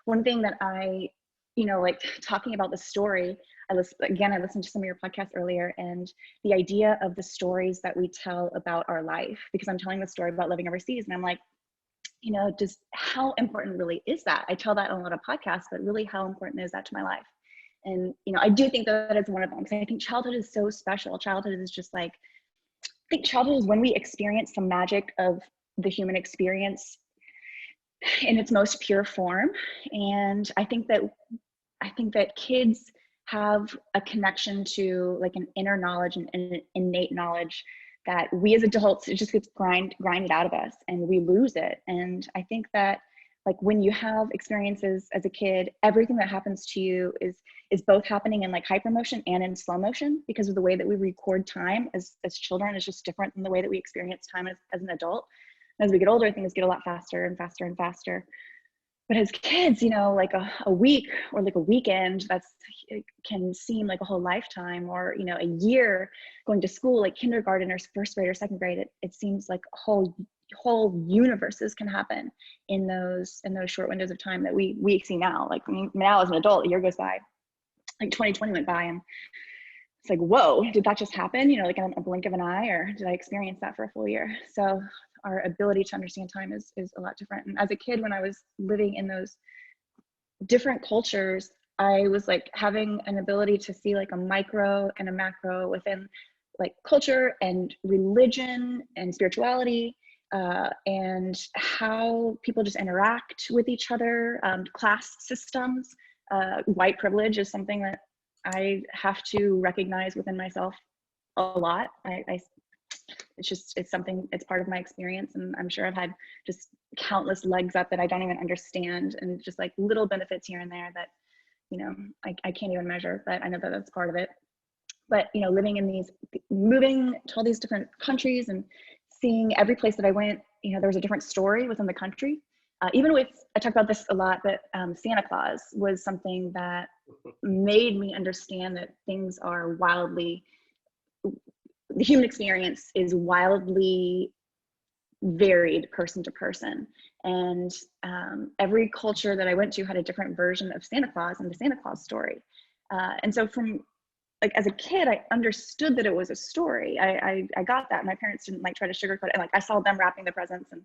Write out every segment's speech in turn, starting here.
One thing that I, like talking about the story, I listened to some of your podcasts earlier, and the idea of the stories that we tell about our life, because I'm telling the story about living overseas, and I'm like, just how important really is that? I tell that on a lot of podcasts, but really how important is that to my life? And, I do think that is one of them, because I think childhood is so special. Childhood is just like, I think childhood is when we experience the magic of the human experience in its most pure form. And I think that kids have a connection to like an inner knowledge and an innate knowledge that we as adults, it just gets grinded out of us and we lose it. And I think that like when you have experiences as a kid, everything that happens to you is both happening in like hyper motion and in slow motion, because of the way that we record time as children is just different than the way that we experience time as an adult. And as we get older, things get a lot faster and faster and faster. But as kids, like a week or like a weekend, it can seem like a whole lifetime, or, a year going to school, like kindergarten or first grade or second grade, it seems like whole universes can happen in those short windows of time that we see now. Like now as an adult, a year goes by, like 2020 went by, and it's like, whoa, did that just happen? Like in a blink of an eye, or did I experience that for a full year? So our ability to understand time is a lot different. And as a kid, when I was living in those different cultures, I was like having an ability to see like a micro and a macro within like culture and religion and spirituality, and how people just interact with each other, class systems. White privilege is something that I have to recognize within myself a lot. It's part of my experience, and I'm sure I've had just countless legs up that I don't even understand, and just like little benefits here and there that, I can't even measure, but I know that that's part of it. But, moving to all these different countries and seeing every place that I went, there was a different story within the country. I talk about this a lot, but Santa Claus was something that made me understand that things are the human experience is wildly varied person to person. And every culture that I went to had a different version of Santa Claus and the Santa Claus story. And so from like, as a kid, I understood that it was a story. I got that. My parents didn't like try to sugarcoat it. And like, I saw them wrapping the presents, and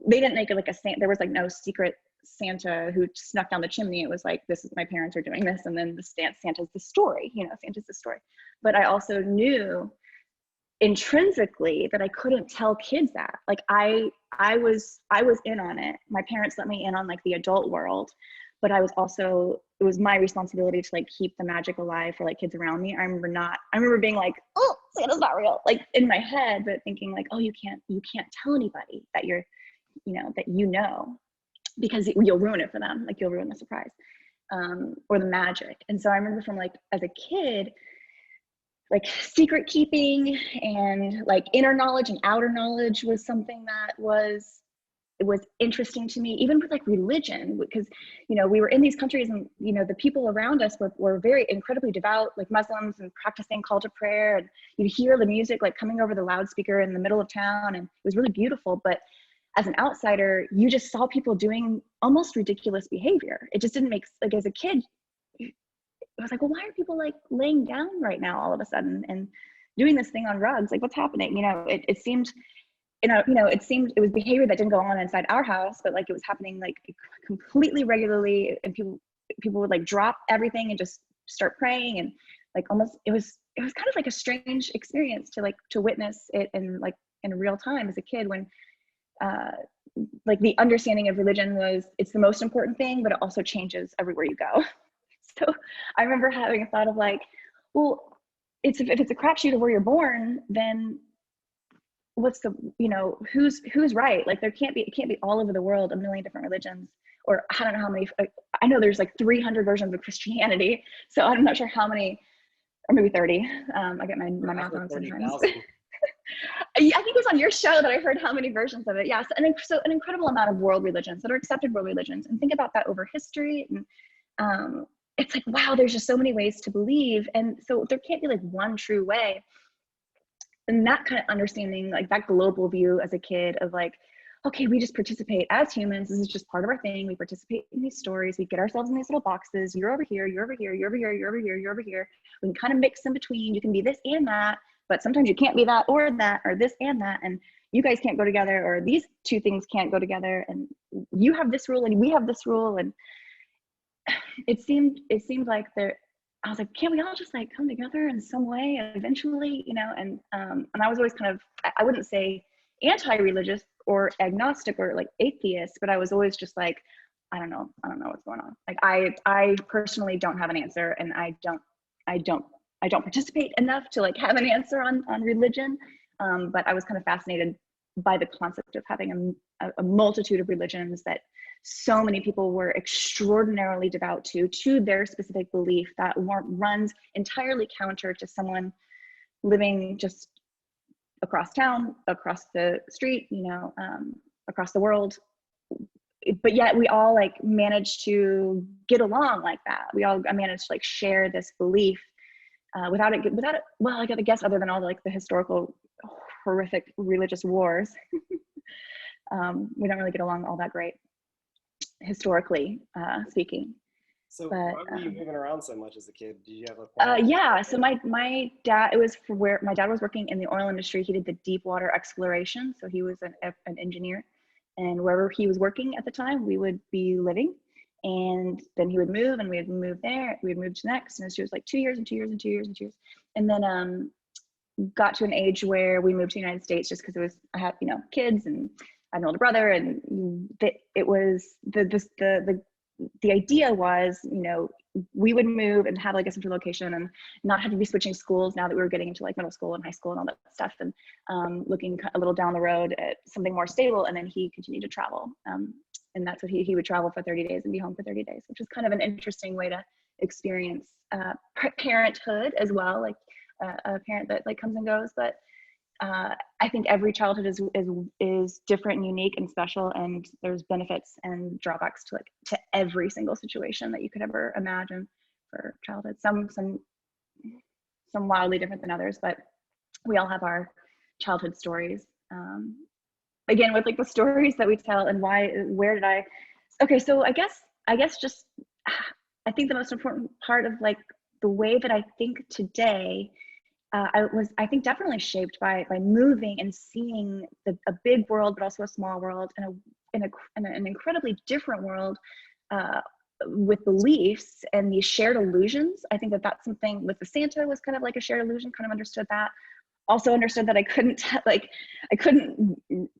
they didn't make it like there was like no secret Santa who snuck down the chimney. It was like, this is, my parents are doing this. And then Santa's the story, Santa's the story. But I also knew intrinsically that I couldn't tell kids that. Like I was in on it. My parents let me in on like the adult world, but it was my responsibility to like keep the magic alive for like kids around me. I remember being like, oh, Santa's not real, like in my head, but thinking like, oh, you can't tell anybody that because you'll ruin it for them. Like you'll ruin the surprise, or the magic. And so I remember from like, as a kid, like secret keeping and like inner knowledge and outer knowledge was something that was interesting to me, even with like religion, because, we were in these countries, and, the people around us were very incredibly devout, like Muslims, and practicing call to prayer. And you'd hear the music like coming over the loudspeaker in the middle of town, and it was really beautiful. But as an outsider, you just saw people doing almost ridiculous behavior. It just didn't make, like as a kid, I was like, well, why are people like laying down right now all of a sudden and doing this thing on rugs? Like, what's happening? It seemed, it was behavior that didn't go on inside our house, but like it was happening like completely regularly, and people would like drop everything and just start praying, and like almost it was kind of like a strange experience to witness it in real time as a kid, when like the understanding of religion was, it's the most important thing, but it also changes everywhere you go. So I remember having a thought of like, well, if it's a crapshoot of where you're born, then what's the, who's right? Like it can't be all over the world, a million different religions, or I don't know how many, I know there's like 300 versions of Christianity. So I'm not sure how many, or maybe 30. I get my math wrong sometimes. I think it was on your show that I heard how many versions of it. Yes. So an incredible amount of world religions that are accepted world religions, and think about that over history. And it's like, wow, there's just so many ways to believe. And so there can't be like one true way. And that kind of understanding, like that global view as a kid of like, okay, we just participate as humans. This is just part of our thing. We participate in these stories. We get ourselves in these little boxes. You're over here, you're over here, you're over here, you're over here, you're over here. We can kind of mix in between. You can be this and that, but sometimes you can't be that, or this and that. And you guys can't go together, or these two things can't go together. And you have this rule and we have this rule. And it seemed like I was like, can't we all just like come together in some way eventually, you know? And I was always kind of, I wouldn't say anti-religious or agnostic or like atheist, but I was always just like, I don't know what's going on. Like I personally don't have an answer, and I don't participate enough to like have an answer on religion. But I was kind of fascinated by the concept of having a multitude of religions that so many people were extraordinarily devout to their specific belief that runs entirely counter to someone living just across town, across the street, you know, across the world. But yet we all like managed to get along like that. We all managed to like share this belief without it, well, I guess other than all the historical horrific religious wars, we don't really get along all that great, historically speaking. So why were you moving around so much as a kid? Did you have a yeah, so my dad, it was for where my dad was working in the oil industry. He did the deep water exploration, so he was an engineer, and wherever he was working at the time, we would be living. And then he would move, and we'd move there, we'd move to next, and she was like 2 years and 2 years and 2 years and 2 years, and then got to an age where we moved to the United States just because I had, you know, kids, and I had an older brother, and it was the idea was, you know, we would move and have like a central location and not have to be switching schools now that we were getting into like middle school and high school and all that stuff, and looking a little down the road at something more stable. And then he continued to travel, and that's what he would travel for 30 days and be home for 30 days, which is kind of an interesting way to experience parenthood as well, like a parent that like comes and goes. But I think every childhood is different and unique and special, and there's benefits and drawbacks to every single situation that you could ever imagine for childhood. Some wildly different than others, but we all have our childhood stories. Again, with like the stories that we tell and okay, so I guess just I think the most important part of like the way that I think today, I think definitely shaped by moving and seeing a big world, but also a small world, and an incredibly different world with beliefs and these shared illusions. I think that's something with the Santa was kind of like a shared illusion. Kind of understood that. Also understood that I couldn't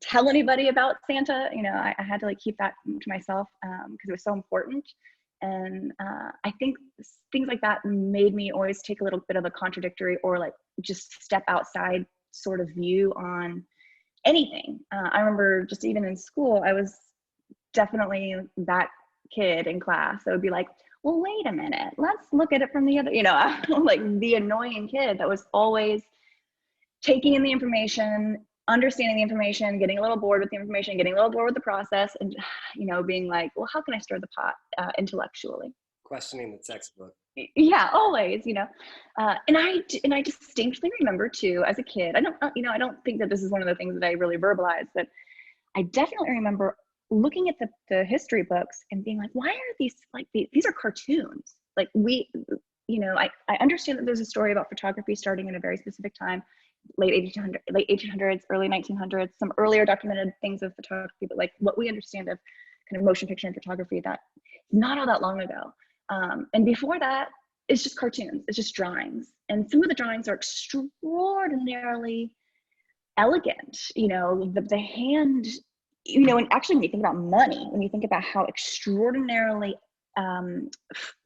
tell anybody about Santa. You know, I had to like keep that to myself because it was so important. And I think things like that made me always take a little bit of a contradictory or like just step outside sort of view on anything. I remember just even in school, I was definitely that kid in class that would be like, well, wait a minute, let's look at it from the other, you know, like the annoying kid that was always taking in the information, understanding the information, getting a little bored with the information, getting a little bored with the process, and, you know, being like, well, how can I stir the pot intellectually? Questioning the textbook. Yeah, always, you know. And I distinctly remember too, as a kid, I don't think that this is one of the things that I really verbalized, but I definitely remember looking at the history books and being like, why are these like these are cartoons? Like you know, I understand that there's a story about photography starting in a very specific time, late 1800s, early 1900s, some earlier documented things of photography, but like what we understand of kind of motion picture and photography, that not all that long ago. And before that, it's just cartoons, it's just drawings. And some of the drawings are extraordinarily elegant, you know, the hand, you know, and actually when you think about money, when you think about how extraordinarily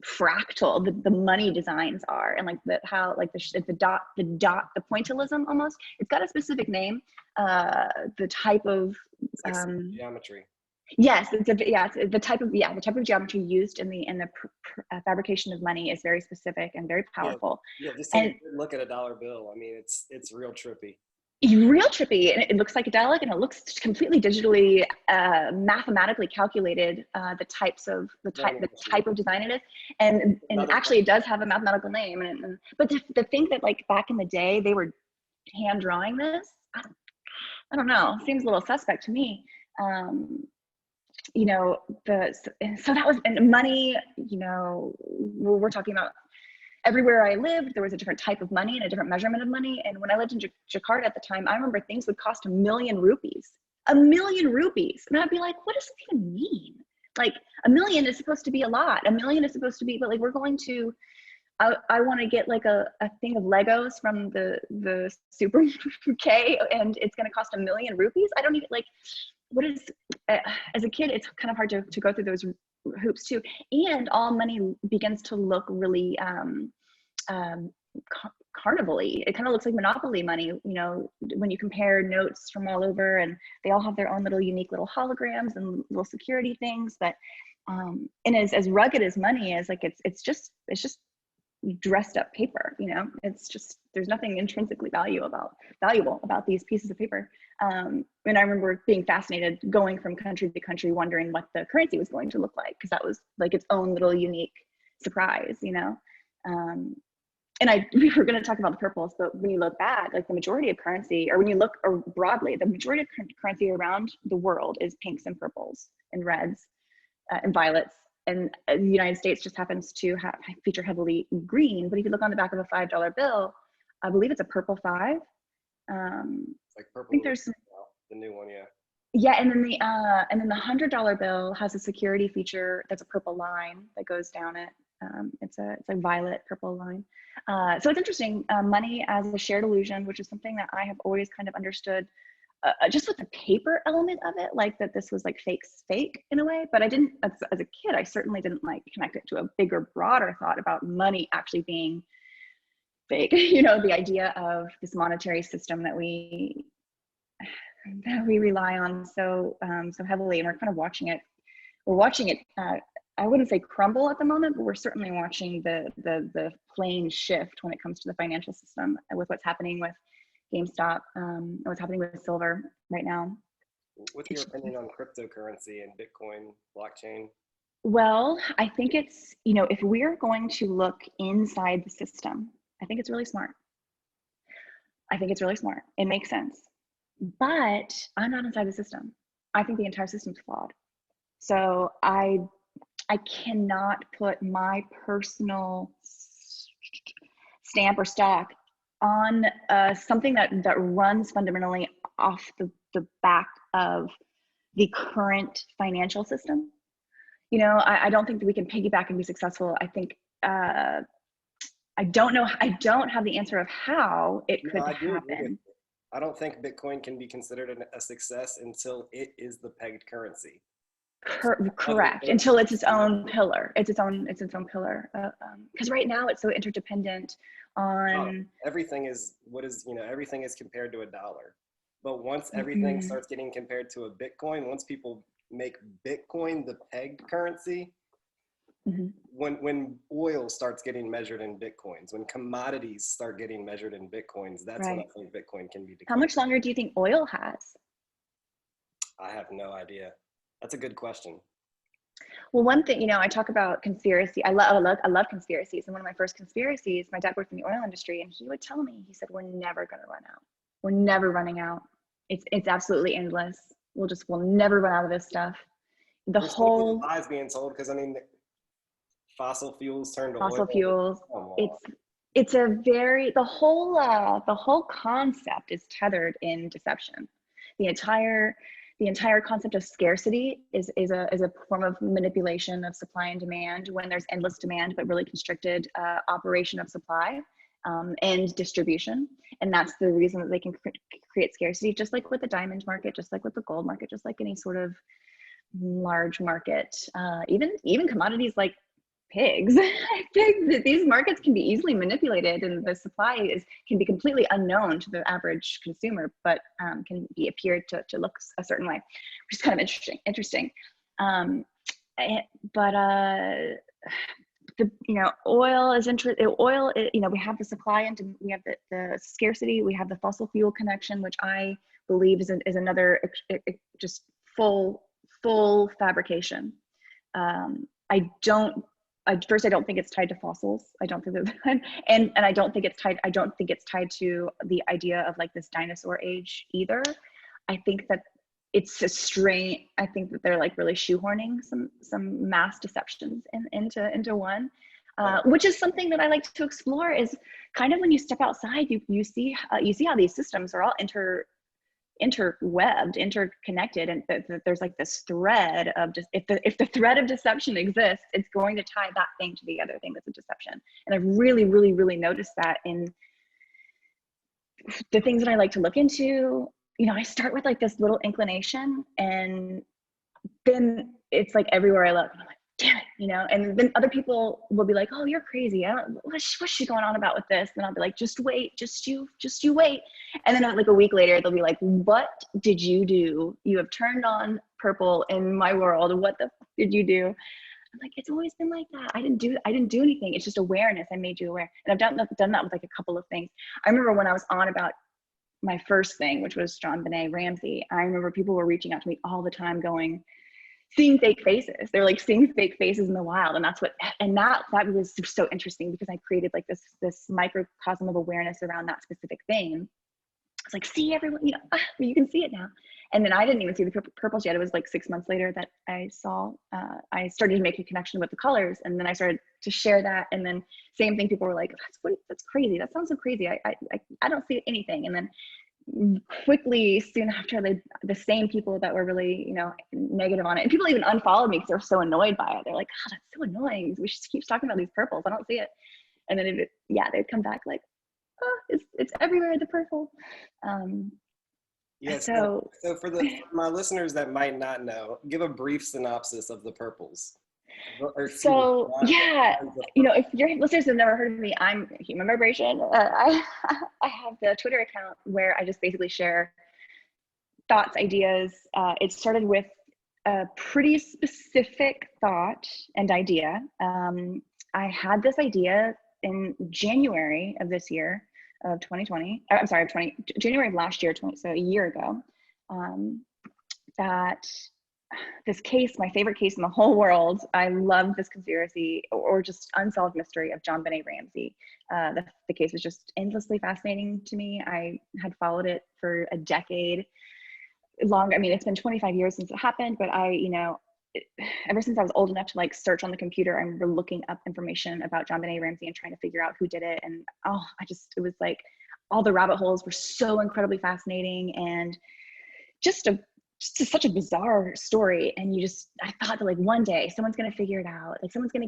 fractal the money designs are, and like how like the dot, the pointillism almost, it's got a specific name, the type of geometry. Yes, it's the type of geometry used in the fabrication of money is very specific and very powerful. Yeah, just take a good look at a dollar bill. I mean, it's real trippy. Real trippy, and it looks psychedelic, and it looks completely digitally mathematically calculated, the type of design it is, and actually it does have a mathematical name. But to think that like back in the day they were hand drawing this, I don't know, seems a little suspect to me. You know, so that was, and money, you know, we're talking about everywhere I lived, there was a different type of money and a different measurement of money. And when I lived in Jakarta at the time, I remember things would cost 1,000,000 rupees, 1,000,000 rupees. And I'd be like, what does this even mean? Like 1,000,000 is supposed to be a lot. 1,000,000 is supposed to be, but like, we're going to, I want to get like a thing of Legos from the Super K, and it's going to cost 1,000,000 rupees. I don't even like, what is, as a kid, it's kind of hard to go through those hoops too. And all money begins to look really carnival-y. It kind of looks like monopoly money, you know, when you compare notes from all over, and they all have their own little unique little holograms and little security things that, and as rugged as money is, like it's just dressed up paper, you know. It's just, there's nothing intrinsically valuable about these pieces of paper. And I remember being fascinated, going from country to country, wondering what the currency was going to look like, because that was like its own little unique surprise, you know. And we were going to talk about the purples, but when you look back, like the majority of currency, or when you look broadly, the majority of currency around the world is pinks and purples and reds and violets. And the United States just happens to feature heavily green. But if you look on the back of a $5 bill, I believe it's a purple 5. It's like purple. I think there's the new one, yeah. Yeah, and then the $100 bill has a security feature that's a purple line that goes down it. It's a violet purple line. So it's interesting. Money as a shared illusion, which is something that I have always kind of understood, just with the paper element of it, like that this was like fake in a way. But I didn't, as a kid, I certainly didn't like connect it to a bigger, broader thought about money actually being fake. You know, the idea of this monetary system that we rely on so heavily, and we're kind of watching it. We're watching it. I wouldn't say crumble at the moment, but we're certainly watching the plane shift when it comes to the financial system, with what's happening with GameStop, and what's happening with silver right now. What's your opinion on cryptocurrency and Bitcoin, blockchain? Well, I think it's, you know, if we're going to look inside the system, I think it's really smart. I think it's really smart. It makes sense. But I'm not inside the system. I think the entire system's flawed. So I cannot put my personal stamp or stock on something that runs fundamentally off the back of the current financial system. You know, I don't think that we can piggyback and be successful. I think I don't know. I don't have the answer of how it could happen. I don't think Bitcoin can be considered a success until it is the pegged currency. Correct. Until it's its own pillar. It's its own pillar. Because right now it's so interdependent on. Everything is everything is compared to $1. But once everything starts getting compared to a Bitcoin, once people make Bitcoin the pegged currency, when oil starts getting measured in Bitcoins, when commodities start getting measured in Bitcoins, that's when I think Bitcoin can be declared. How much longer do you think oil has? I have no idea. That's a good question. Well, one thing, you know, I talk about conspiracy. I love conspiracies. And one of my first conspiracies, my dad worked in the oil industry, and he would tell me, he said, we're never going to run out. We're never running out. It's absolutely endless. We'll never run out of this stuff. The whole lies being told, because I mean, fossil fuels turn to fossil oil. fuels. It's a very, the whole concept is tethered in deception. The entire concept of scarcity is a form of manipulation of supply and demand, when there's endless demand but really constricted operation of supply and distribution. And that's the reason that they can create scarcity, just like with the diamond market, just like with the gold market, just like any sort of large market, even commodities like pigs. These markets can be easily manipulated, and the supply can be completely unknown to the average consumer, but can be appeared to look a certain way, which is kind of interesting. Oil is we have the supply and we have the scarcity, we have the fossil fuel connection, which I believe is another just full fabrication. I don't think it's tied to fossils. I don't think that, and I don't think it's tied to the idea of like this dinosaur age either. I think that it's a strain. I think that they're like really shoehorning some mass deceptions into one, which is something that I like to explore. Is kind of when you step outside, you see how these systems are all interwebbed, interconnected, and there's like this thread of just if the thread of deception exists, it's going to tie that thing to the other thing that's a deception. And I've really noticed that in the things that I like to look into. I start with like this little inclination, and then it's like everywhere I look, and I'm like, damn it, and then other people will be like, oh, you're crazy. What's she going on about with this? And I'll be like, just wait, just you wait. And then like a week later, they'll be like, what did you do? You have turned on purple in my world. What the fuck did you do? I'm like, it's always been like that. I didn't do anything. It's just awareness. I made you aware. And I've done that with like a couple of things. I remember when I was on about my first thing, which was JonBenét Ramsey, I remember people were reaching out to me all the time seeing fake faces. They're like seeing fake faces in the wild. And that was so interesting, because I created like this microcosm of awareness around that specific thing. It's like, see everyone, you can see it now. And then I didn't even see the purples yet. It was like 6 months later that I started to make a connection with the colors. And then I started to share that. And then same thing, people were like, that's crazy. That sounds so crazy. I don't see anything. And then quickly, soon after, the same people that were really, negative on it, and people even unfollowed me because they're so annoyed by it. They're like, oh, that's so annoying. We should keep talking about these purples. I don't see it. And then they'd come back like, oh, it's everywhere, the purple. Yes. So for my listeners that might not know, give a brief synopsis of the purples. So if your listeners have never heard of me, I'm Human Vibration. I have the Twitter account where I just basically share thoughts, ideas. It started with a pretty specific thought and idea. I had this idea in January of this year, of 2020. I'm sorry, January of last year, so a year ago. That this case, my favorite case in the whole world. I love this conspiracy or just unsolved mystery of JonBenét Ramsey. The case was just endlessly fascinating to me. I had followed it for a decade long. I mean, it's been 25 years since it happened, but ever since I was old enough to like search on the computer, I remember looking up information about JonBenét Ramsey and trying to figure out who did it. And it was like all the rabbit holes were so incredibly fascinating, and just such a bizarre story. And I thought that like one day someone's going to figure it out. Like someone's really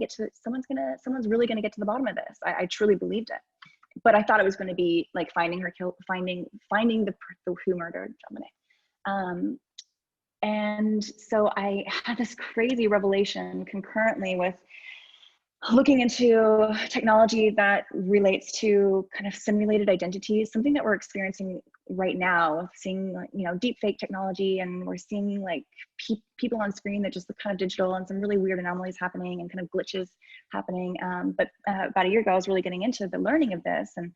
going to get to the bottom of this. I truly believed it, but I thought it was going to be like finding the who murdered JonBenét. And so I had this crazy revelation concurrently with looking into technology that relates to kind of simulated identities, something that we're experiencing right now, seeing deep fake technology, and we're seeing like people on screen that just look kind of digital, and some really weird anomalies happening and kind of glitches happening. But about a year ago, I was really getting into the learning of this, and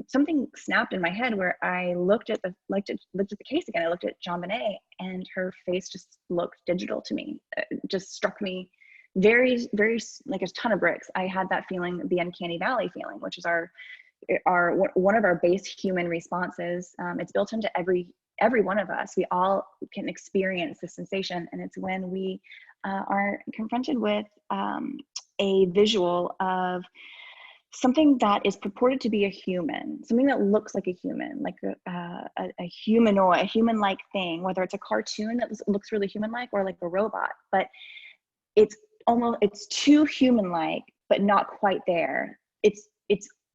something snapped in my head where I looked at the case again. I looked at JonBenét, and her face just looked digital to me. It just struck me very, very like a ton of bricks. I had that feeling, the Uncanny Valley feeling, which is one of our base human responses. It's built into every one of us. We all can experience this sensation, and it's when we are confronted with a visual of something that is purported to be a human, something that looks like a human, like a humanoid, a human-like thing, whether it's a cartoon that looks really human-like or like a robot, but it's too human-like, but not quite there.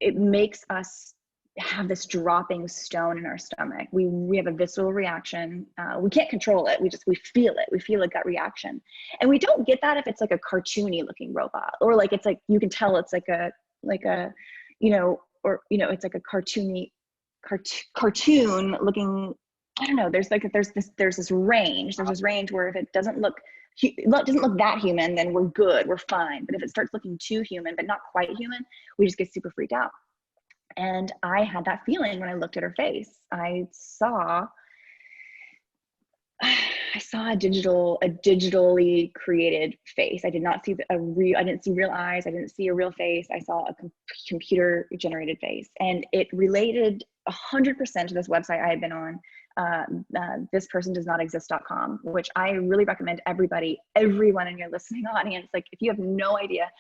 It makes us have this dropping stone in our stomach. We have a visceral reaction. We can't control it. We feel it. We feel a gut reaction, and we don't get that if it's like a cartoony looking robot, or like it's like you can tell it's like a it's like a cartoon looking. I don't know. There's this range. There's this range where if it doesn't look that human, then we're good, we're fine. But if it starts looking too human, but not quite human, we just get super freaked out. And I had that feeling when I looked at her face. I saw a digitally created face. I did not see I didn't see real eyes. I didn't see a real face. I saw a computer generated face, and it related 100% to this website I had been on this person does not exist.com, which I really recommend everyone in your listening audience, like if you have no idea,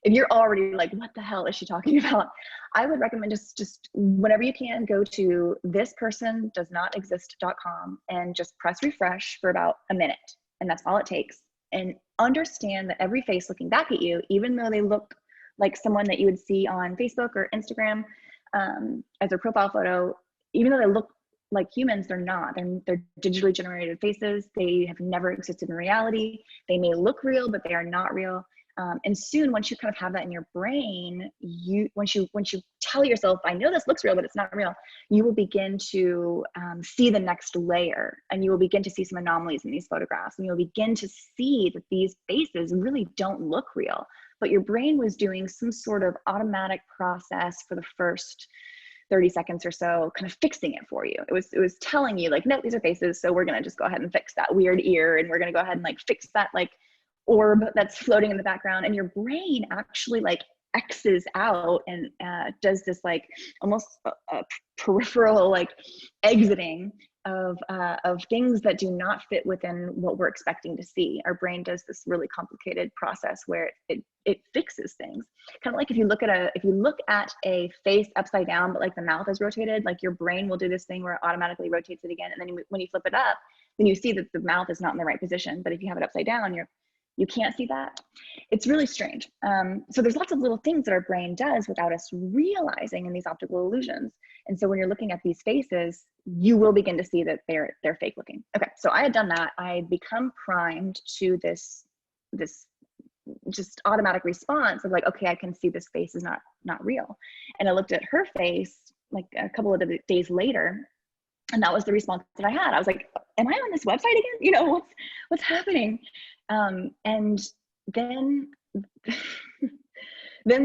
if you're already like, what the hell is she talking about? I would recommend just whenever you can, go to thispersondoesnotexist.com and just press refresh for about a minute. And that's all it takes. And understand that every face looking back at you, even though they look like someone that you would see on Facebook or Instagram as their profile photo, even though they look like humans, they're not. They're digitally generated faces. They have never existed in reality. They may look real, but they are not real. And soon, once you kind of have that in your brain, once you tell yourself, I know this looks real, but it's not real, you will begin to see the next layer, and you will begin to see some anomalies in these photographs, and you'll begin to see that these faces really don't look real, but your brain was doing some sort of automatic process for the first 30 seconds or so, kind of fixing it for you. It was telling you like, no, these are faces, so we're gonna just go ahead and fix that weird ear, and we're gonna go ahead and like fix that like orb that's floating in the background. And your brain actually like X's out and does this like almost a peripheral like exiting of things that do not fit within what we're expecting to see. Our brain does this really complicated process where it fixes things. Kind of like if you look at a face upside down, but like the mouth is rotated, like your brain will do this thing where it automatically rotates it again. And then when you flip it up, then you see that the mouth is not in the right position. But if you have it upside down, you can't see that. It's really strange. So there's lots of little things that our brain does without us realizing in these optical illusions. And so when you're looking at these faces, you will begin to see that they're fake looking. Okay, so I had done that. I had become primed to this just automatic response of like, okay, I can see this face is not real. And I looked at her face like a couple of days later, and that was the response that I had. I was like, am I on this website again? You know, what's happening? And then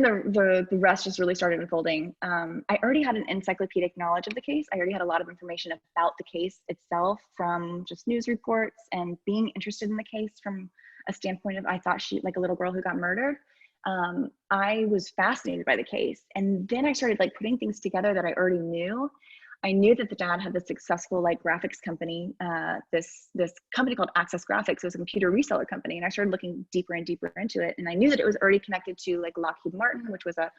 the rest just really started unfolding. I already had an encyclopedic knowledge of the case. I already had a lot of information about the case itself from just news reports and being interested in the case from a standpoint of, I thought she, like a little girl who got murdered. I was fascinated by the case. And then I started like putting things together that I already knew. I knew that the dad had this successful like graphics company, this company called Access Graphics. It was a computer reseller company. And I started looking deeper and deeper into it. And I knew that it was already connected to like Lockheed Martin, which was a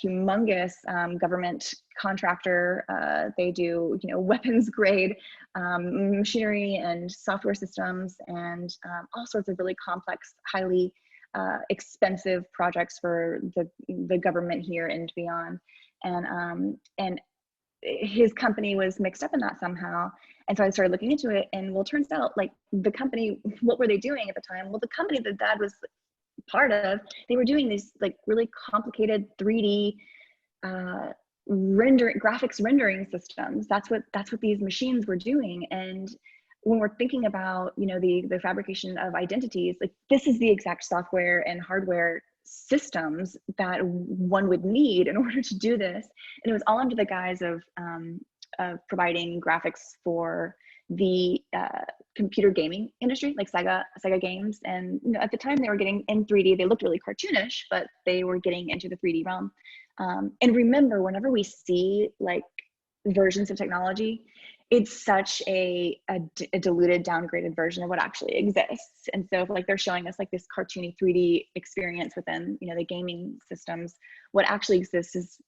humongous government contractor. They do, weapons grade machinery and software systems and all sorts of really complex, highly expensive projects for the government here and beyond. And his company was mixed up in that somehow. And so I started looking into it, and well, it turns out like the company, what were they doing at the time? Well, the company that dad was part of, they were doing these like really complicated 3D graphics rendering systems. That's what these machines were doing. And when we're thinking about, the fabrication of identities, like this is the exact software and hardware systems that one would need in order to do this. And it was all under the guise of providing graphics for the computer gaming industry, like Sega games. And at the time they were getting in 3D, they looked really cartoonish, but they were getting into the 3D realm. And remember, whenever we see like versions of technology, it's such a diluted, downgraded version of what actually exists. And so if like they're showing us like this cartoony 3D experience within, the gaming systems, what actually exists is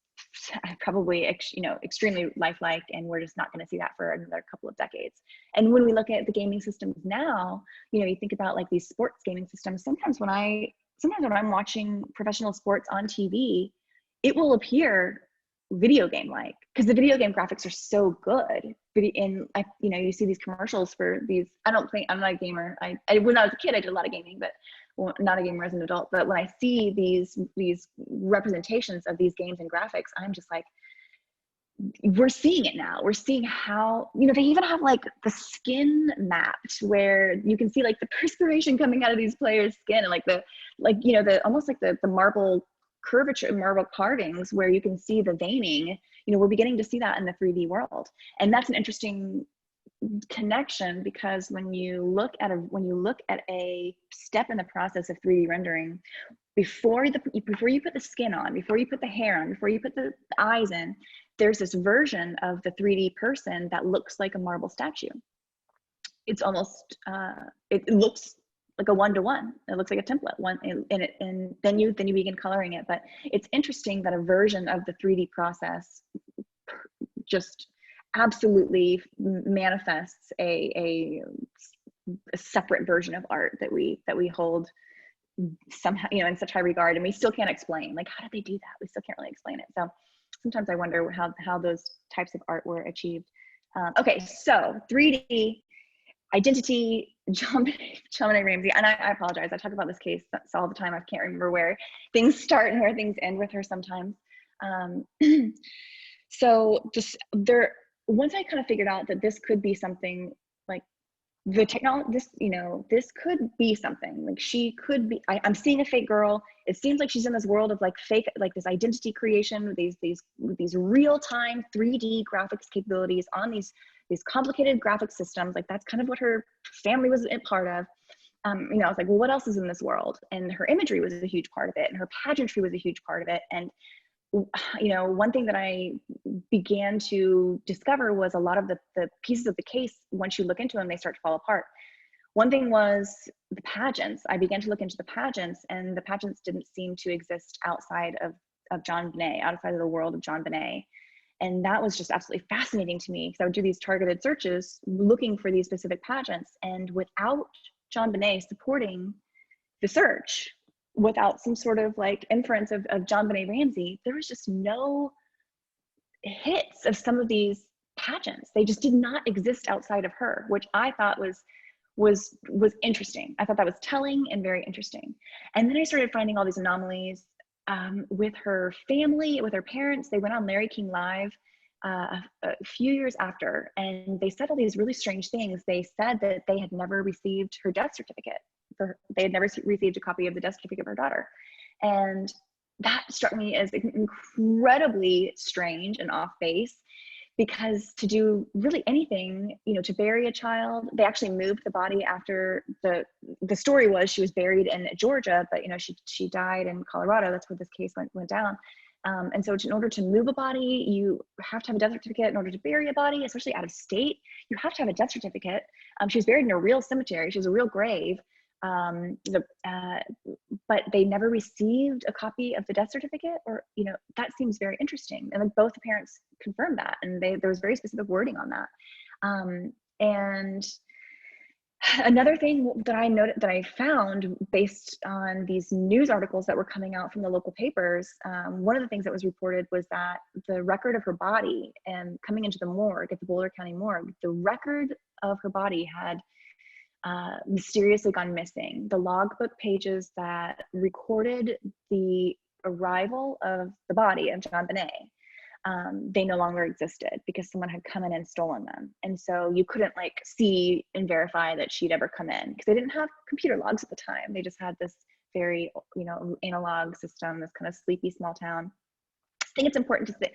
probably, extremely lifelike, and we're just not going to see that for another couple of decades. And when we look at the gaming systems now, you think about like these sports gaming systems. Sometimes when I'm watching professional sports on TV, it will appear video game like, because the video game graphics are so good. You see these commercials for these. I'm not a gamer. When I was a kid, I did a lot of gaming, but not a gamer as an adult. But when I see these representations of these games and graphics, I'm just like, we're seeing it now. We're seeing how, they even have like the skin mapped where you can see like the perspiration coming out of these players' skin, and the almost like the marble curvature, marble carvings where you can see the veining. We're beginning to see that in the 3D world. And that's an interesting connection, because when you look at a step in the process of 3D rendering, before you put the skin on, before you put the hair on, before you put the eyes in, there's this version of the 3D person that looks like a marble statue. It's almost, it looks like a one-to-one. It looks like a template one, and then you begin coloring it. But it's interesting that a version of the 3D process just absolutely manifests a separate version of art that we hold somehow, you know, in such high regard, and we still can't explain, like, how did they do that? We still can't really explain it. So sometimes I wonder how those types of art were achieved. Okay, so 3D identity, JonBenét Ramsey, and I apologize, I talk about this case all the time. I can't remember where things start and where things end with her sometimes. So just there, once I kind of figured out that this could be something like the technology, this, you know, this could be something like she could be, I'm seeing a fake girl. It seems like she's in this world of like fake, like this identity creation, these real-time 3D graphics capabilities on these complicated graphic systems. Like that's kind of what her family was a part of. You know, I was like, well, what else is in this world? And her imagery was a huge part of it, and her pageantry was a huge part of it. And you know, one thing that I began to discover was a lot of the pieces of the case, once you look into them, they start to fall apart. One thing was the pageants. I began to look into the pageants, and the pageants didn't seem to exist outside of JonBenét, outside of the world of JonBenét. And that was just absolutely fascinating to me, because I would do these targeted searches looking for these specific pageants, and without JonBenét supporting the search, without some sort of like inference of JonBenét Ramsey, there was just no hits of some of these pageants. They just did not exist outside of her, which I thought was interesting. I thought that was telling and very interesting. And then I started finding all these anomalies with her family, with her parents. They went on Larry King Live a few years after, and they said all these really strange things. They said that they had never received her death certificate. They had never received a copy of the death certificate of her daughter. And that struck me as incredibly strange and off base, because to do really anything, you know, to bury a child, they actually moved the body after the story was she was buried in Georgia, but you know, she died in Colorado. That's where this case went down. And so in order to move a body, you have to have a death certificate. In order to bury a body, especially out of state, you have to have a death certificate. She was buried in a real cemetery. She was a real grave. But they never received a copy of the death certificate, or, you know, that seems very interesting. And like both the parents confirmed that, and there was very specific wording on that. And another thing that I noted, that I found based on these news articles that were coming out from the local papers, one of the things that was reported was that the record of her body, and coming into the morgue at the Boulder County morgue, the record of her body had mysteriously gone missing. The logbook pages that recorded the arrival of the body of JonBenét, they no longer existed because someone had come in and stolen them. And so you couldn't like see and verify that she'd ever come in, because they didn't have computer logs at the time. They just had this very, you know, analog system, this kind of sleepy small town. I think it's important to say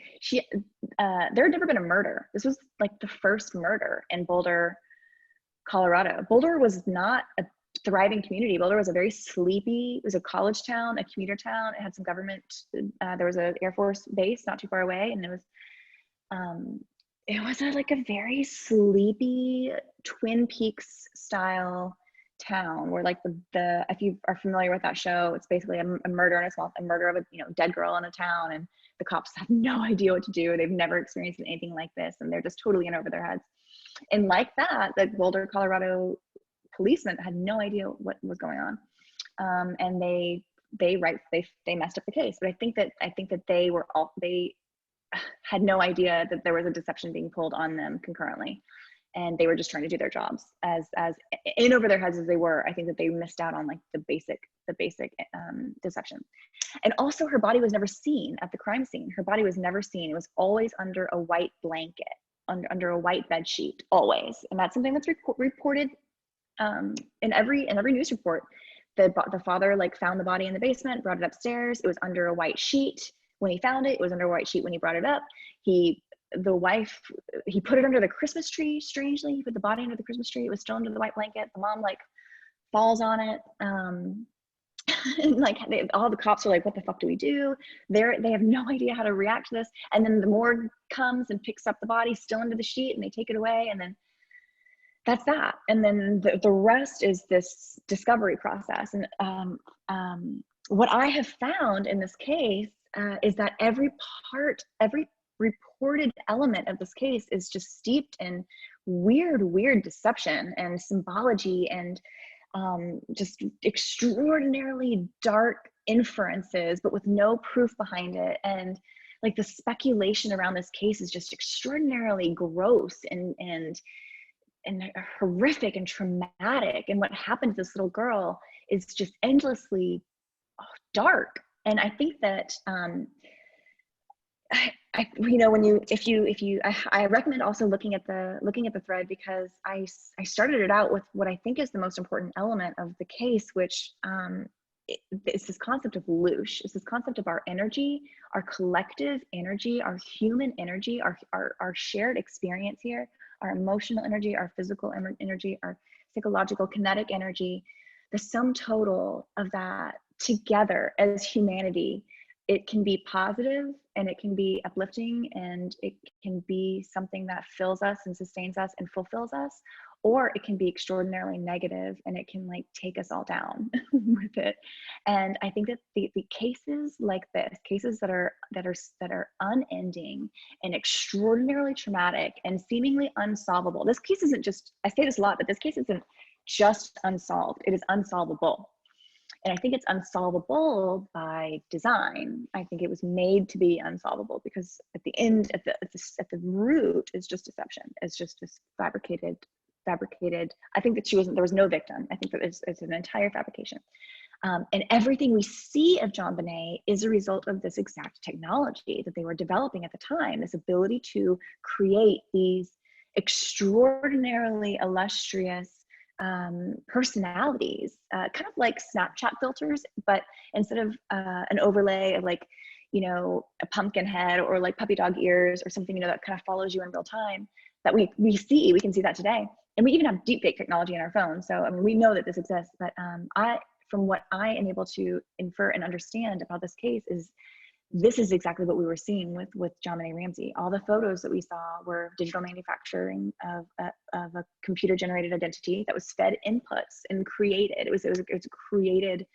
there had never been a murder. This was like the first murder in Boulder, Colorado. Boulder was not a thriving community. Boulder was a very sleepy, it was a college town, a commuter town. It had some government, there was an Air Force base not too far away, and it was like a very sleepy Twin Peaks style town, where like the if you are familiar with that show, it's basically a murder of a, you know, dead girl in a town, and the cops have no idea what to do. They've never experienced anything like this, and they're just totally in over their heads. And like that, the Boulder, Colorado policemen had no idea what was going on, and they messed up the case. But I think that they had no idea that there was a deception being pulled on them concurrently, and they were just trying to do their jobs as in over their heads as they were. I think that they missed out on like the basic deception. And also, her body was never seen at the crime scene. Her body was never seen. It was always under a white blanket, under a white bed sheet, always. And that's something that's reported in every news report. The father like found the body in the basement, brought it upstairs. It was under a white sheet when he found it. It was under a white sheet when he brought it up. He put it under the Christmas tree. Strangely, he put the body under the Christmas tree. It was still under the white blanket. The mom like falls on it. and like all the cops are like, what the fuck do we do? They have no idea how to react to this. And then the morgue comes and picks up the body still under the sheet, and they take it away, and then that's that. And then the rest is this discovery process. And what I have found in this case is that every reported element of this case is just steeped in weird deception and symbology and just extraordinarily dark inferences, but with no proof behind it. And like the speculation around this case is just extraordinarily gross and horrific and traumatic. And what happened to this little girl is just endlessly dark. And I think that I recommend also looking at the thread, because I started it out with what I think is the most important element of the case, which it's this concept of Louch. It's this concept of our energy, our collective energy, our human energy, our shared experience here, our emotional energy, our physical energy, our psychological kinetic energy, the sum total of that together as humanity. It can be positive and it can be uplifting and it can be something that fills us and sustains us and fulfills us, or it can be extraordinarily negative and it can like take us all down with it. And I think that the cases like this, cases that are unending and extraordinarily traumatic and seemingly unsolvable. This case isn't just, I say this a lot, but this case isn't just unsolved, it is unsolvable. And I think it's unsolvable by design. I think it was made to be unsolvable because at the end, at the root is just deception. It's just this fabricated. I think that there was no victim. I think that it's an entire fabrication. And everything we see of JonBenét is a result of this exact technology that they were developing at the time, this ability to create these extraordinarily illustrious personalities, kind of like Snapchat filters, but instead of an overlay of like, you know, a pumpkin head or like puppy dog ears or something, you know, that kind of follows you in real time, that we can see that today. And we even have deepfake technology in our phones. So I mean, we know that this exists, but from what I am able to infer and understand about this case is this is exactly what we were seeing with JonBenét Ramsey. All the photos that we saw were digital manufacturing of a computer generated identity that was fed inputs and created. It was created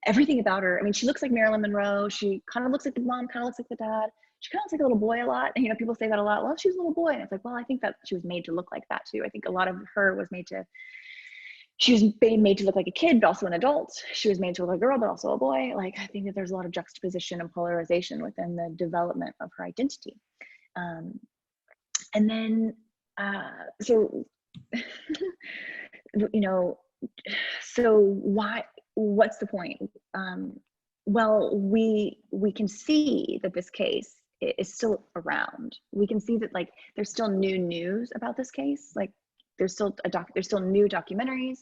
everything about her. I mean, she looks like Marilyn Monroe. She kind of looks like the mom, kind of looks like the dad. She kind of looks like a little boy a lot. And, you know, people say that a lot. Well, she was a little boy. And it's like, well, I think that she was made to look like that too. I think a lot of her was made to, she was made to look like a kid, but also an adult. She was made to look like a girl, but also a boy. Like, I think that there's a lot of juxtaposition and polarization within the development of her identity. And then, so, you know, so what's the point? Well, we can see that this case is still around. We can see that like there's still new news about this case. Like there's still new documentaries.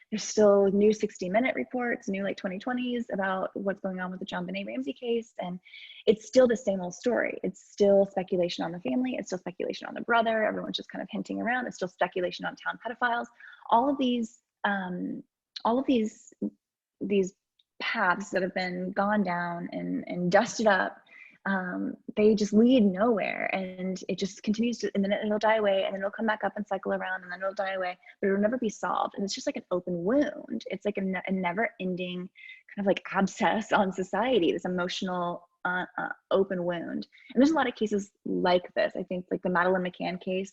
There's still new 60-minute reports, new like 2020s about what's going on with the JonBenét Ramsey case. And it's still the same old story. It's still speculation on the family. It's still speculation on the brother. Everyone's just kind of hinting around. It's still speculation on town pedophiles. All of these paths that have been gone down and dusted up, they just lead nowhere, and it just continues to, and then it'll die away, and then it'll come back up and cycle around, and then it'll die away, but it'll never be solved. And it's just like an open wound. It's like a never-ending kind of like abscess on society, this emotional open wound. And there's a lot of cases like this. I think like the Madeleine McCann case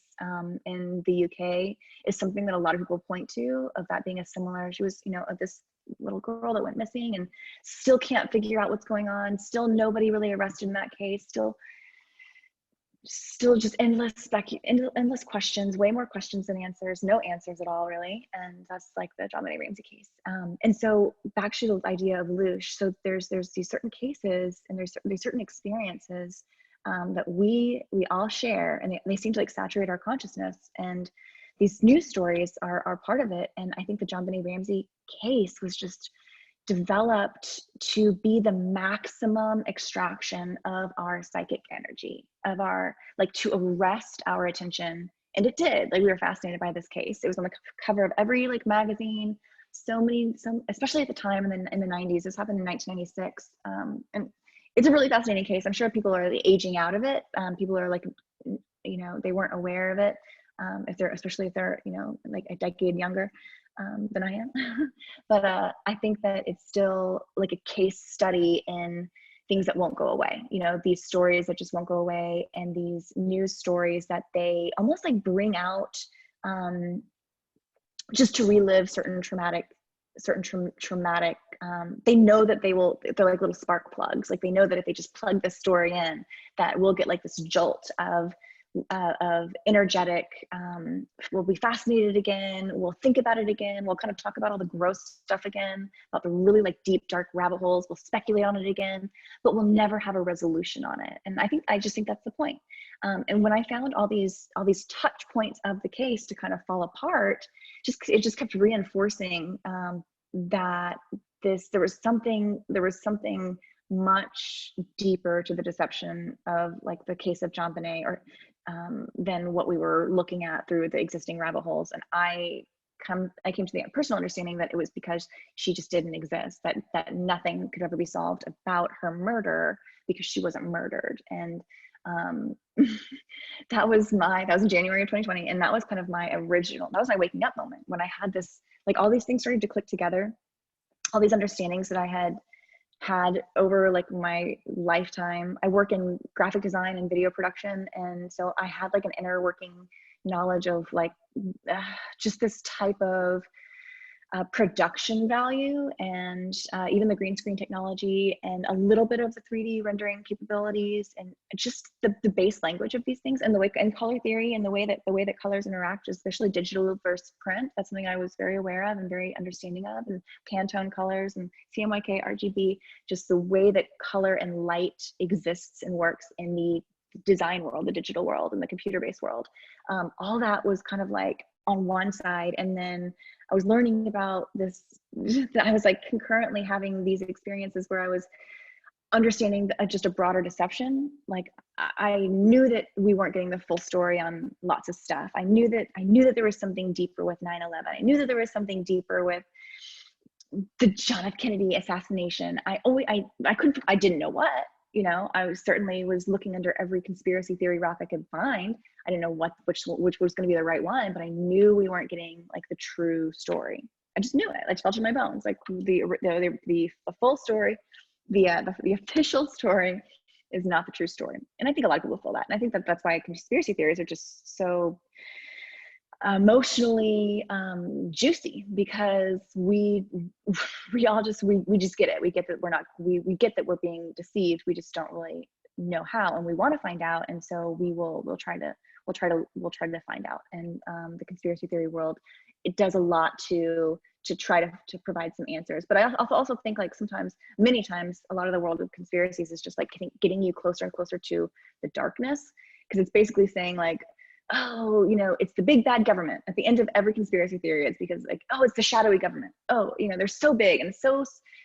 in the UK is something that a lot of people point to, of that being a similar, she was, you know, this little girl that went missing and still can't figure out what's going on. Still nobody really arrested in that case. Still just endless questions, way more questions than answers, no answers at all really. And that's like the JonBenét Ramsey case. And so back to the idea of Louch. So there's these certain cases and there's these certain experiences that we all share, and they seem to like saturate our consciousness. And these news stories are part of it. And I think the JonBenét Ramsey case was just developed to be the maximum extraction of our psychic energy, of our, like, to arrest our attention. And it did. Like, we were fascinated by this case. It was on the cover of every like magazine, especially at the time in the 90s. This happened in 1996, and it's a really fascinating case. I'm sure people are aging out of it. People are like, they weren't aware of it, especially if they're like a decade younger than I am. But I think that it's still like a case study in things that won't go away, these stories that just won't go away, and these news stories that they almost like bring out just to relive certain traumatic, they know that they're like little spark plugs. Like they know that if they just plug this story in, that we'll get like this jolt of energetic, we'll be fascinated again, we'll think about it again, we'll kind of talk about all the gross stuff again, about the really like deep dark rabbit holes, we'll speculate on it again, but we'll never have a resolution on it. And I just think that's the point. And when I found all these touch points of the case to kind of fall apart, it just kept reinforcing that there was something much deeper to the deception of like the case of JonBenét, or than what we were looking at through the existing rabbit holes. And I came to the personal understanding that it was because she just didn't exist, that nothing could ever be solved about her murder because she wasn't murdered. And that was in January of 2020, and that was kind of my waking up moment, when I had this, like, all these things started to click together, all these understandings that I had over like my lifetime. I work in graphic design and video production, and so I had like an inner working knowledge of like just this type of production value, and even the green screen technology, and a little bit of the 3D rendering capabilities, and just the base language of these things, and the way, and color theory, and the way that colors interact, especially digital versus print. That's something I was very aware of and very understanding of, and Pantone colors and CMYK, RGB, just the way that color and light exists and works in the design world, the digital world, and the computer-based world. All that was kind of like on one side, and then I was learning about this. I was like concurrently having these experiences where I was understanding just a broader deception. Like I knew that we weren't getting the full story on lots of stuff. I knew that there was something deeper with 9/11. I knew that there was something deeper with the John F. Kennedy assassination. I didn't know what. I certainly was looking under every conspiracy theory rock I could find. I didn't know which was going to be the right one, but I knew we weren't getting like the true story. I just knew it. I just felt in my bones. Like the full story, the official story is not the true story. And I think a lot of people feel that. And I think that's why conspiracy theories are just so emotionally juicy, because we just get it. We get that we get that we're being deceived. We just don't really know how, and we want to find out. And so we'll try to find out. And the conspiracy theory world, it does a lot to try to provide some answers. But I also think like many times, a lot of the world of conspiracies is just like getting you closer and closer to the darkness, because it's basically saying like, oh, it's the big bad government. At the end of every conspiracy theory, it's because like, oh, it's the shadowy government. Oh, they're so big and so,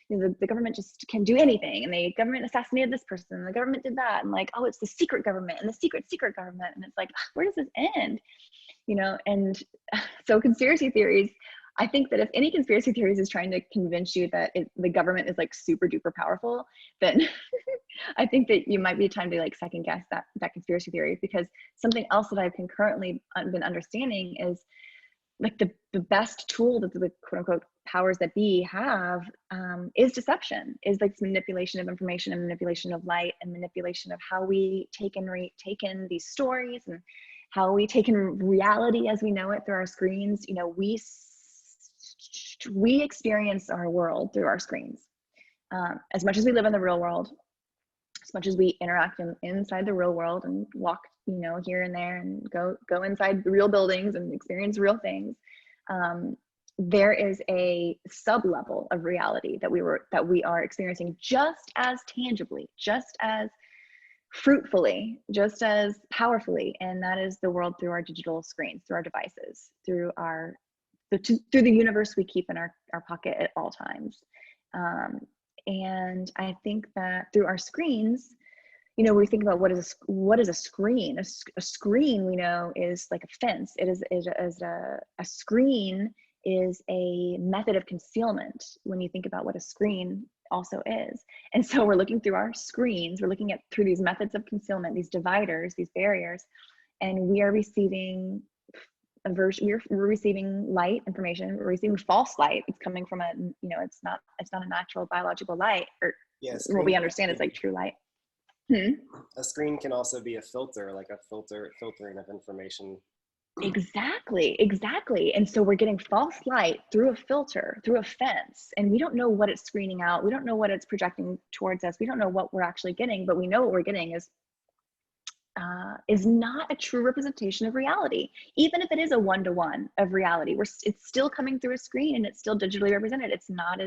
the government just can do anything. And the government assassinated this person, and the government did that. And like, oh, it's the secret government and the secret government. And it's like, where does this end? And so conspiracy theories, I think that if any conspiracy theories is trying to convince you that the government is like super duper powerful, then I think that you might be time to like second guess that conspiracy theory. Because something else that I've concurrently been understanding is like the best tool that the quote unquote powers that be have is deception, is like manipulation of information and manipulation of light and manipulation of how we take in these stories, and how we take in reality as we know it through our screens. We experience our world through our screens. As much as we live in the real world, as much as we interact inside the real world and walk, here and there, and go inside the real buildings and experience real things, there is a sub-level of reality that we are experiencing just as tangibly, just as fruitfully, just as powerfully, and that is the world through our digital screens, through our devices, through the universe we keep in our pocket at all times. And I think that through our screens, we think about what is a screen. A screen, we know, is like a fence. It is a screen is a method of concealment when you think about what a screen also is. And so we're looking through our screens, we're looking at through these methods of concealment, these dividers, these barriers, and we are receiving we're receiving light information, we're receiving false light. It's coming from it's not a natural biological light, or what we understand is like true light. A screen can also be a filter, like a filtering of information. Exactly. And so we're getting false light through a filter, through a fence, and we don't know what it's screening out. We don't know what it's projecting towards us. We don't know what we're actually getting, but we know what we're getting is not a true representation of reality. Even if it is a one-to-one of reality, it's still coming through a screen and it's still digitally represented. It's not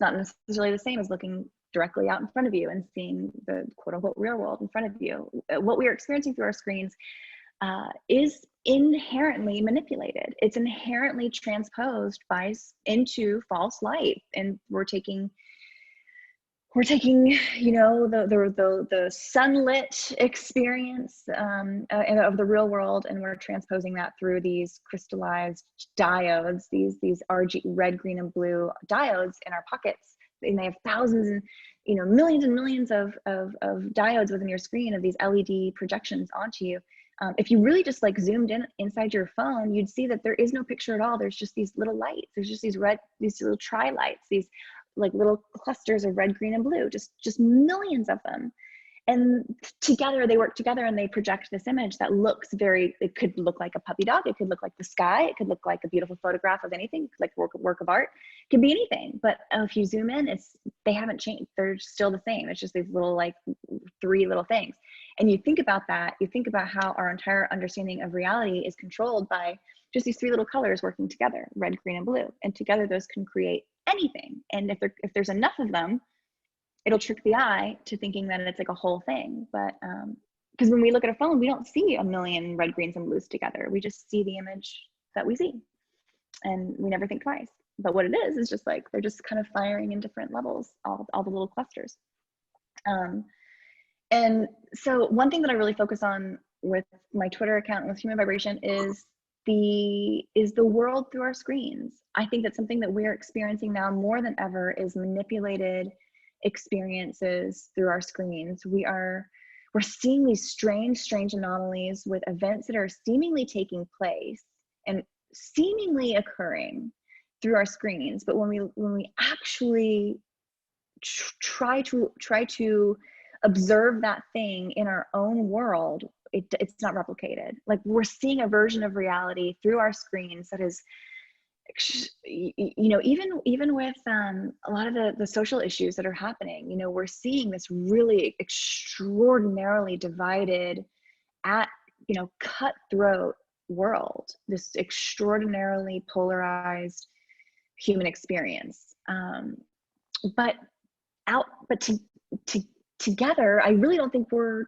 necessarily the same as looking directly out in front of you and seeing the quote unquote real world in front of you. What we are experiencing through our screens is inherently manipulated. It's inherently transposed into false light, and we're taking the sunlit experience of the real world, and we're transposing that through these crystallized diodes, these RG, red, green, and blue diodes in our pockets. And they have thousands and millions and millions of diodes within your screen, of these LED projections onto you. If you really just like zoomed in inside your phone, you'd see that there is no picture at all. There's just these little lights. There's just these little tri-lights, these like little clusters of red, green, and blue, just millions of them. And together, they work together and they project this image that it could look like a puppy dog. It could look like the sky. It could look like a beautiful photograph of anything, like work of art. It could be anything. But if you zoom in, they haven't changed. They're still the same. It's just these little, like 3 little things. And you think about that, you think about how our entire understanding of reality is controlled by just these 3 little colors working together, red, green, and blue. And together those can create anything. And if there's enough of them, it'll trick the eye to thinking that it's like a whole thing. But because when we look at a phone, we don't see a million red, greens, and blues together. We just see the image that we see, and we never think twice. But what it is just like they're just kind of firing in different levels, all the little clusters. And so one thing that I really focus on with my Twitter account with Human Vibration is the world through our screens. I think that something that we're experiencing now more than ever is manipulated experiences through our screens. We're seeing these strange anomalies with events that are seemingly taking place and seemingly occurring through our screens. But when we actually try to observe that thing in our own world, it's not replicated. Like, we're seeing a version of reality through our screens that is, even with a lot of the social issues that are happening, we're seeing this really extraordinarily divided, cutthroat world, this extraordinarily polarized human experience. But together, I don't think we're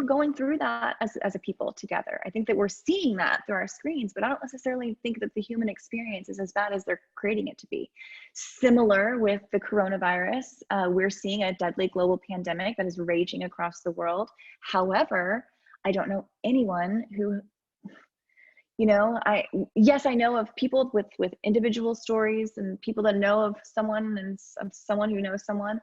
going through that as a people together. I think that we're seeing that through our screens, but I don't necessarily think that the human experience is as bad as they're creating it to be. Similar with the coronavirus, we're seeing a deadly global pandemic that is raging across the world. However, I don't know anyone who, I know of people with individual stories and people that know of someone and of someone who knows someone.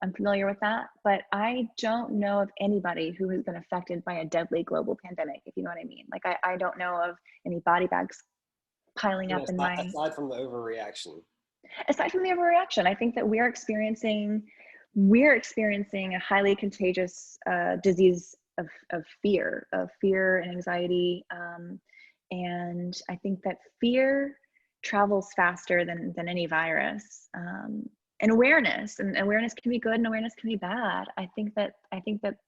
I'm familiar with that, but I don't know of anybody who has been affected by a deadly global pandemic, if you know what I mean. Like, I don't know of any body bags piling up in my... Aside from the overreaction. Aside from the overreaction, I think that we're experiencing a highly contagious disease of fear and anxiety. And I think that fear travels faster than any virus. And awareness can be good and awareness can be bad. I think that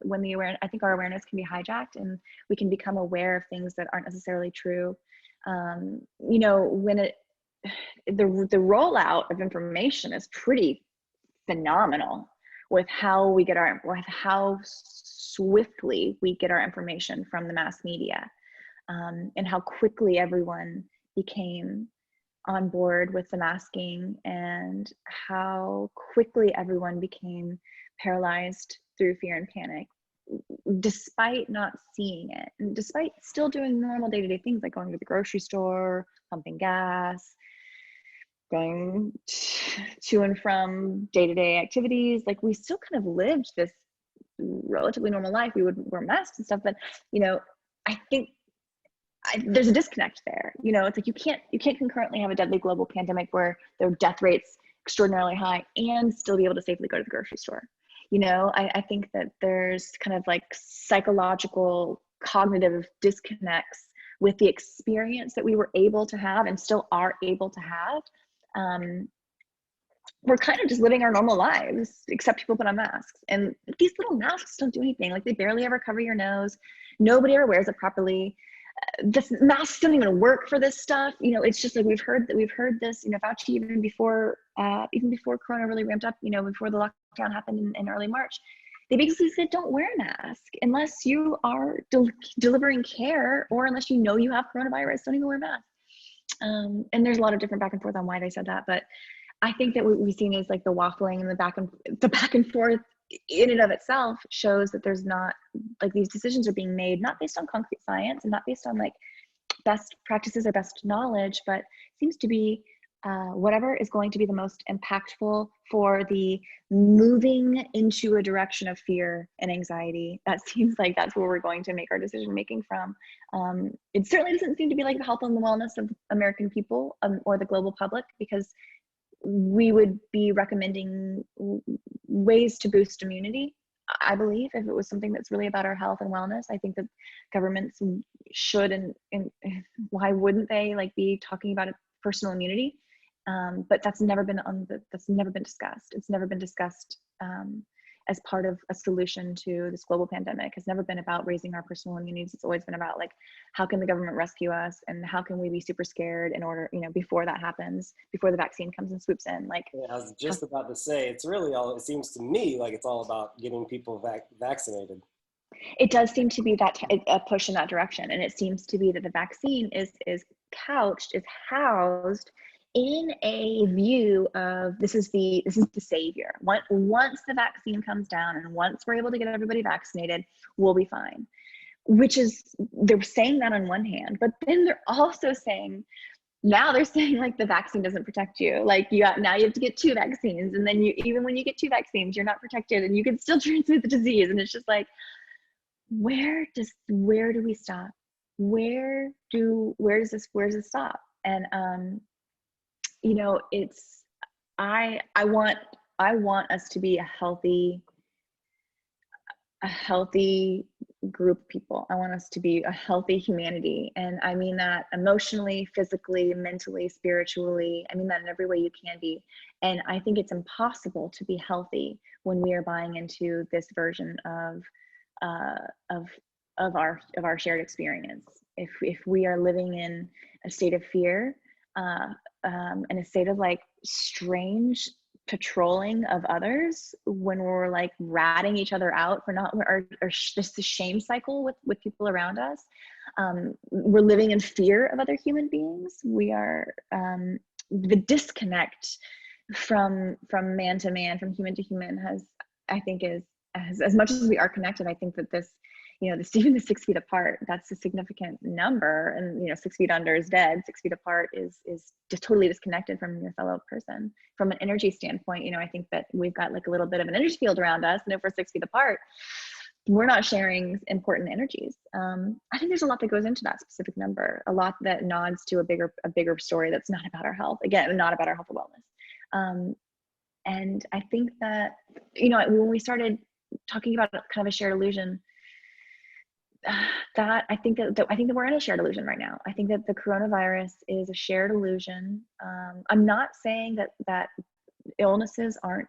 when our awareness can be hijacked and we can become aware of things that aren't necessarily true. When the rollout of information is pretty phenomenal with how swiftly we get our information from the mass media, and how quickly everyone became on board with the masking, and how quickly everyone became paralyzed through fear and panic, despite not seeing it, and despite still doing normal day-to-day things like going to the grocery store, pumping gas, going to and from day-to-day activities. Like we still kind of lived this relatively normal life. We would wear masks and stuff, but you know, I think there's a disconnect there. You know, it's like you can't concurrently have a deadly global pandemic where their death rates extraordinarily high and still be able to safely go to the grocery store. You know, I think that there's kind of like psychological cognitive disconnects with the experience that we were able to have and still are able to have. We're kind of just living our normal lives, except people put on masks. And these little masks don't do anything. Like they barely ever cover your nose. Nobody ever wears it properly. This masks don't even work for this stuff. You know, it's just like we've heard this, you know, Fauci even before Corona really ramped up, you know, before the lockdown happened in early March, they basically said, don't wear a mask unless you are delivering care or unless you know you have coronavirus, don't even wear a mask. And there's a lot of different back and forth on why they said that, but I think that what we've seen is like the waffling and the back and forth in and of itself shows that there's not like these decisions are being made not based on concrete science and not based on like best practices or best knowledge, but seems to be whatever is going to be the most impactful for the moving into a direction of fear and anxiety. That seems like that's where we're going to make our decision making from. It certainly doesn't seem to be like the health and the wellness of American people or the global public, because we would be recommending ways to boost immunity. I believe if it was something that's really about our health and wellness, I think that governments should and why wouldn't they like be talking about personal immunity? But that's never been discussed. It's never been discussed as part of a solution to this global pandemic. It's never been about raising our personal immunities. It's always been about like, how can the government rescue us and how can we be super scared in order, you know, before that happens, before the vaccine comes and swoops in. Like, yeah, I was just about to say, it's really all, it seems to me like it's all about getting people vaccinated. It does seem to be that a push in that direction. And it seems to be that the vaccine is housed in a view of this is the savior. Once the vaccine comes down and once we're able to get everybody vaccinated, we'll be fine. Which is, they're saying that on one hand, but then they're also saying, now they're saying like the vaccine doesn't protect you. Like now you have to get 2 vaccines, and then even when you get 2 vaccines, you're not protected and you can still transmit the disease. And it's just like, where do we stop? Where does this stop? And you know, it's I want us to be a healthy group of people. I want us to be a healthy humanity. And I mean that emotionally, physically, mentally, spiritually. I mean that in every way you can be. And I think it's impossible to be healthy when we are buying into this version of our shared experience. If we are living in a state of fear, and a state of like strange patrolling of others, when we're like ratting each other out for not, or just the shame cycle with people around us, we're living in fear of other human beings. We are the disconnect from man to man, from human to human has, I think, is as much as we are connected. I think that this, you know, even the 6 feet apart, that's a significant number. And, you know, 6 feet under is dead. 6 feet apart is just totally disconnected from your fellow person. From an energy standpoint, you know, I think that we've got like a little bit of an energy field around us. And if we're 6 feet apart, we're not sharing important energies. I think there's a lot that goes into that specific number, a lot that nods to a bigger story that's not about our health. Again, not about our health or wellness. And I think that, you know, when we started talking about kind of a shared illusion, that I think that we're in a shared illusion right now. I think that the coronavirus is a shared illusion. I'm not saying that illnesses aren't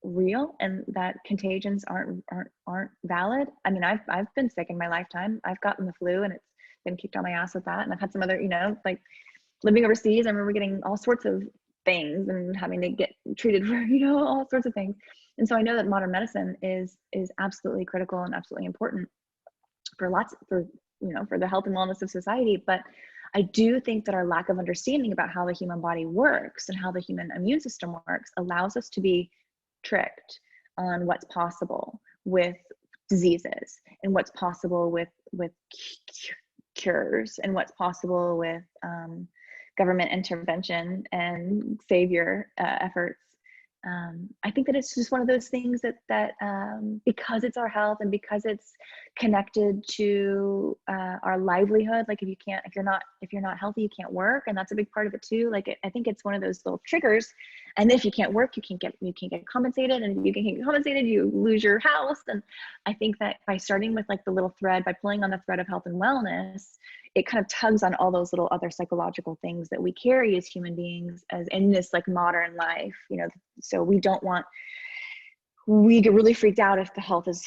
real and that contagions aren't valid. I mean, I've been sick in my lifetime. I've gotten the flu and it's been kicked on my ass with that. And I've had some other, you know, like living overseas, I remember getting all sorts of things and having to get treated for, you know, all sorts of things. And so I know that modern medicine is absolutely critical and absolutely important for the health and wellness of society. But I do think that our lack of understanding about how the human body works and how the human immune system works allows us to be tricked on what's possible with diseases and what's possible with cures and what's possible with government intervention and savior efforts. I think that it's just one of those things that because it's our health and because it's connected to our livelihood, like if you're not healthy, you can't work, and that's a big part of it too. Like I think it's one of those little triggers. And if you can't work, you can't get compensated, and if you can't get compensated, you lose your house. And I think that by starting with like the little thread, by pulling on the thread of health and wellness, it kind of tugs on all those little other psychological things that we carry as human beings as in this like modern life, you know. So we get really freaked out if the health is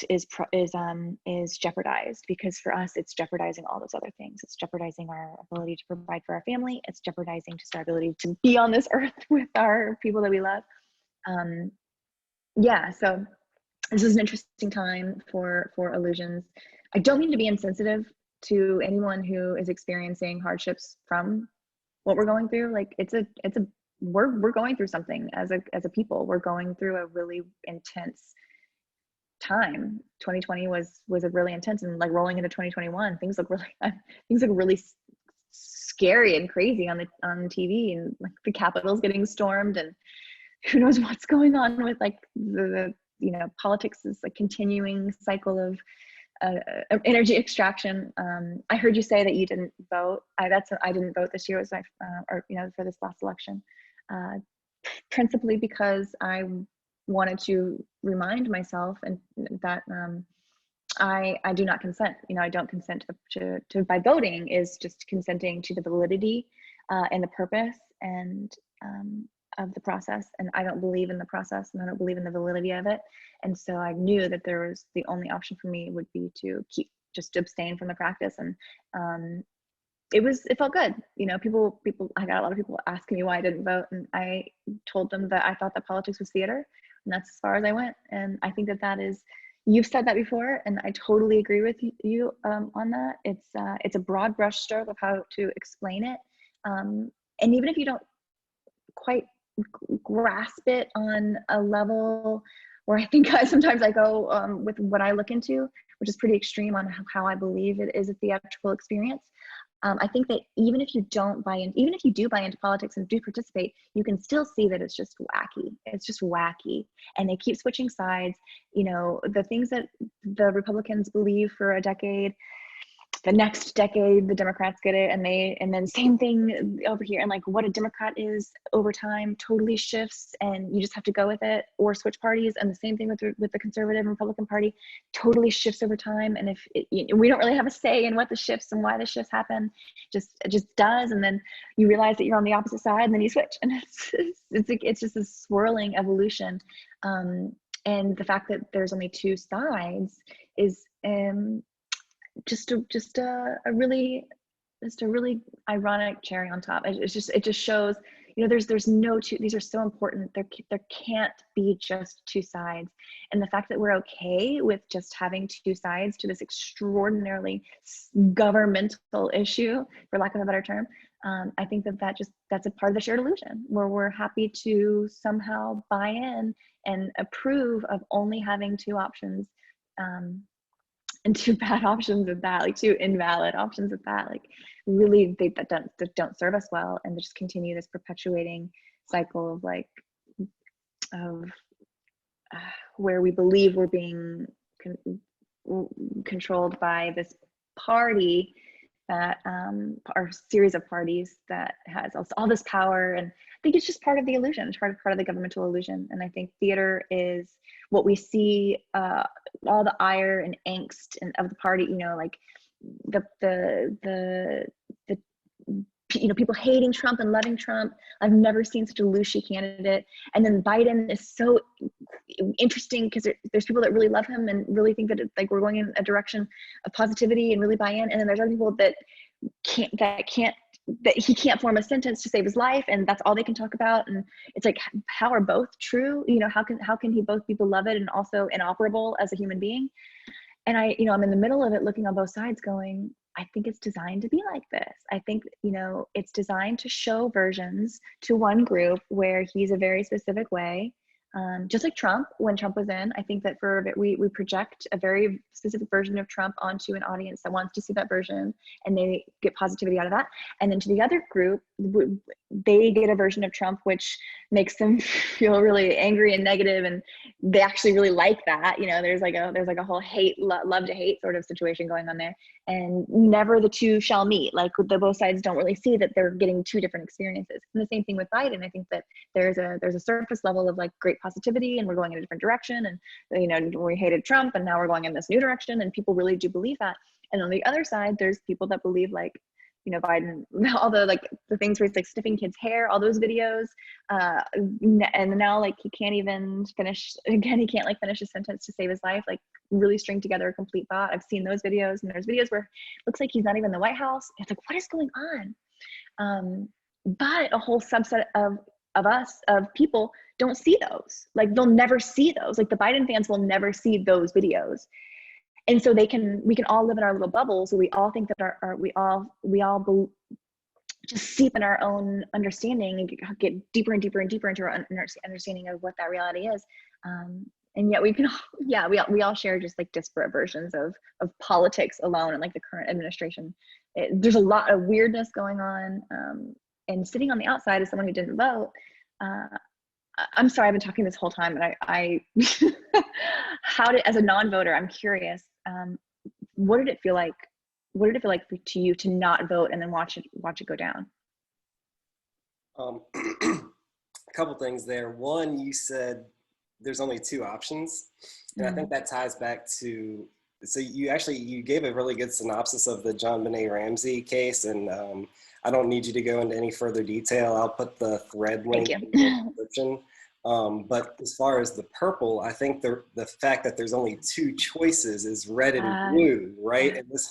jeopardized, because for us it's jeopardizing all those other things. It's jeopardizing our ability to provide for our family. It's jeopardizing just our ability to be on this earth with our people that we love. Yeah, so this is an interesting time for illusions. I don't mean to be insensitive to anyone who is experiencing hardships from what we're going through. Like we're going through something as a people. We're going through a really intense time. 2020 was a really intense, and like rolling into 2021, things look really scary and crazy on TV, and like the Capitol's getting stormed, and who knows what's going on with like the you know, politics is a continuing cycle of energy extraction. I heard you say that you didn't vote. I didn't vote this year. It was or you know, for this last election, principally because I wanted to remind myself and that I do not consent. You know, I don't consent to by voting is just consenting to the validity and the purpose and of the process. And I don't believe in the process, and I don't believe in the validity of it. And so I knew that the only option for me would be to just abstain from the practice. And it felt good. You know, I got a lot of people asking me why I didn't vote, and I told them that I thought that politics was theater, and that's as far as I went. And I think that is, you've said that before, and I totally agree with you on that. It's a broad brush stroke of how to explain it. And even if you don't quite grasp it on a level where I think sometimes I go with what I look into, which is pretty extreme on how I believe it is a theatrical experience. I think that even if you don't buy in, even if you do buy into politics and do participate, you can still see that it's just wacky. It's just wacky. And they keep switching sides. You know, the things that the Republicans believe for a decade, the next decade, the Democrats get it, and then same thing over here. And like what a Democrat is over time totally shifts, and you just have to go with it or switch parties. And the same thing with the conservative and Republican Party totally shifts over time. And we don't really have a say in what the shifts and why the shifts happen, it just does. And then you realize that you're on the opposite side, and then you switch, and it's just a swirling evolution. And the fact that there's only two sides is just a really ironic cherry on top. It just shows, you know, there's no two. These are so important. There can't be just two sides. And the fact that we're okay with just having two sides to this extraordinarily governmental issue, for lack of a better term, I think that's a part of the shared illusion, where we're happy to somehow buy in and approve of only having two options. And two bad options at that, like two invalid options at that, like really that don't serve us well, and just continue this perpetuating cycle of where we believe we're being controlled by this party that our series of parties that has all this power. And I think it's just part of the illusion. It's part of the governmental illusion. And I think theater is what we see, all the ire and angst of the party, you know, like the you know, people hating Trump and loving Trump. I've never seen such a Louch candidate. And then Biden is so interesting because there's people that really love him and really think that like we're going in a direction of positivity and really buy in. And then there's other people that he can't form a sentence to save his life, and that's all they can talk about. And it's like, how are both true? You know, how can he both be beloved and also inoperable as a human being? And I'm in the middle of it, looking on both sides, going, I think it's designed to be like this. I think, you know, it's designed to show versions to one group where he's a very specific way. Just like Trump, when Trump was in, I think that for a bit, we project a very specific version of Trump onto an audience that wants to see that version, and they get positivity out of that. And then to the other group, they get a version of Trump, which makes them feel really angry and negative, and they actually really like that. You know, there's like a whole love to hate sort of situation going on there, and never the two shall meet. Like the both sides don't really see that they're getting two different experiences. And the same thing with Biden. I think that there's a surface level of like great positivity, and we're going in a different direction. And you know, we hated Trump, and now we're going in this new direction, and people really do believe that. And on the other side, there's people that believe like, you know, Biden, all the like the things where he's like sniffing kids' hair, all those videos, and now like he can't even finish. Again, he can't like finish a sentence to save his life. Like really string together a complete thought. I've seen those videos, and there's videos where it looks like he's not even in the White House. It's like, what is going on? But a whole subset of people don't see those. Like they'll never see those. Like the Biden fans will never see those videos. And so we can all live in our little bubbles where we all think that we all just seep in our own understanding and get deeper and deeper and deeper into our understanding of what that reality is. And yet we all share just like disparate versions of politics alone and like the current administration. There's a lot of weirdness going on. And sitting on the outside as someone who didn't vote, I'm sorry, I've been talking this whole time, but as a non-voter, I'm curious, what did it feel like? What did it feel like to you to not vote and then watch it go down? A couple things there. One, you said there's only two options, and I think that ties back to, so you gave a really good synopsis of the JonBenét Ramsey case, and I don't need you to go into any further detail. I'll put the thread link in the description. But as far as the purple, I think the fact that there's only two choices is red and blue, right? And this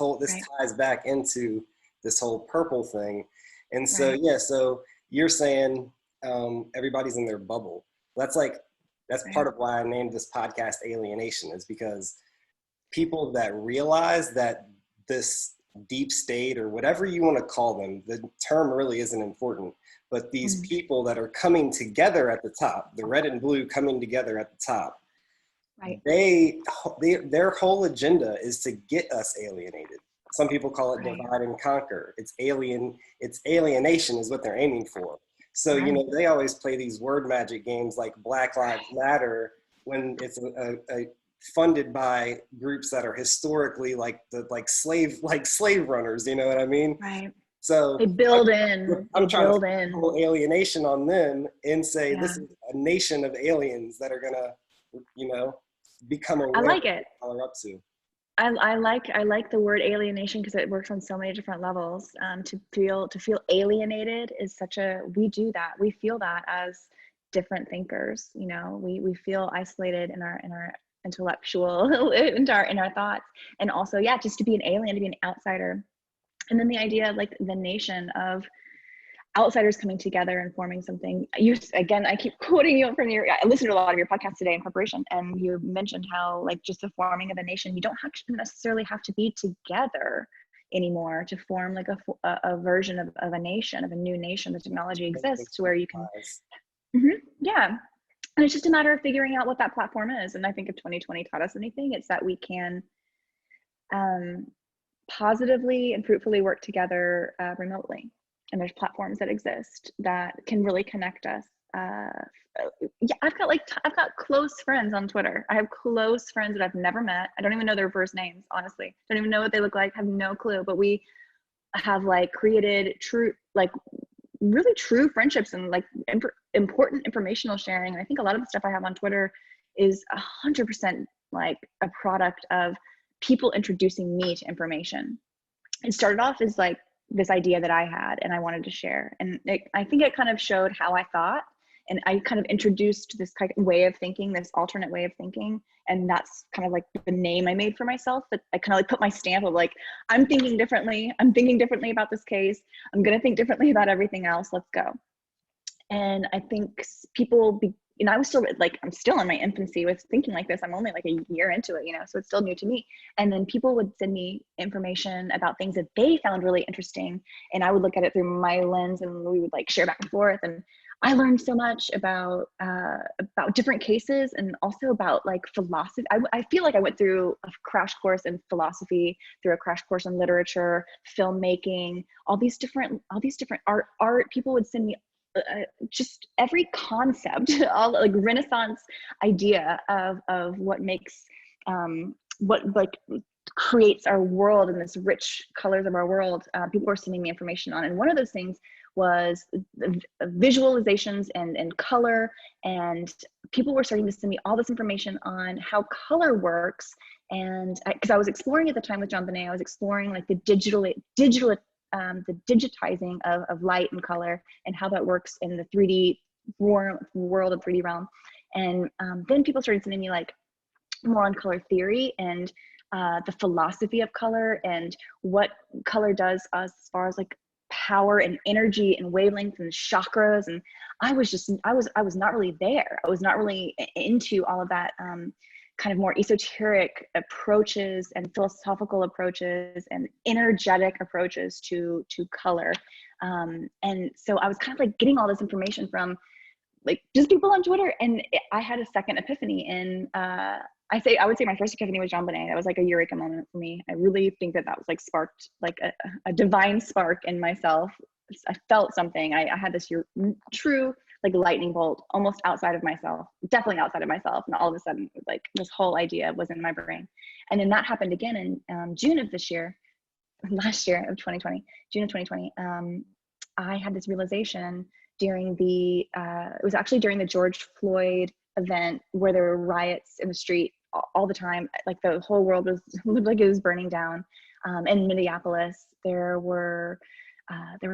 ties back into this whole purple thing. And so, so you're saying everybody's in their bubble. That's part of why I named this podcast AlieNation, is because people that realize that this deep state, or whatever you want to call them, the term really isn't important, but these people that are coming together at the top, the red and blue coming together at the top, their whole agenda is to get us alienated. Some people call it divide and conquer. It's alienation is what they're aiming for. So, you know, they always play these word magic games like Black Lives Matter when it's funded by groups that are historically like slave runners, you know what I mean? Right. So I'm trying to pull alienation on them and say this is a nation of aliens that are gonna, you know, become aware. I like it. What they're up to. I like the word alienation because it works on so many different levels. To feel alienated is we do that. We feel that as different thinkers. You know, we feel isolated in our intellectual in our thoughts, and also just to be an alien, to be an outsider. And then the idea of like the nation of outsiders coming together and forming something. I keep quoting you from I listened to a lot of your podcasts today in preparation, and you mentioned how like just the forming of a nation, you don't necessarily have to be together anymore to form like a version of a nation, of a new nation. The technology exists where you can, and it's just a matter of figuring out what that platform is. And I think if 2020 taught us anything, it's that we can positively and fruitfully work together remotely. And there's platforms that exist that can really connect us. I've got close friends on Twitter. I have close friends that I've never met. I don't even know their first names, honestly. Don't even know what they look like. Have no clue. But we have like created really true friendships and like important informational sharing. And I think a lot of the stuff I have on Twitter is 100% like a product of people introducing me to information. It started off as like this idea that I had and I wanted to share. And I think it kind of showed how I thought. And I kind of introduced this kind of way of thinking, this alternate way of thinking. And that's kind of like the name I made for myself, that I kind of like put my stamp of like, I'm thinking differently about this case. I'm going to think differently about everything else. Let's go. And I think I was still like, I'm still in my infancy with thinking like this. I'm only like a year into it, so it's still new to me. And then people would send me information about things that they found really interesting. And I would look at it through my lens and we would like share back and forth. And I learned so much about different cases, and also about like philosophy. I feel like I went through a crash course in philosophy, through a crash course in literature, filmmaking, all these different art. People would send me just every concept, all like Renaissance idea of what makes what like creates our world and this rich colors of our world. People were sending me information on, and one of those things was visualizations and color, and people were starting to send me all this information on how color works. And because I was exploring at the time with JonBenét, I was exploring like the the digitizing of light and color, and how that works in the 3D world of 3D realm. And then people started sending me like more on color theory and the philosophy of color, and what color does as far as like power and energy and wavelengths and chakras. And I was not really there. I was not really into all of that kind of more esoteric approaches and philosophical approaches and energetic approaches to color. And so I was kind of like getting all this information from like just people on Twitter. And I had a second epiphany in, I would say my first epiphany was JonBenét. That was like a eureka moment for me. I really think that was like sparked like a divine spark in myself. I felt something. I had this true like lightning bolt almost outside of myself, definitely outside of myself. And all of a sudden, like this whole idea was in my brain. And then that happened again in June of this year, last year of 2020, June of 2020. I had this realization during it was actually during the George Floyd event, where there were riots in the street all the time. Like the whole world looked like it was burning down. In Minneapolis, there was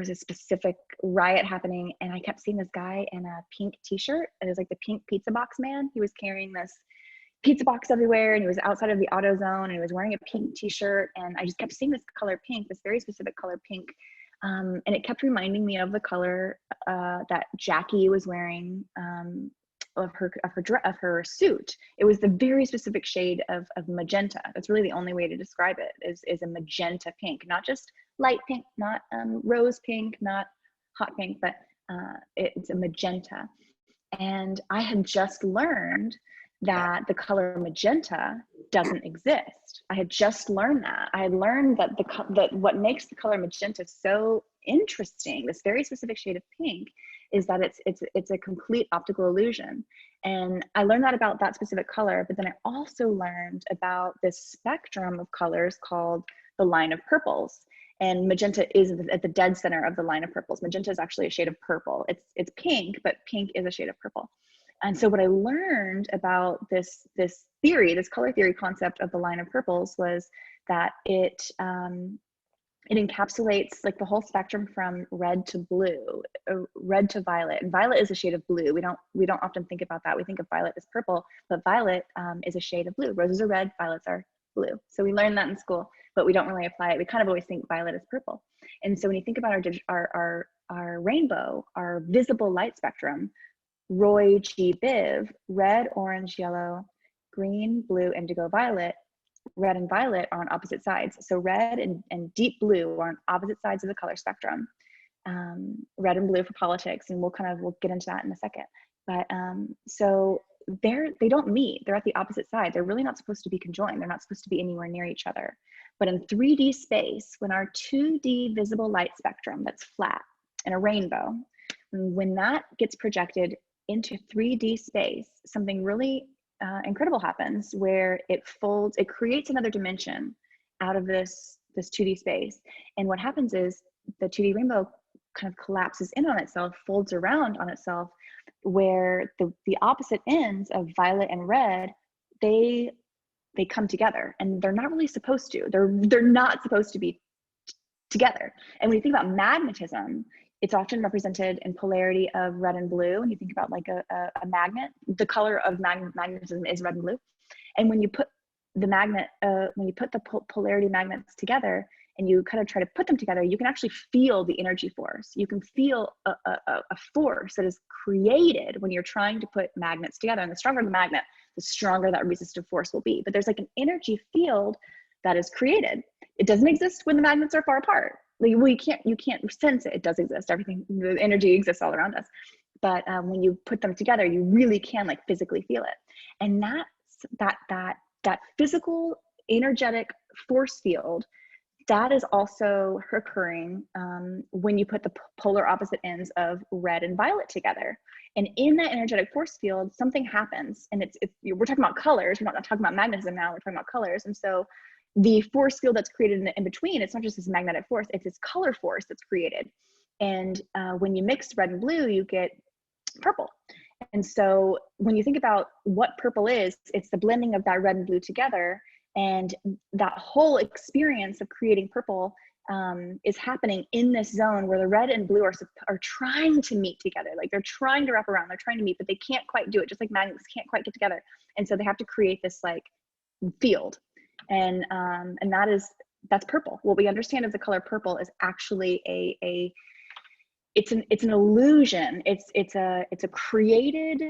a specific riot happening, and I kept seeing this guy in a pink t-shirt. It was like the pink pizza box man. He was carrying this pizza box everywhere, and he was outside of the auto zone, and he was wearing a pink t-shirt. And I just kept seeing this color pink, this very specific color pink. And it kept reminding me of the color that Jackie was wearing of her suit. It was the very specific shade of magenta. That's really the only way to describe it, is a magenta pink, not just light pink, not rose pink, not hot pink, but it's a magenta. And I had just learned that the color magenta doesn't exist. I had just learned that. I had learned that what makes the color magenta so interesting, this very specific shade of pink, is that it's a complete optical illusion. And I learned that about that specific color, but then I also learned about this spectrum of colors called the line of purples. And magenta is at the dead center of the line of purples. Magenta is actually a shade of purple. It's pink, but pink is a shade of purple. And so what I learned about this color theory concept of the line of purples was that it encapsulates like the whole spectrum from red to blue, red to violet. And violet is a shade of blue. We don't often think about that. We think of violet as purple, but violet is a shade of blue. Roses are red, violets are blue. So we learned that in school, but we don't really apply it. We kind of always think violet is purple. And so when you think about our rainbow, our visible light spectrum, Roy G. Biv, red, orange, yellow, green, blue, indigo, violet. Red and violet are on opposite sides. So red and deep blue are on opposite sides of the color spectrum. Red and blue for politics, and we'll get into that in a second. But so they don't meet. They're at the opposite side. They're really not supposed to be conjoined. They're not supposed to be anywhere near each other. But in 3D space, when our 2D visible light spectrum that's flat in a rainbow, when that gets projected into 3D space, something really incredible happens, where it creates another dimension out of this 2D space. And what happens is the 2D rainbow kind of collapses in on itself, folds around on itself, where the opposite ends of violet and red, they come together, and they're not really supposed to. They're not supposed to be together. And when you think about magnetism, it's often represented in polarity of red and blue. When you think about like a magnet, the color of magnetism is red and blue. And when you put the polarity magnets together, and you kind of try to put them together, you can actually feel the energy force. You can feel a force that is created when you're trying to put magnets together. And the stronger the magnet, the stronger that resistive force will be. But there's like an energy field that is created. It doesn't exist when the magnets are far apart. Like, well, you can't sense it. It does exist. Everything, the energy exists all around us. but when you put them together, you really can like physically feel it. And that physical energetic force field, that is also occurring when you put the polar opposite ends of red and violet together. And in that energetic force field, something happens. And we're talking about colors. We're not talking about magnetism now. We're talking about colors. And so the force field that's created in between, it's not just this magnetic force, it's this color force that's created. And when you mix red and blue, you get purple. And so when you think about what purple is, it's the blending of that red and blue together. And that whole experience of creating purple is happening in this zone where the red and blue are trying to meet together. Like they're trying to wrap around, they're trying to meet, but they can't quite do it, just like magnets can't quite get together. And so they have to create this like field. And that's purple. What we understand as the color purple is actually it's an illusion. It's a created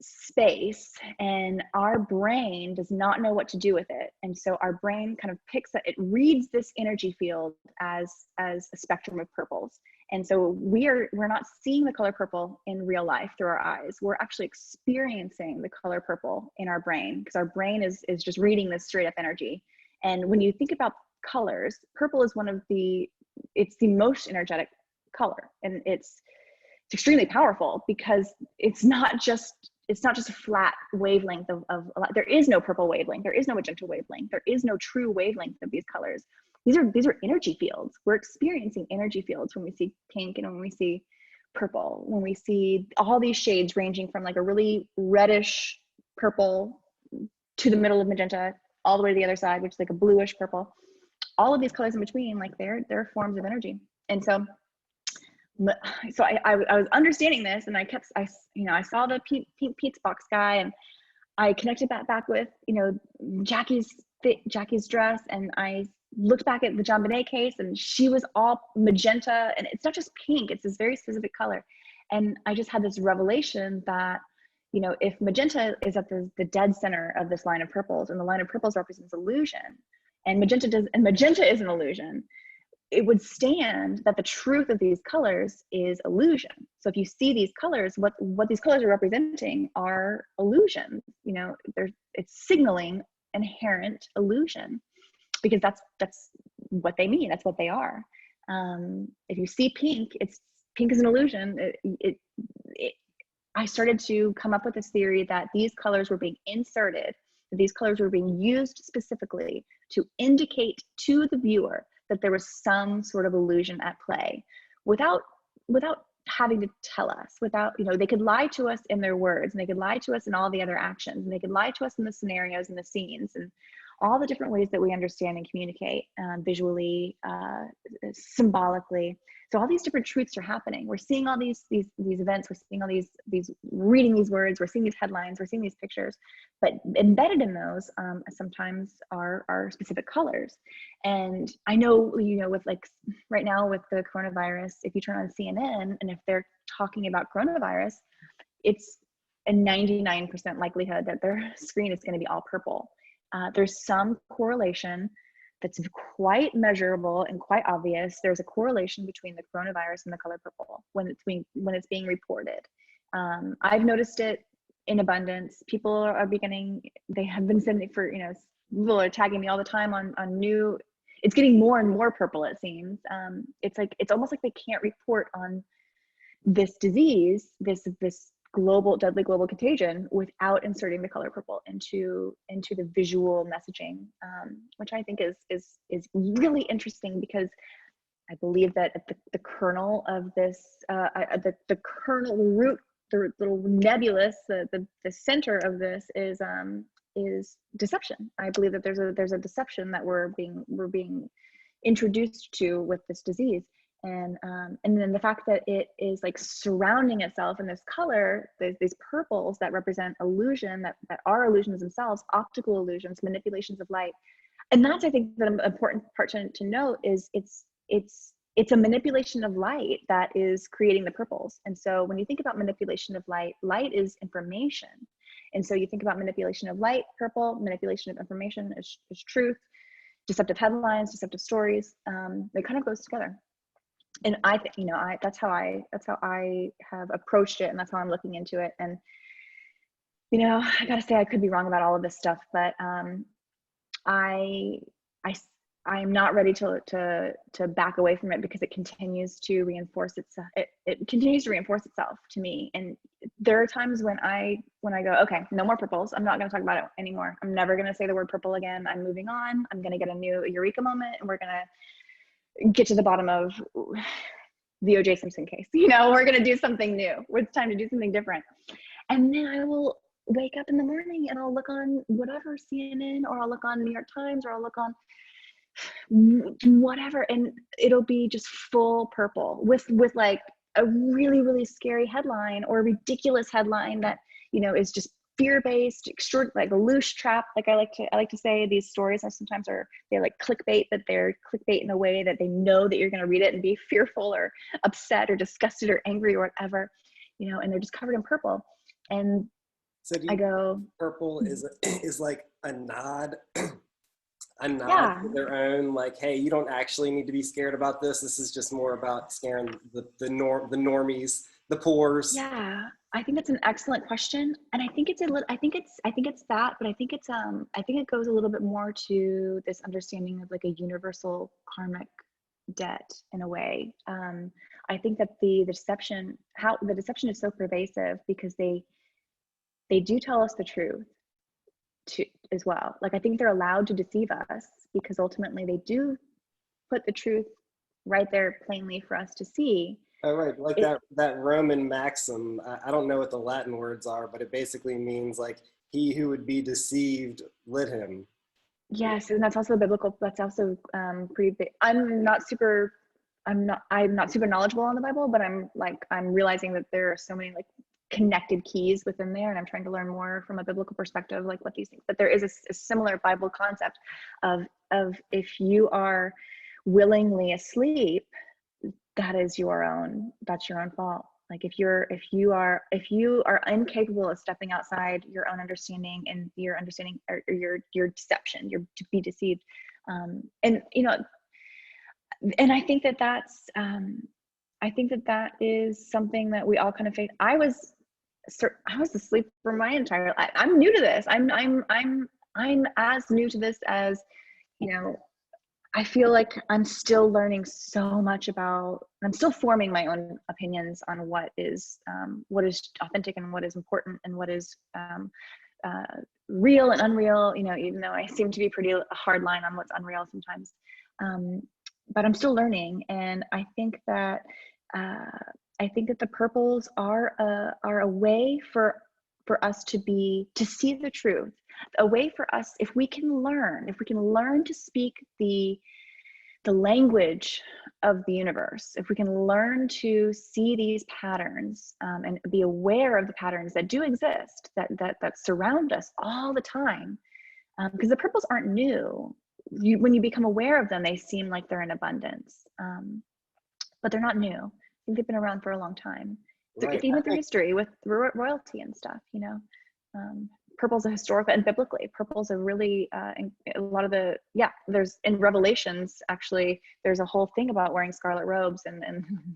space, and our brain does not know what to do with it. And so our brain kind of it reads this energy field as a spectrum of purples. And so we're not seeing the color purple in real life through our eyes. We're actually experiencing the color purple in our brain, because our brain is just reading this straight up energy. And when you think about colors, purple is it's the most energetic color, and it's extremely powerful because it's not just a flat wavelength of there is no purple wavelength, there is no magenta wavelength, there is no true wavelength of these colors. These are energy fields. We're experiencing energy fields when we see pink and when we see purple, when we see all these shades ranging from like a really reddish purple to the middle of magenta, all the way to the other side, which is like a bluish purple. All of these colors in between, like they're forms of energy. And so I was understanding this, and I saw the pink pizza box guy, and I connected that back with, Jackie's dress, and I looked back at the JonBenét case, and she was all magenta, and it's not just pink, it's this very specific color. And I just had this revelation that, if magenta is at the dead center of this line of purples, and the line of purples represents illusion, and magenta is an illusion, it would stand that the truth of these colors is illusion. So if you see these colors, what these colors are representing are illusions. It's signaling inherent illusion, because that's what they mean. That's what they are. If you see pink, pink is an illusion. I started to come up with this theory that these colors were being inserted, that these colors were being used specifically to indicate to the viewer that there was some sort of illusion at play, without having to tell us, they could lie to us in their words, and they could lie to us in all the other actions, and they could lie to us in the scenarios and the scenes, and all the different ways that we understand and communicate, visually, symbolically. So all these different truths are happening. We're seeing all these events, we're seeing all these reading these words, we're seeing these headlines, we're seeing these pictures, but embedded in those sometimes are specific colors. And I know, with like right now with the coronavirus, if you turn on CNN and if they're talking about coronavirus, it's a 99% likelihood that their screen is going to be all purple. There's some correlation that's quite measurable and quite obvious. There's a correlation between the coronavirus and the color purple when it's being reported. I've noticed it in abundance. People are they have been sending people are tagging me all the time on new, it's getting more and more purple, it seems. It's almost like they can't report on this disease, this deadly global contagion, without inserting the color purple into the visual messaging, which I think is really interesting, because I believe that at the kernel of this, the kernel, the root, the little nebulous, the center of this is deception. I believe that there's a deception that we're being introduced to with this disease. And then the fact that it is like surrounding itself in this color, these purples that represent illusion, that are illusions themselves, optical illusions, manipulations of light. And that's, I think, the important part to note is it's a manipulation of light that is creating the purples. And so when you think about manipulation of light, light is information. And so you think about manipulation of light, purple, manipulation of information is truth, deceptive headlines, deceptive stories. They kind of goes together. and I think, you know, that's how I have approached it, and that's how I'm looking into it. And, you know, I gotta say, I could be wrong about all of this stuff, but I, I, I am not ready to back away from it, because it continues to reinforce itself. It continues to reinforce itself to me. And there are times when I go, okay, no more purples. I'm not going to talk about it anymore. I'm never going to say the word purple again. I'm moving on. I'm going to get a new eureka moment, and we're going to get to the bottom of the O.J. Simpson case. You know, we're going to do something new. It's time to do something different. And then I will wake up in the morning and I'll look on whatever, CNN, or I'll look on New York Times, or I'll look on whatever, and it'll be just full purple with like a really, really scary headline, or a ridiculous headline that, you know, is just fear-based, like a Louch trap. Like I like to say, these stories are sometimes they're like clickbait, but they're clickbait in a way that they know that you're going to read it and be fearful or upset or disgusted or angry or whatever, you know, and they're just covered in purple. And So I go, purple is like a nod yeah, to their own, like, hey, you don't actually need to be scared about this. This is just more about scaring the normies, the poors. yeah. I think that's an excellent question, and I think it's I think it's that, but I think it goes a little bit more to this understanding of like a universal karmic debt in a way. I think that the deception is so pervasive, because they do tell us the truth too, as well. Like, I think they're allowed to deceive us, because ultimately they do put the truth right there plainly for us to see. Oh, right. Like that Roman maxim, I don't know what the Latin words are, but it basically means like, he who would be deceived, let him. Yes, and that's also biblical. That's also pretty big. I'm not super knowledgeable on the Bible, but I'm realizing that there are so many like connected keys within there, and I'm trying to learn more from a biblical perspective, like what these things. But there is a similar Bible concept of if you are willingly asleep, that's your own fault. Like if you are incapable of stepping outside your own understanding, and your understanding, or your deception, you're to be deceived. And you know, and I think that is something that we all kind of face. I was asleep for my entire life. I'm new to this. I'm as new to this as, you know, I feel like I'm still learning so much I'm still forming my own opinions on what is authentic, and what is important, and what is real and unreal, you know, even though I seem to be pretty hard line on what's unreal sometimes. But I'm still learning. And I think that the purples are a way for us to see the truth, a way for us, if we can learn to speak the language of the universe, if we can learn to see these patterns, and be aware of the patterns that do exist, that surround us all the time, because the purples aren't new. When you become aware of them, they seem like they're in abundance, but they're not new. I think they've been around for a long time. Right. Even through history with royalty and stuff, you know. Purple's a historical, and biblically, purple's a really a lot of the, there's in Revelations, actually there's a whole thing about wearing scarlet robes and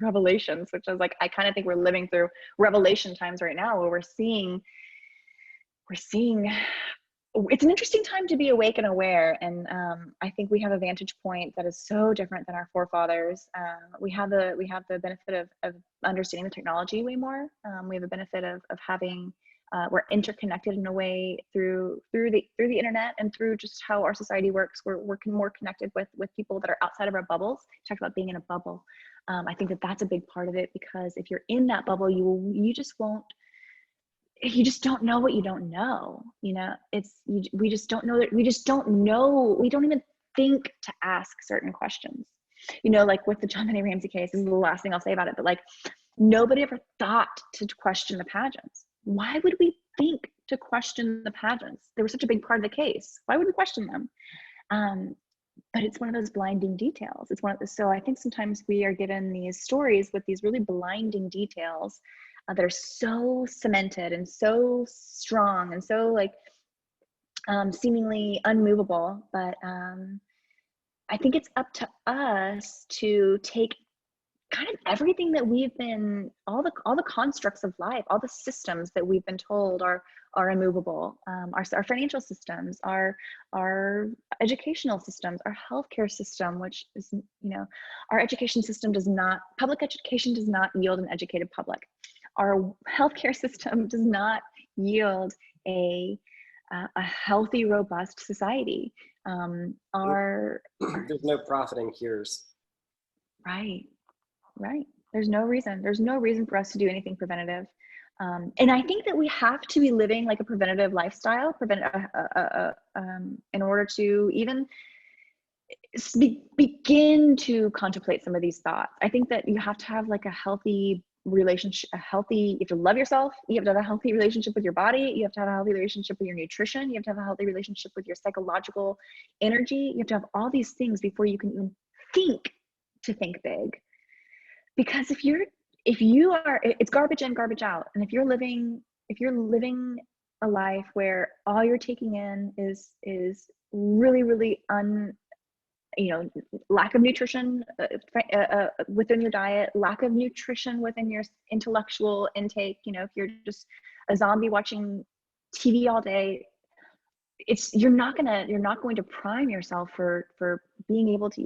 Revelations, which is like, I kind of think we're living through Revelation times right now, where we're seeing it's an interesting time to be awake and aware. And I think we have a vantage point that is so different than our forefathers. We have the benefit of understanding the technology way more. We have the benefit of having, we're interconnected in a way through the internet, and through just how our society works. We're more connected with people that are outside of our bubbles. You talked about being in a bubble. I think that's a big part of it, because if you're in that bubble, you just don't know what you don't know. You know, we just don't know we don't even think to ask certain questions. You know, like with the JonBenét Ramsey case, this is the last thing I'll say about it, but like, nobody ever thought to question the pageants. Why would we think to question the pageants? They were such a big part of the case. Why would we question them? But it's one of those blinding details. So I think sometimes we are given these stories with these really blinding details that are so cemented and so strong and so like seemingly unmovable. But I think it's up to us to take kind of everything that we've been, all the constructs of life, all the systems that we've been told are immovable. Our financial systems, our educational systems, our healthcare system, which is, you know, our education system public education does not yield an educated public. Our healthcare system does not yield a healthy, robust society. There's no profiting cures. Right. There's no reason for us to do anything preventative. And I think that we have to be living like a preventative lifestyle, in order to even begin to contemplate some of these thoughts. I think that you have to have like a healthy relationship, you have to love yourself, you have to have a healthy relationship with your body, you have to have a healthy relationship with your nutrition, you have to have a healthy relationship with your psychological energy. You have to have all these things before you can even think big. Because if you are, it's garbage in, garbage out. And if you're living a life where all you're taking in is really, really lack of nutrition within your diet, lack of nutrition within your intellectual intake, you know, if you're just a zombie watching TV all day, you're not going to prime yourself for being able to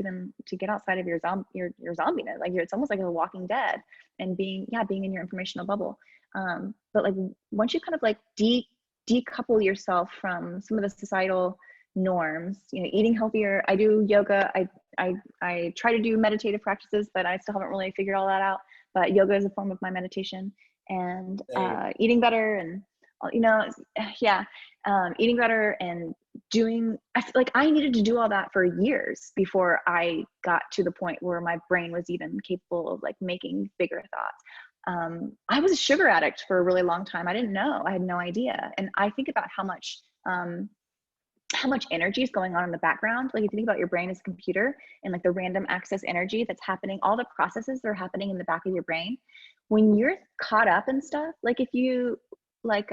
get outside of your zombiness. Like it's almost like a Walking Dead, and being in your informational bubble. But like once you kind of like decouple yourself from some of the societal norms, you know, eating healthier. I do yoga. I try to do meditative practices, but I still haven't really figured all that out. But yoga is a form of my meditation, and eating better, and you know, eating better and doing. I feel like I needed to do all that for years before I got to the point where my brain was even capable of like making bigger thoughts. I was a sugar addict for a really long time. I didn't know. I had no idea. And I think about how much energy is going on in the background. Like if you think about your brain as a computer and like the random access energy that's happening, all the processes that are happening in the back of your brain, when you're caught up in stuff, like if you like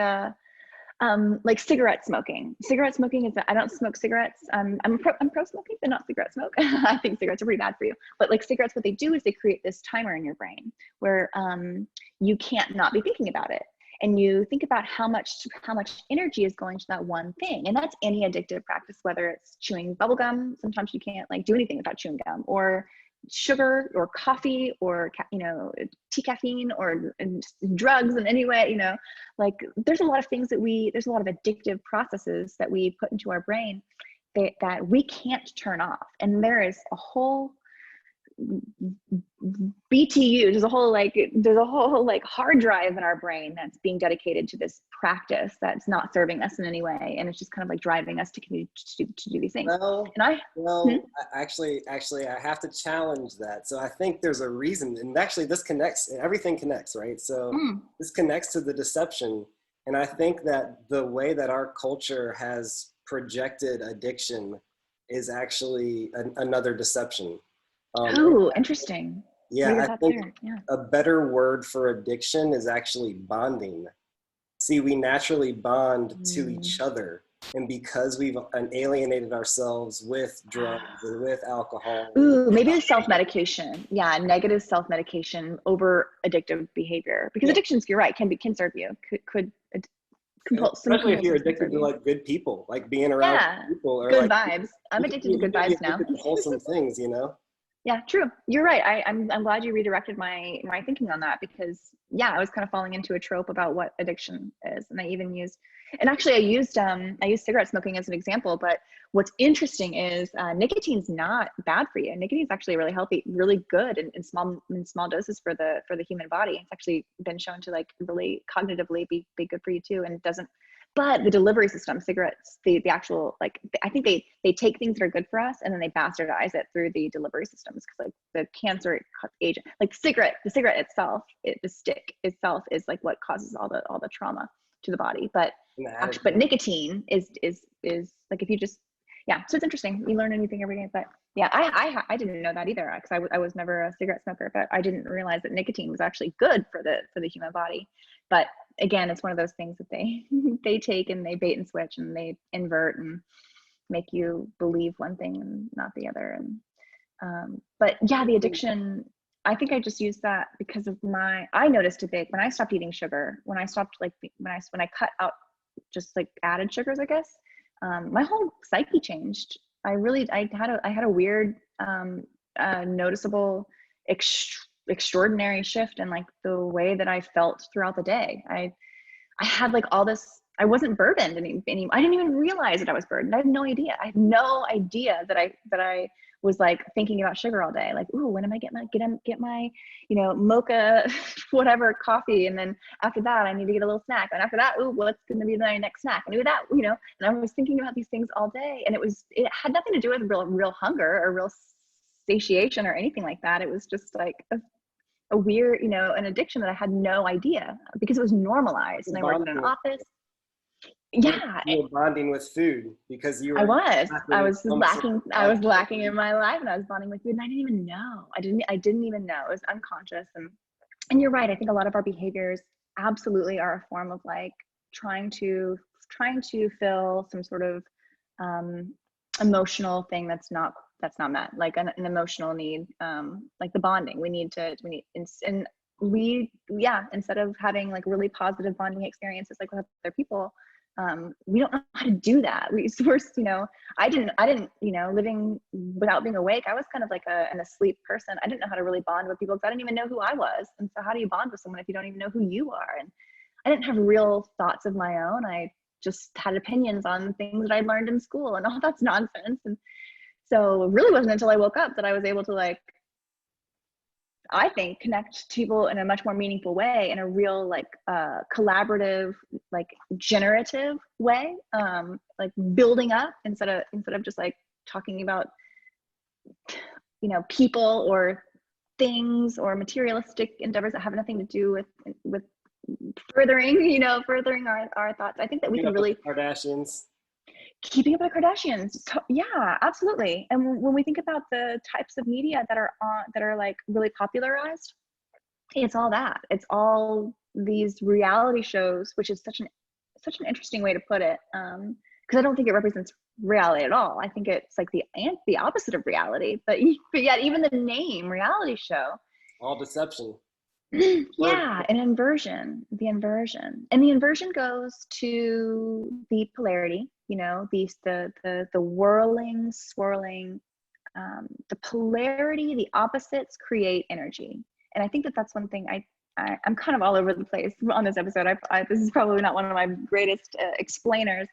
cigarette smoking. Cigarette smoking is, I don't smoke cigarettes. I'm pro smoking, but not cigarette smoke. I think cigarettes are pretty bad for you. But like cigarettes, what they do is they create this timer in your brain where you can't not be thinking about it. And you think about how much energy is going to that one thing. And that's any addictive practice, whether it's chewing bubble gum. Sometimes you can't like do anything without chewing gum, or sugar or coffee or, you know, tea, caffeine, or drugs in any way, you know, like there's a lot of things there's a lot of addictive processes that we put into our brain that we can't turn off. And there is a whole BTU, there's a whole like hard drive in our brain that's being dedicated to this practice that's not serving us in any way, and it's just kind of like driving us to continue to do these things. Actually, I have to challenge that. So I think there's a reason, and actually this connects. Everything connects, right? So this connects to the deception, and I think that the way that our culture has projected addiction is actually another deception. Interesting. Yeah, I think a better word for addiction is actually bonding. See, we naturally bond to each other. And because we've alienated ourselves with drugs or with alcohol. Maybe the self-medication. Yeah, negative self-medication over addictive behavior. Because addictions, you're right, can serve you. Especially if you're addicted to like good people, like being around good people. Or good like, vibes. I'm addicted to good vibes now. Wholesome things, you know? Yeah, true. You're right. I'm glad you redirected my thinking on that, because I was kind of falling into a trope about what addiction is. And I used cigarette smoking as an example, but what's interesting is nicotine's not bad for you. Nicotine's actually really healthy, really good in small doses for the human body. It's actually been shown to like really cognitively be good for you too, and it doesn't. But the delivery system, cigarettes, the actual, like, I think they take things that are good for us and then they bastardize it through the delivery systems. Because like the cancer agent, like the cigarette itself, the stick itself is like what causes all the trauma to the body. But nicotine is like, if you just, so it's interesting. You learn anything every day. But I didn't know that either, because I was never a cigarette smoker, but I didn't realize that nicotine was actually good for the human body. But again, it's one of those things that they take and they bait and switch and they invert and make you believe one thing and not the other. And but the addiction, I think I just used that because of I noticed a big, when I stopped eating sugar, when I stopped like, when I cut out just like added sugars, I guess, my whole psyche changed. I had a weird, noticeable, extraordinary shift in like the way that I felt throughout the day. I had like all this, I wasn't burdened any, I didn't even realize that I was burdened. I had no idea. I had no idea that I was like thinking about sugar all day. Like, ooh, when am I get my, you know, mocha, whatever coffee. And then after that, I need to get a little snack. And after that, ooh, what's going to be my next snack? And do that, you know, and I was thinking about these things all day. And it had nothing to do with real hunger or real satiation or anything like that. It was just like a weird, you know, an addiction that I had no idea because it was normalized. And I worked in an office. Yeah, you were bonding with food because you were. I was lacking in my life, and I was bonding with food, and I didn't even know. I didn't even know. It was unconscious, and you're right. I think a lot of our behaviors absolutely are a form of like trying to fill some sort of emotional thing that's not met, like an emotional need, like the bonding instead of having like really positive bonding experiences like with other people, we don't know how to do that. You know, I didn't, you know, living without being awake, I was kind of like an asleep person. I didn't know how to really bond with people because I didn't even know who I was. And so how do you bond with someone if you don't even know who you are? And I didn't have real thoughts of my own. I just had opinions on things that I learned in school, and all that's nonsense. And so it really wasn't until I woke up that I was able to, like, I think, connect to people in a much more meaningful way, in a real, like, collaborative, like, generative way, like building up instead of just like talking about, you know, people or things or materialistic endeavors that have nothing to do with furthering our thoughts. I think that we can really Kardashians. Keeping up with the Kardashians. Yeah, absolutely. And when we think about the types of media that are like really popularized, it's all that. It's all these reality shows, which is such an interesting way to put it. Because I don't think it represents reality at all. I think it's like the opposite of reality. But yet even the name reality show, all deception. Yeah, the inversion. And the inversion goes to the polarity, you know, the whirling, swirling, the polarity, the opposites create energy. And I think that that's one thing I'm kind of all over the place on this episode. This is probably not one of my greatest explainers.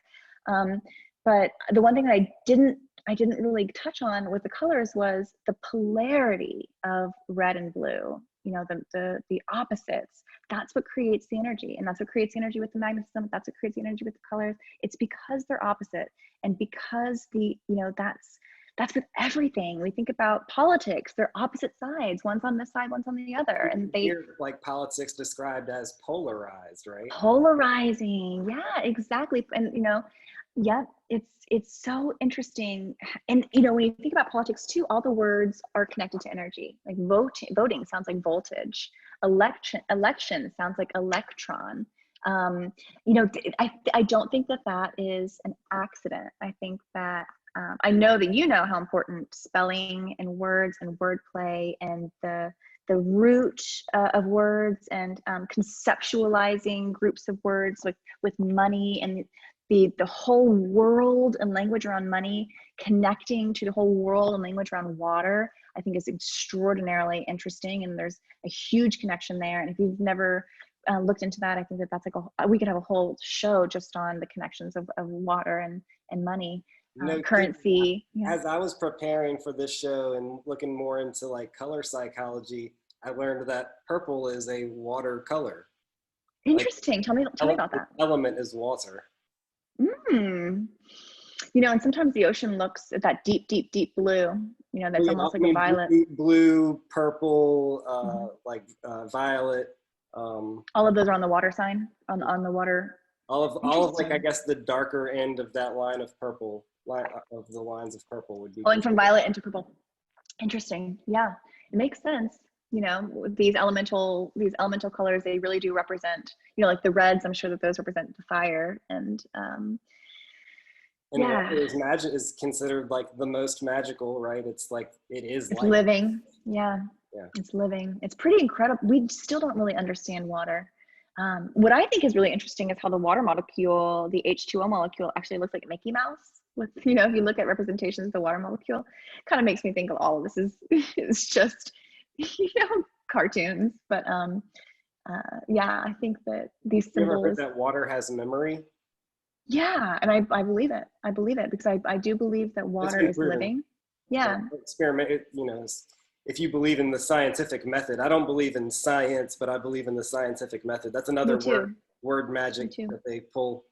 But the one thing that I didn't really touch on with the colors was the polarity of red and blue. You know, the opposites. That's what creates the energy, and that's what creates the energy with the magnetism. That's what creates the energy with the colors. It's because they're opposite, and because that's with everything. We think about politics; they're opposite sides. One's on this side, one's on the other, and they hear like politics described as polarized, right? Polarizing, yeah, exactly. And you know, yeah, it's so interesting. And you know, when you think about politics too, all the words are connected to energy. Like voting sounds like voltage. Election sounds like electron. You know, I don't think that is an accident. I think that I know that you know how important spelling and words and wordplay and the root of words and conceptualizing groups of words with money and the whole world and language around money connecting to the whole world and language around water, I think is extraordinarily interesting. And there's a huge connection there. And if you've never looked into that, I think that's like we could have a whole show just on the connections of water and money, currency. As I was preparing for this show and looking more into like color psychology, I learned that purple is a water color. Interesting. Like, tell me about that. Element is water. You know, and sometimes the ocean looks at that deep blue, you know, that's almost like a violet. Blue, purple, like violet. All of those are on the water sign, on the water. All of like, I guess the darker end of that line of purple, of the lines of purple would be. Going from violet into purple. Interesting. Yeah, it makes sense. You know, these elemental colors, they really do represent, you know, like the reds, I'm sure that those represent the fire. And yeah. Is considered like the most magical, right? It's like, it's living. Yeah. Yeah. It's living. It's pretty incredible. We still don't really understand water. What I think is really interesting is how the water molecule, the H2O molecule, actually looks like Mickey Mouse. With, you know, if you look at representations of the water molecule, kind of makes me think of all of this is just, you know, cartoons. But yeah, I think that these You ever heard symbols. that water has memory? Yeah, and I believe it. I believe it because I do believe that It's water been is proven. living. Yeah. Experiment, you know, if you believe in the scientific method. I don't believe in science, but I believe in the scientific method. That's Me another too. word Me magic too. that they pull.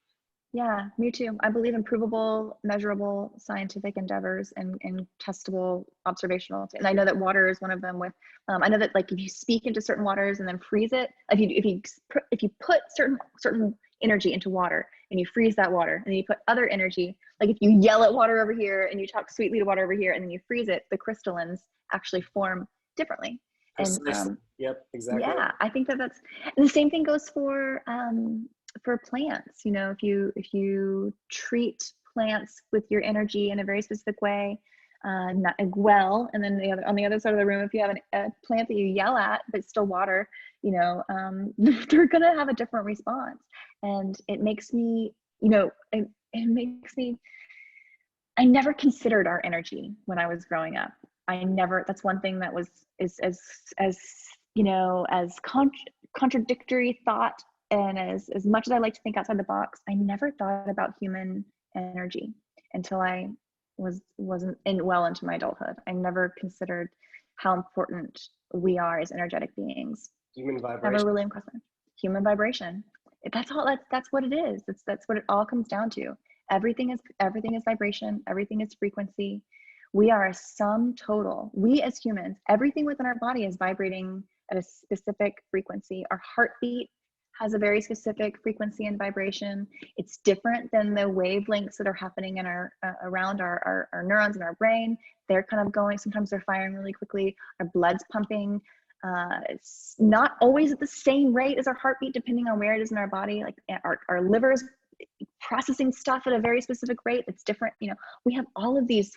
Yeah, me too. I believe in provable, measurable scientific endeavors and testable observational. And I know that water is one of them. With I know that like if you speak into certain waters and then freeze it, if you put certain energy into water and you freeze that water, and then you put other energy, like if you yell at water over here and you talk sweetly to water over here, and then you freeze it, the crystallines actually form differently. And Precisely. Yep, exactly. yeah, I think that and the same thing goes for plants. You know, if you treat plants with your energy in a very specific way, not well, and then on the other side of the room, if you have a plant that you yell at but still water, you know, they're gonna have a different response. And it makes me, you know, it makes me. I never considered our energy when I was growing up. That's one thing that is as you know, as contradictory thought, and as much as I like to think outside the box, I never thought about human energy until I wasn't well into my adulthood. I never considered how important we are as energetic beings. Human Never vibration. really impressed me. Human vibration. That's all. That's what it is. That's what it all comes down to. Everything is vibration. Everything is frequency. We are a sum total. We as humans, everything within our body is vibrating at a specific frequency. Our heartbeat has a very specific frequency and vibration. It's different than the wavelengths that are happening in our around our neurons in our brain. They're kind of going. Sometimes they're firing really quickly. Our blood's pumping. It's not always at the same rate as our heartbeat, depending on where it is in our body. Like our liver's processing stuff at a very specific rate that's different. You know, we have all of these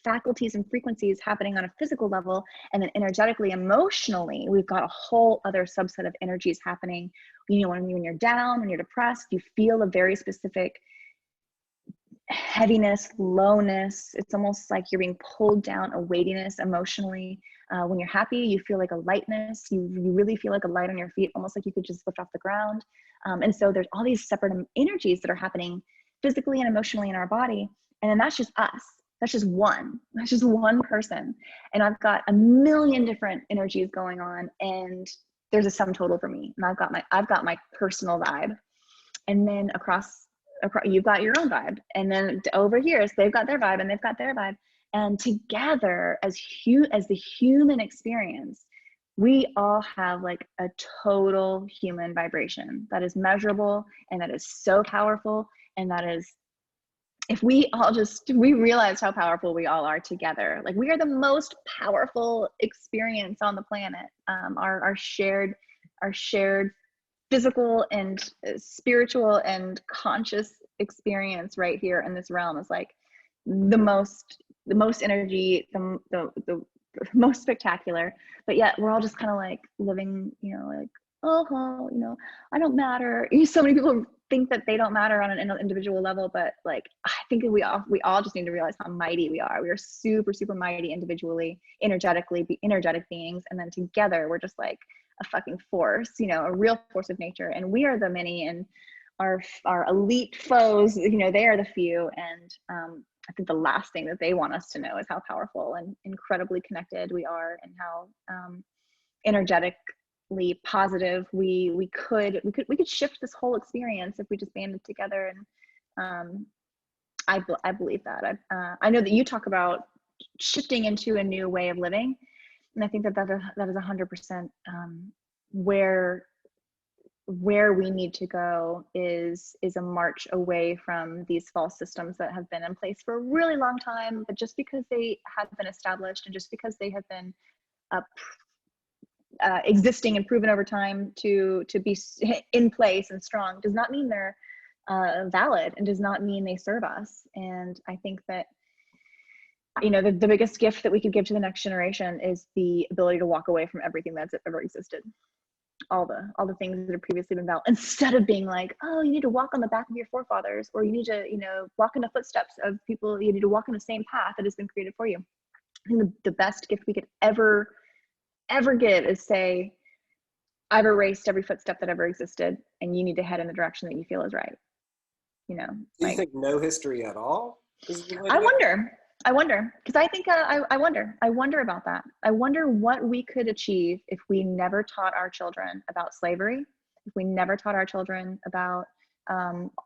faculties and frequencies happening on a physical level, and then energetically, emotionally, we've got a whole other subset of energies happening. You know, when you're down, when you're depressed, you feel a very specific heaviness, lowness. It's almost like you're being pulled down, a weightiness emotionally. When you're happy, you feel like a lightness. You really feel like a light on your feet, almost like you could just lift off the ground. And so there's all these separate energies that are happening physically and emotionally in our body. And then that's just us. That's just one person. And I've got a million different energies going on, and there's a sum total for me. And I've got my personal vibe. And then across you've got your own vibe. And then over here, so they've got their vibe and they've got their vibe. And together as the human experience, we all have like a total human vibration that is measurable and that is so powerful. And that is, if we realize how powerful we all are together, like we are the most powerful experience on the planet. Our shared physical and spiritual and conscious experience right here in this realm is like the most energy, the most spectacular. But yet we're all just kind of like living, you know, like, oh, you know, I don't matter. So many people think that they don't matter on an individual level, but like I think that we all just need to realize how mighty we are. We are super, super mighty individually, energetic beings, and then together we're just like a fucking force, you know, a real force of nature. And we are the many, and our elite foes, you know, they are the few. And I think the last thing that they want us to know is how powerful and incredibly connected we are, and how energetically positive we could shift this whole experience if we just banded together. And I believe that. I know that you talk about shifting into a new way of living, and I think that is 100% where we need to go is a march away from these false systems that have been in place for a really long time. But just because they have been established, and just because they have been existing and proven over time to be in place and strong, does not mean they're valid, and does not mean they serve us. And I think that you know, the biggest gift that we could give to the next generation is the ability to walk away from everything that's ever existed. All the things that have previously been valid, instead of being like, oh, you need to walk on the back of your forefathers, or you need to, you know, walk in the footsteps of people, you need to walk in the same path that has been created for you. I think the best gift we could ever give is say, I've erased every footstep that ever existed, and you need to head in the direction that you feel is right. You know, Do you think no history at all is the way to go? I wonder, because I think I wonder about that. I wonder what we could achieve if we never taught our children about slavery, if we never taught our children about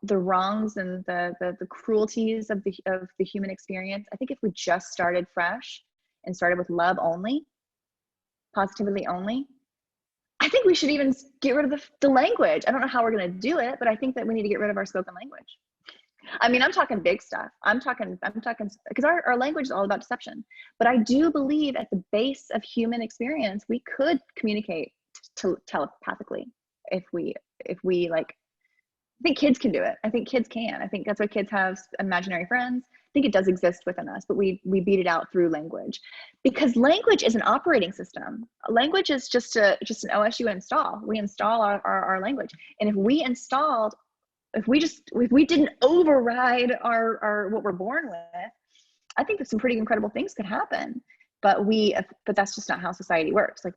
the wrongs and the cruelties of the human experience. I think if we just started fresh and started with love only, positivity only, I think we should even get rid of the language. I don't know how we're going to do it, but I think that we need to get rid of our spoken language. I mean, I'm talking big stuff. I'm talking, because our language is all about deception. But I do believe at the base of human experience, we could communicate telepathically if we like, I think kids can do it. I think kids can. I think that's why kids have imaginary friends. I think it does exist within us, but we beat it out through language, because language is an operating system. Language is just an OSU install. We install our language. And if we didn't override our what we're born with, I think that some pretty incredible things could happen. But that's just not how society works. Like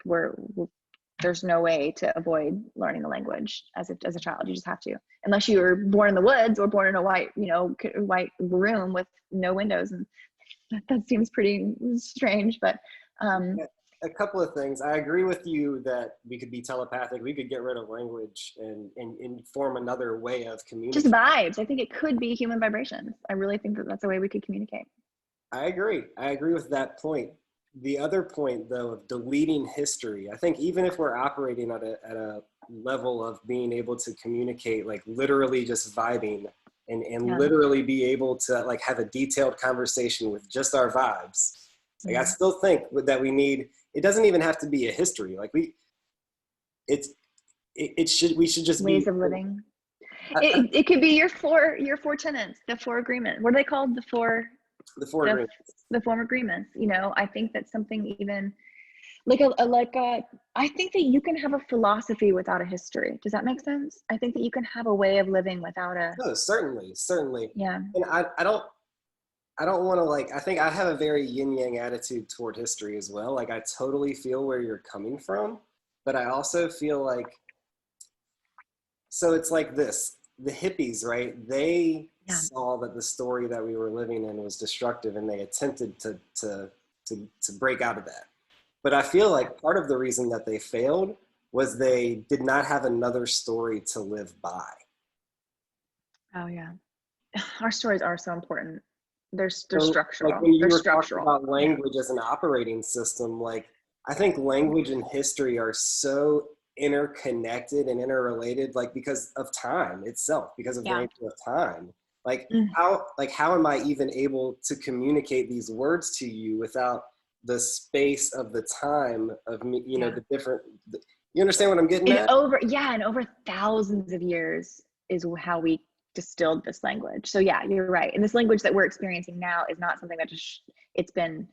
there's no way to avoid learning the language as a child. You just have to, unless you were born in the woods or born in a white room with no windows, and that seems pretty strange. But a couple of things. I agree with you that we could be telepathic. We could get rid of language and form another way of communicating. Just vibes. I think it could be human vibrations. I really think that that's a way we could communicate. I agree with that point. The other point, though, of deleting history, I think even if we're operating at a level of being able to communicate, like literally just vibing and literally be able to like have a detailed conversation with just our vibes. Like I still think that we need, it doesn't even have to be a history. Like we should just ways of living. It could be your four tenets, the four agreements. What are they called? The four agreements. The four agreements. You know, I think that's something even I think that you can have a philosophy without a history. Does that make sense? I think that you can have a way of living without a. No, certainly. Yeah. And I don't want to I think I have a very yin yang attitude toward history as well. Like I totally feel where you're coming from, but I also feel like, so it's like this, the hippies, right? They saw that the story that we were living in was destructive, and they attempted to break out of that. But I feel like part of the reason that they failed was they did not have another story to live by. Oh yeah. Our stories are so important. They're structural. Like when you were talking about language as an operating system, like I think language and history are so interconnected and interrelated, like because of time itself, because of the nature of time. Like how am I even able to communicate these words to you without the space of the time of me, the different, you understand what I'm getting at? And over thousands of years is how we distilled this language. So yeah, you're right. And this language that we're experiencing now is not something that it's been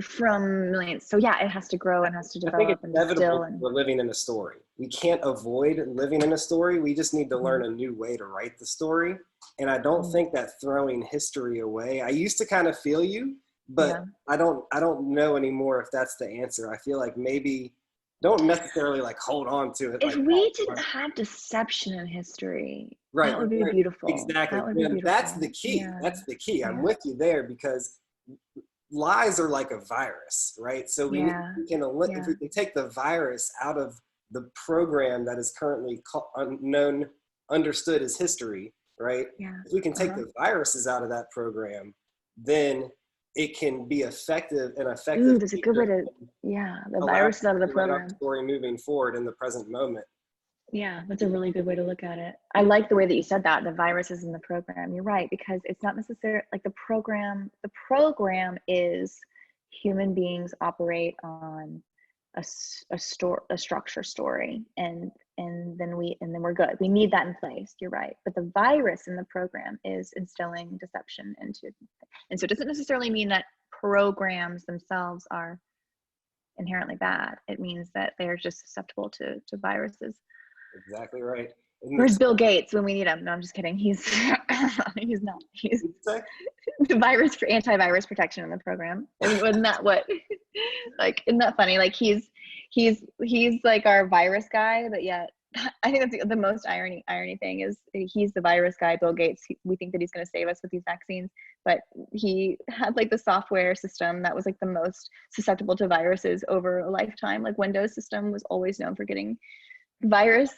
from millions. So yeah, it has to grow and has to develop. I think it's inevitable. We're living in a story. We can't avoid living in a story. We just need to learn a new way to write the story. And I don't think that throwing history away, I used to kind of feel you, but I don't know anymore if that's the answer. I feel like maybe don't necessarily hold on to it. If we didn't have deception in history, that would be beautiful. Exactly. That would be beautiful. That's the key. Yeah. That's the key. I'm with you there, because lies are like a virus, right? So if we can take the virus out of the program that is currently understood as history, right? Yeah. If we can take the viruses out of that program, then it can be effective. Ooh, that's a good way to, the virus out of the program. Story moving forward in the present moment. Yeah, that's a really good way to look at it. I like the way that you said that, the virus is in the program. You're right, because it's not necessarily like the program is human beings operate on a structure story, and then we're good. We need that in place. You're right. But the virus in the program is instilling deception into, and so it doesn't necessarily mean that programs themselves are inherently bad. It means that they're just susceptible to viruses. Exactly right. Where's Bill Gates when we need him? No, I'm just kidding. He's he's not. He's the antivirus protection in the program. Wasn't that what? Like, isn't that funny? Like he's like our virus guy, but yet I think that's the most irony thing is he's the virus guy, Bill Gates. We think that he's going to save us with these vaccines, but he had like the software system that was like the most susceptible to viruses over a lifetime. Like Windows system was always known for getting virus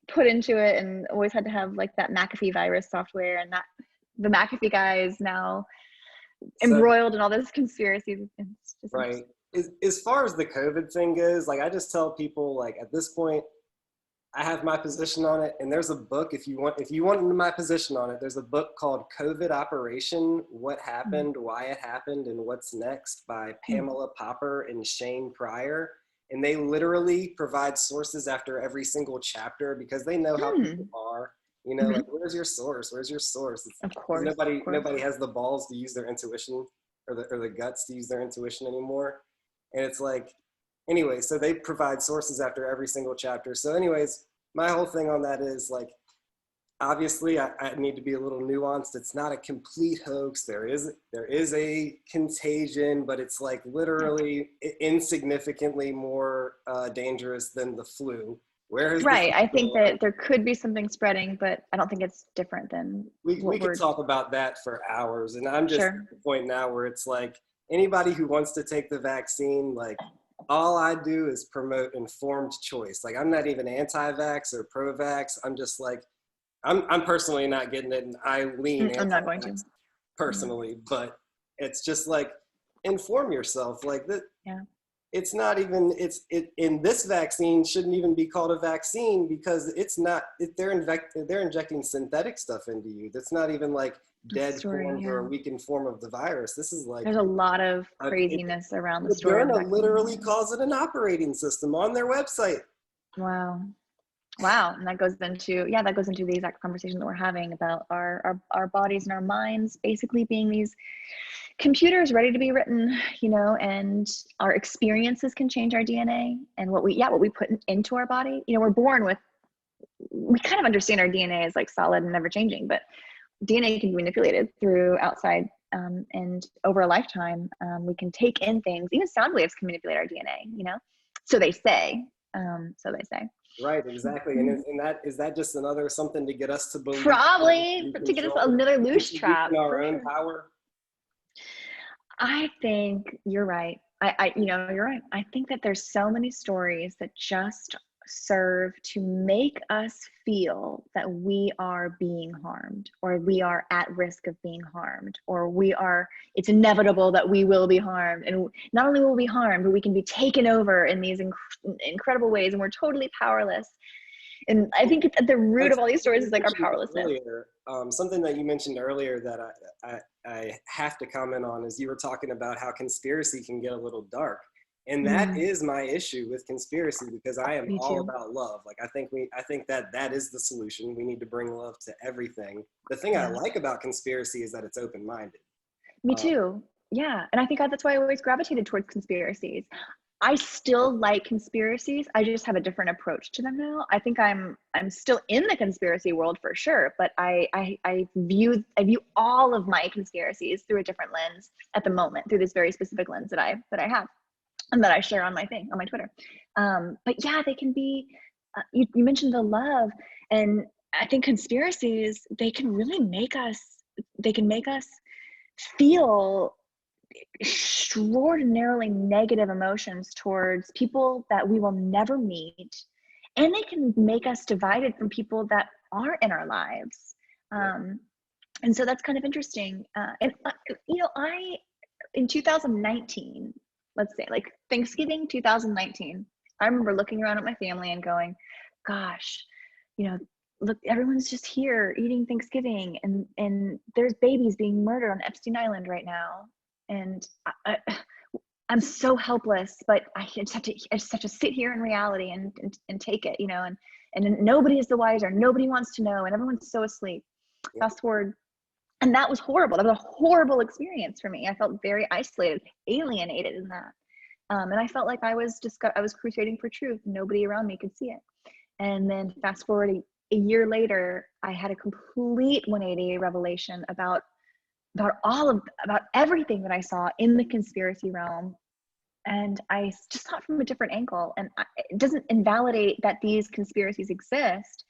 put into it, and always had to have like that McAfee virus software, and that the McAfee guy is now embroiled in all this conspiracies. Right. As far as the COVID thing goes, like I just tell people, like at this point, I have my position on it, and there's a book if you want my position on it. There's a book called COVID Operation: What Happened, Why It Happened, and What's Next by Pamela Popper and Shane Pryor. And they literally provide sources after every single chapter because they know how people are. You know, like where's your source? Where's your source? Of course. Nobody has the balls to use their intuition or the guts to use their intuition anymore. And it's like, anyway, so they provide sources after every single chapter. So anyways, my whole thing on that is like, obviously I need to be a little nuanced. It's not a complete hoax. There is a contagion, but it's like literally insignificantly more dangerous than the flu. Right. I think that there could be something spreading, but I don't think it's different than we could talk about that for hours. And I'm just at the point now where it's like anybody who wants to take the vaccine, like all I do is promote informed choice. Like I'm not even anti-vax or pro-vax. I'm just like, I'm personally not getting it, and I lean. I'm not going to personally, but it's just like inform yourself. Like that. Yeah. It's not even. In this vaccine shouldn't even be called a vaccine because it's not. They're injecting synthetic stuff into you. That's not even like dead forms or a weakened form of the virus. This is like there's a lot of craziness around the story. Moderna literally calls it an operating system on their website. Wow. And that goes into the exact conversation that we're having about our bodies and our minds basically being these computers ready to be written, you know, and our experiences can change our DNA and what we put into our body. You know, we're born with, we kind of understand our DNA is like solid and never changing, but DNA can be manipulated through outside and over a lifetime, we can take in things. Even sound waves can manipulate our DNA, you know, so they say. Right, exactly. And is that just another something to get us to believe? Probably to get us another Louch trap. Our own power. I think you're right. You're right. I think that there's so many stories that just serve to make us feel that we are being harmed, or we are at risk of being harmed, or it's inevitable that we will be harmed. And not only will we be harmed, but we can be taken over in these incredible ways, and we're totally powerless. And I think at the root of all these stories is like our powerlessness. Something that you mentioned earlier that I have to comment on is you were talking about how conspiracy can get a little dark. And that is my issue with conspiracy, because I am all about love. Like I think that is the solution. We need to bring love to everything. The thing I like about conspiracy is that it's open-minded. Me too. Yeah. And I think that's why I always gravitated towards conspiracies. I still like conspiracies. I just have a different approach to them now. I think I'm still in the conspiracy world for sure, but I view all of my conspiracies through a different lens at the moment, through this very specific lens that I have. And that I share on my Twitter. But yeah, they can be, you mentioned the love, and I think conspiracies, they can really make us feel extraordinarily negative emotions towards people that we will never meet. And they can make us divided from people that are in our lives. And so that's kind of interesting. In 2019, let's say like Thanksgiving 2019, I remember looking around at my family and going, gosh, look, everyone's just here eating Thanksgiving, and there's babies being murdered on Epstein Island right now. And I'm so helpless, but I just have to sit here in reality and take it, and nobody is the wiser. Nobody wants to know, and everyone's so asleep. Fast forward And that was horrible. That was a horrible experience for me. I felt very isolated, alienated in that. And I felt like I was crusading for truth. Nobody around me could see it. And then fast forward a year later, I had a complete 180 revelation about everything that I saw in the conspiracy realm. And I just saw it from a different angle. And it doesn't invalidate that these conspiracies exist.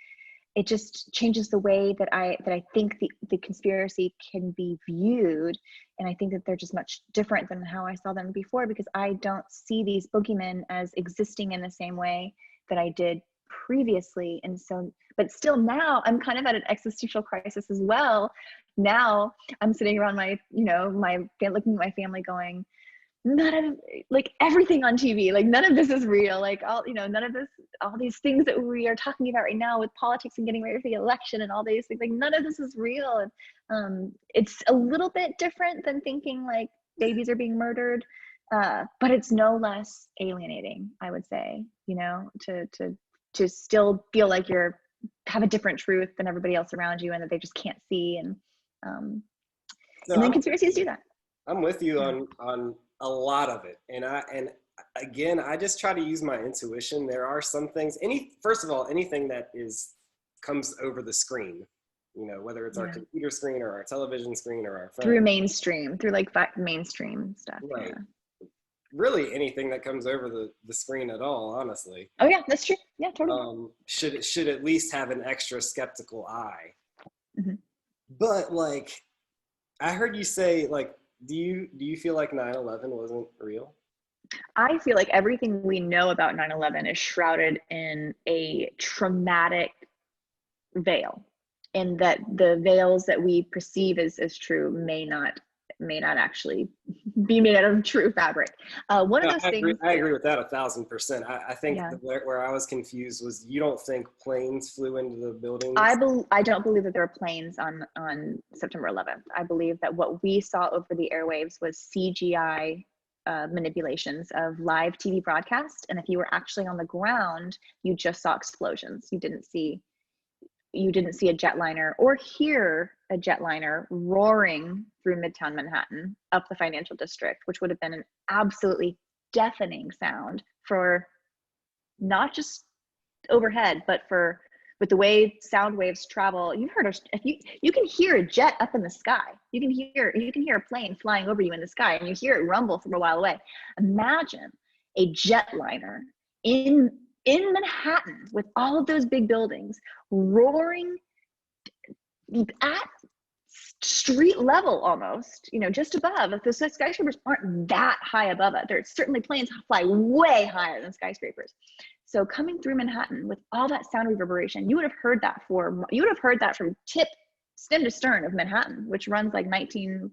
It just changes the way that I think the conspiracy can be viewed. And I think that they're just much different than how I saw them before, because I don't see these boogeymen as existing in the same way that I did previously. And so, but still now I'm kind of at an existential crisis as well. Now I'm sitting around looking at my family going, none of, like, everything on TV, like, none of this is real. Like, none of this, all these things that we are talking about right now with politics and getting ready for the election and all these things, like, none of this is real. And it's a little bit different than thinking like babies are being murdered, but it's no less alienating, I would say, to still feel like have a different truth than everybody else around you and that they just can't see. And then conspiracies do that. I'm with you on a lot of it. And again, I just try to use my intuition. There are some things, first of all, anything that comes over the screen, whether it's our computer screen or our television screen or our phone. Through mainstream stuff. Right. Yeah. Really anything that comes over the screen at all, honestly. Oh yeah, that's true. Yeah, totally. Should at least have an extra skeptical eye. Mm-hmm. But like, I heard you say, like, do you feel like 9/11 wasn't real? I feel like everything we know about 9/11 is shrouded in a traumatic veil, and that the veils that we perceive as true may not actually be made out of true fabric. One of those things. I agree with that 1,000%. I think where I was confused was, you don't think planes flew into the buildings? I don't believe that there were planes on September 11th. I believe that what we saw over the airwaves was CGI manipulations of live TV broadcast. And if you were actually on the ground, you just saw explosions. You didn't see a jetliner or hear a jetliner roaring through Midtown Manhattan up the financial district, which would have been an absolutely deafening sound for not just overhead, but with the way sound waves travel. You've heard you can hear a jet up in the sky. You can hear a plane flying over you in the sky, and you hear it rumble from a while away. Imagine a jetliner in Manhattan with all of those big buildings roaring at street level almost, just above. If the skyscrapers aren't that high above it, there's certainly planes fly way higher than skyscrapers. So coming through Manhattan with all that sound reverberation, you would have heard that from stem to stern of Manhattan, which runs like 19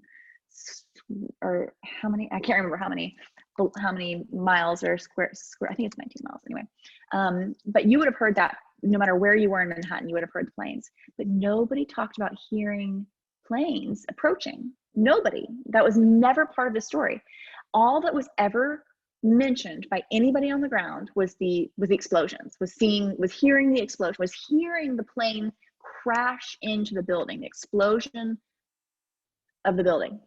or how many, I can't remember how many miles or square, I think it's 19 miles anyway. But you would have heard that no matter where you were in Manhattan, you would have heard the planes. But nobody talked about hearing planes approaching. Nobody. That was never part of the story. All that was ever mentioned by anybody on the ground was the explosions, was hearing the explosion, was hearing the plane crash into the building, the explosion of the building,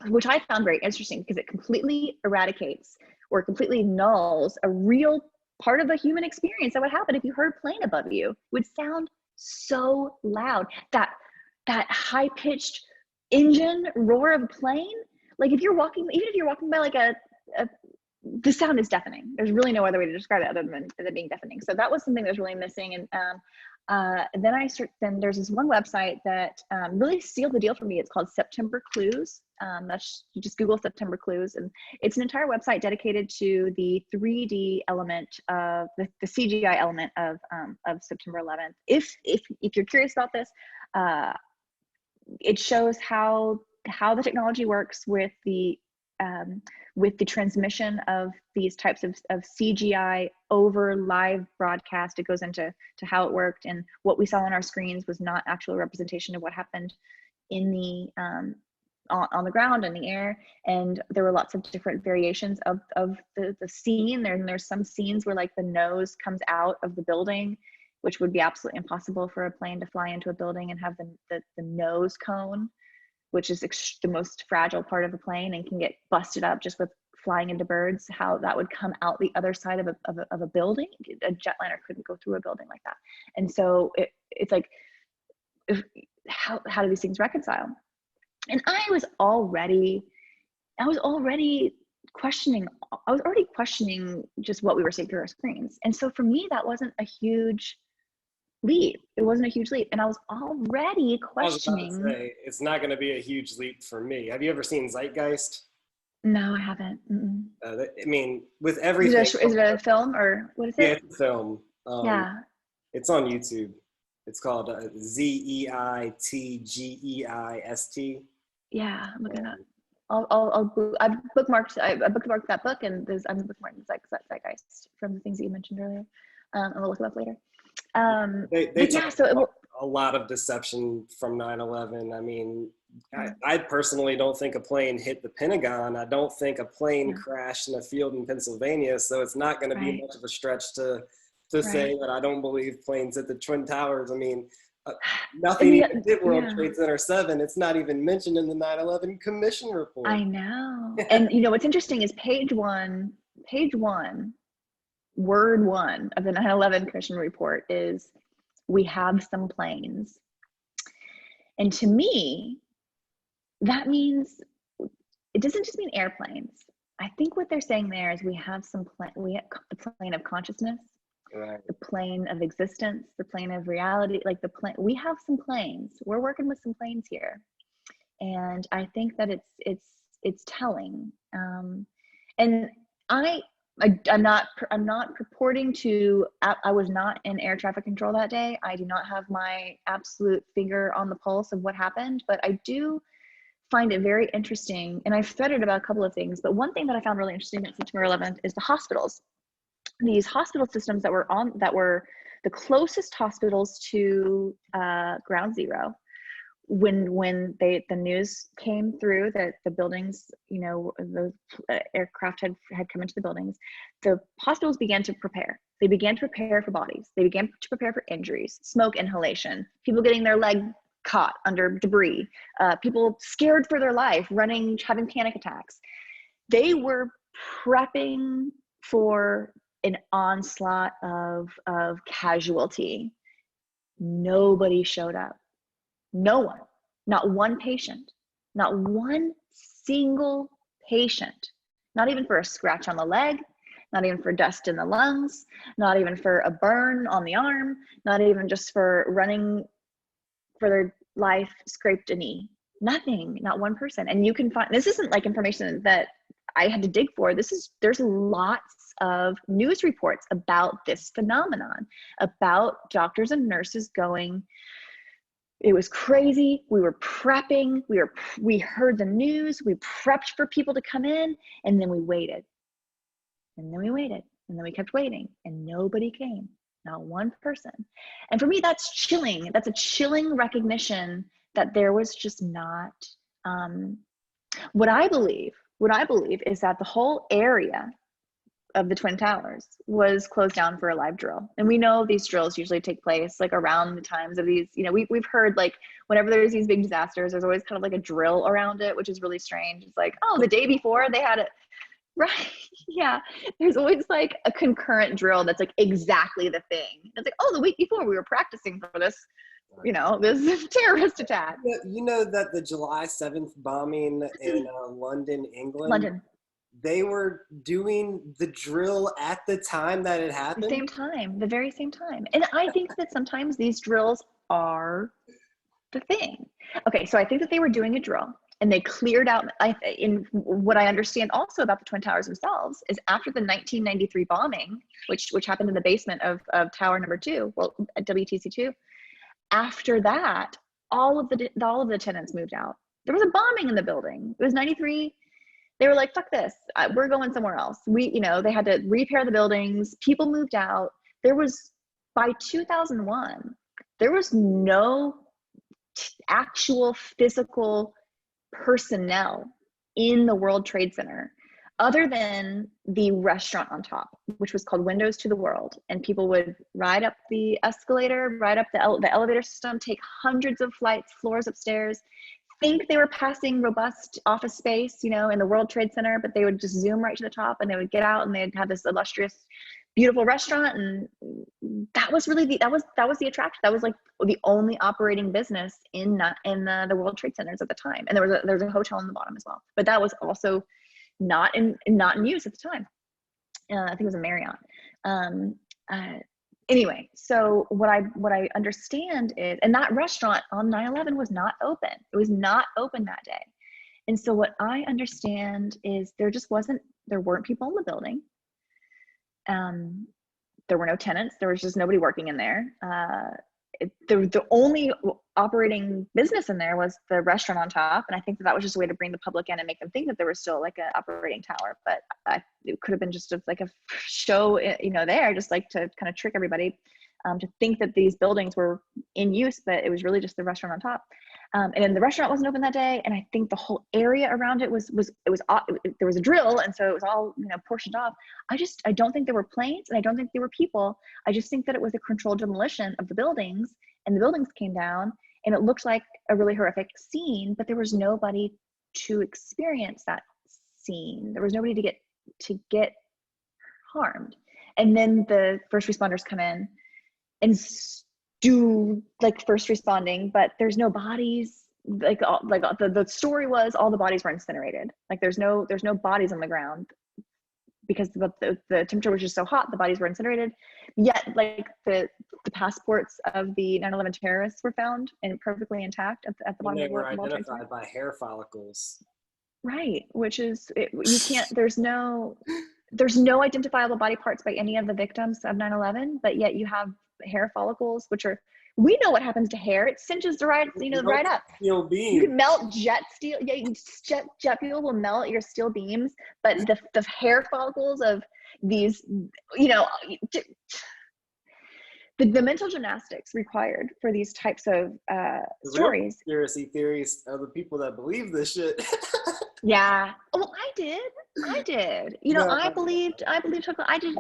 which I found very interesting because it completely eradicates or completely nulls a real part of the human experience that would happen if you heard a plane above you. It would sound so loud. That high-pitched engine roar of a plane, like even if you're walking by like the sound is deafening. There's really no other way to describe it other than it being deafening. So that was something that was really missing. And then there's this one website that really sealed the deal for me. It's called September Clues. You just Google September Clues, and it's an entire website dedicated to the 3D element of the CGI element of September 11th. If you're curious about this, it shows how the technology works with the transmission of these types of CGI over live broadcast. It goes into how it worked, and what we saw on our screens was not actual representation of what happened in the on the ground, in the air. And there were lots of different variations of the scene. There's some scenes where like the nose comes out of the building, which would be absolutely impossible for a plane to fly into a building and have the nose cone which is the most fragile part of the plane and can get busted up just with flying into birds, how that would come out the other side of a building. A jetliner couldn't go through a building like that. And so it's like, how do these things reconcile? And I was already questioning just what we were seeing through our screens. And so for me, that wasn't a huge leap. It wasn't a huge leap. And I was already questioning. I was about to say, it's not going to be a huge leap for me. Have you ever seen Zeitgeist? No, I haven't. I mean, with everything. Is it a film or what is it? Yeah, it's a film. Yeah. It's on YouTube. It's called Zeitgeist. Yeah, I'm looking at it. I bookmarked that book, and I'm bookmarking Zeitgeist from the things that you mentioned earlier. I'll look it up later. They talk about a lot of deception from 9/11. I mean, I personally don't think a plane hit the Pentagon. I don't think a plane crashed in a field in Pennsylvania. So it's not going to be much of a stretch to say that I don't believe planes hit the Twin Towers. I mean, nothing even did World Trade Center 7. It's not even mentioned in the 9/11 Commission report. I know. And what's interesting is page one, word 1 of the 9/11 Commission report is, we have some planes. And to me, that means, it doesn't just mean airplanes. I think what they're saying there is we have the plane of consciousness, the plane of existence, the plane of reality, like we have some planes. We're working with some planes here. And I think that it's telling. And I'm not purporting to, I was not in air traffic control that day. I do not have my absolute finger on the pulse of what happened, but I do find it very interesting. And I've threaded about a couple of things, but one thing that I found really interesting at September 11th is the hospitals. These hospital systems that were the closest hospitals to ground zero. When the news came through that the buildings, the aircraft had come into the buildings, the hospitals began to prepare. They began to prepare for bodies. They began to prepare for injuries, smoke inhalation, people getting their leg caught under debris, people scared for their life, running, having panic attacks. They were prepping for an onslaught of casualty. Nobody showed up. No one, not one patient, not one single patient, not even for a scratch on the leg, not even for dust in the lungs, not even for a burn on the arm, not even just for running for their life, scraped a knee. Nothing, not one person. And you can find, this isn't like information that I had to dig for. There's lots of news reports about this phenomenon, about doctors and nurses going, it was crazy. We were prepping. We heard the news. We prepped for people to come in, and then we waited. And then we waited. And then we kept waiting, and nobody came. Not one person. And for me, that's chilling. That's a chilling recognition that there was just not. What I believe is that the whole area of the Twin Towers was closed down for a live drill. And we know these drills usually take place like around the times of these, we've heard like whenever there's these big disasters, there's always kind of like a drill around it, which is really strange. It's like, oh, the day before they had it. Right. Yeah. There's always like a concurrent drill that's like exactly the thing. It's like, oh, the week before we were practicing for this, this terrorist attack. You know that the July 7th bombing in London, England, they were doing the drill at the time that it happened? The very same time. And I think that sometimes these drills are the thing. Okay, so I think that they were doing a drill and they cleared out, in what I understand also about the Twin Towers themselves, is after the 1993 bombing, which happened in the basement of Tower Number 2, well, at WTC2, after that, all of the tenants moved out. There was a bombing in the building. It was 93. They were like, fuck this, we're going somewhere else. They had to repair the buildings. People moved out. By 2001, there was no actual physical personnel in the World Trade Center other than the restaurant on top, which was called Windows to the World. And people would ride up the escalator, ride up the elevator system, take hundreds of floors upstairs, think they were passing robust office space, you know, in the World Trade Center, but they would just zoom right to the top and they would get out and they'd have this illustrious, beautiful restaurant. And that was really that was the attraction. That was like the only operating business in the World Trade Centers at the time. And there was a hotel on the bottom as well, but that was also not in use at the time. I think it was a Marriott. Anyway, so what I understand is, and that restaurant on 9/11 was not open. It was not open that day. And so what I understand is there weren't people in the building. There were no tenants. There was just nobody working in there. The only operating business in there was the restaurant on top. And I think that was just a way to bring the public in and make them think that there was still like an operating tower, but it could have been just like a show, you know, there, just like to kind of trick everybody to think that these buildings were in use, but it was really just the restaurant on top. And then the restaurant wasn't open that day. And I think the whole area around it there was a drill. And so it was all, you know, portioned off. I don't think there were planes and I don't think there were people. I just think that it was a controlled demolition of the buildings, and the buildings came down and it looked like a really horrific scene, but there was nobody to experience that scene. There was nobody to get harmed. And then the first responders come in and do like first responding, but there's no bodies. The story was all the bodies were incinerated. Like there's no bodies on the ground because the temperature was just so hot, the bodies were incinerated. Yet like the passports of the 9/11 terrorists were found and perfectly intact at the bottom of the World Trade Center. They were identified by hair follicles. Right, which is, you can't, there's no identifiable body parts by any of the victims of 9/11, but yet you have hair follicles, which are, we know what happens to hair. It cinches right up. Steel beam. You can melt jet steel. Yeah, jet fuel will melt your steel beams, but the hair follicles of these, you know, the mental gymnastics required for these types of stories. Conspiracy theories are the people that believe this shit. Yeah. Well, I did. You know, I believed totally. I did.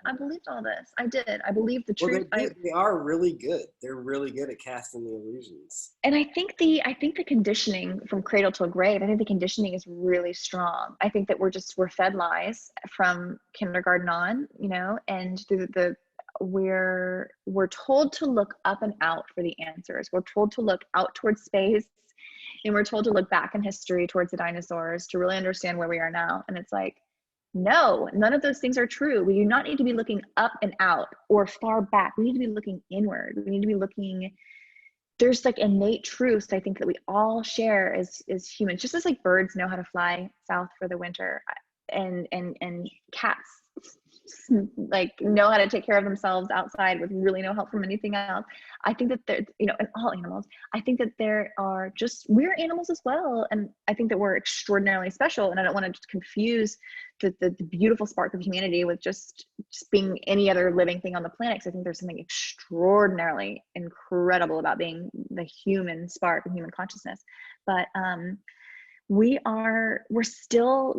I believed all this. I did. I believed the truth. They are really good. They're really good at casting the illusions. And I think the conditioning from cradle to grave, I think the conditioning is really strong. I think that we're fed lies from kindergarten on, you know, and through we're told to look up and out for the answers. We're told to look out towards space, and we're told to look back in history towards the dinosaurs to really understand where we are now. And it's like, no, none of those things are true. We do not need to be looking up and out or far back. We need to be looking inward. We need to be looking, there's like innate truths, I think, that we all share as humans, just as like birds know how to fly south for the winter, and cats like know how to take care of themselves outside with really no help from anything else. I think that there, you know, and all animals, I think that we're animals as well. And I think that we're extraordinarily special. And I don't want to just confuse the beautiful spark of humanity with just being any other living thing on the planet. Because I think there's something extraordinarily incredible about being the human spark and human consciousness. But we're still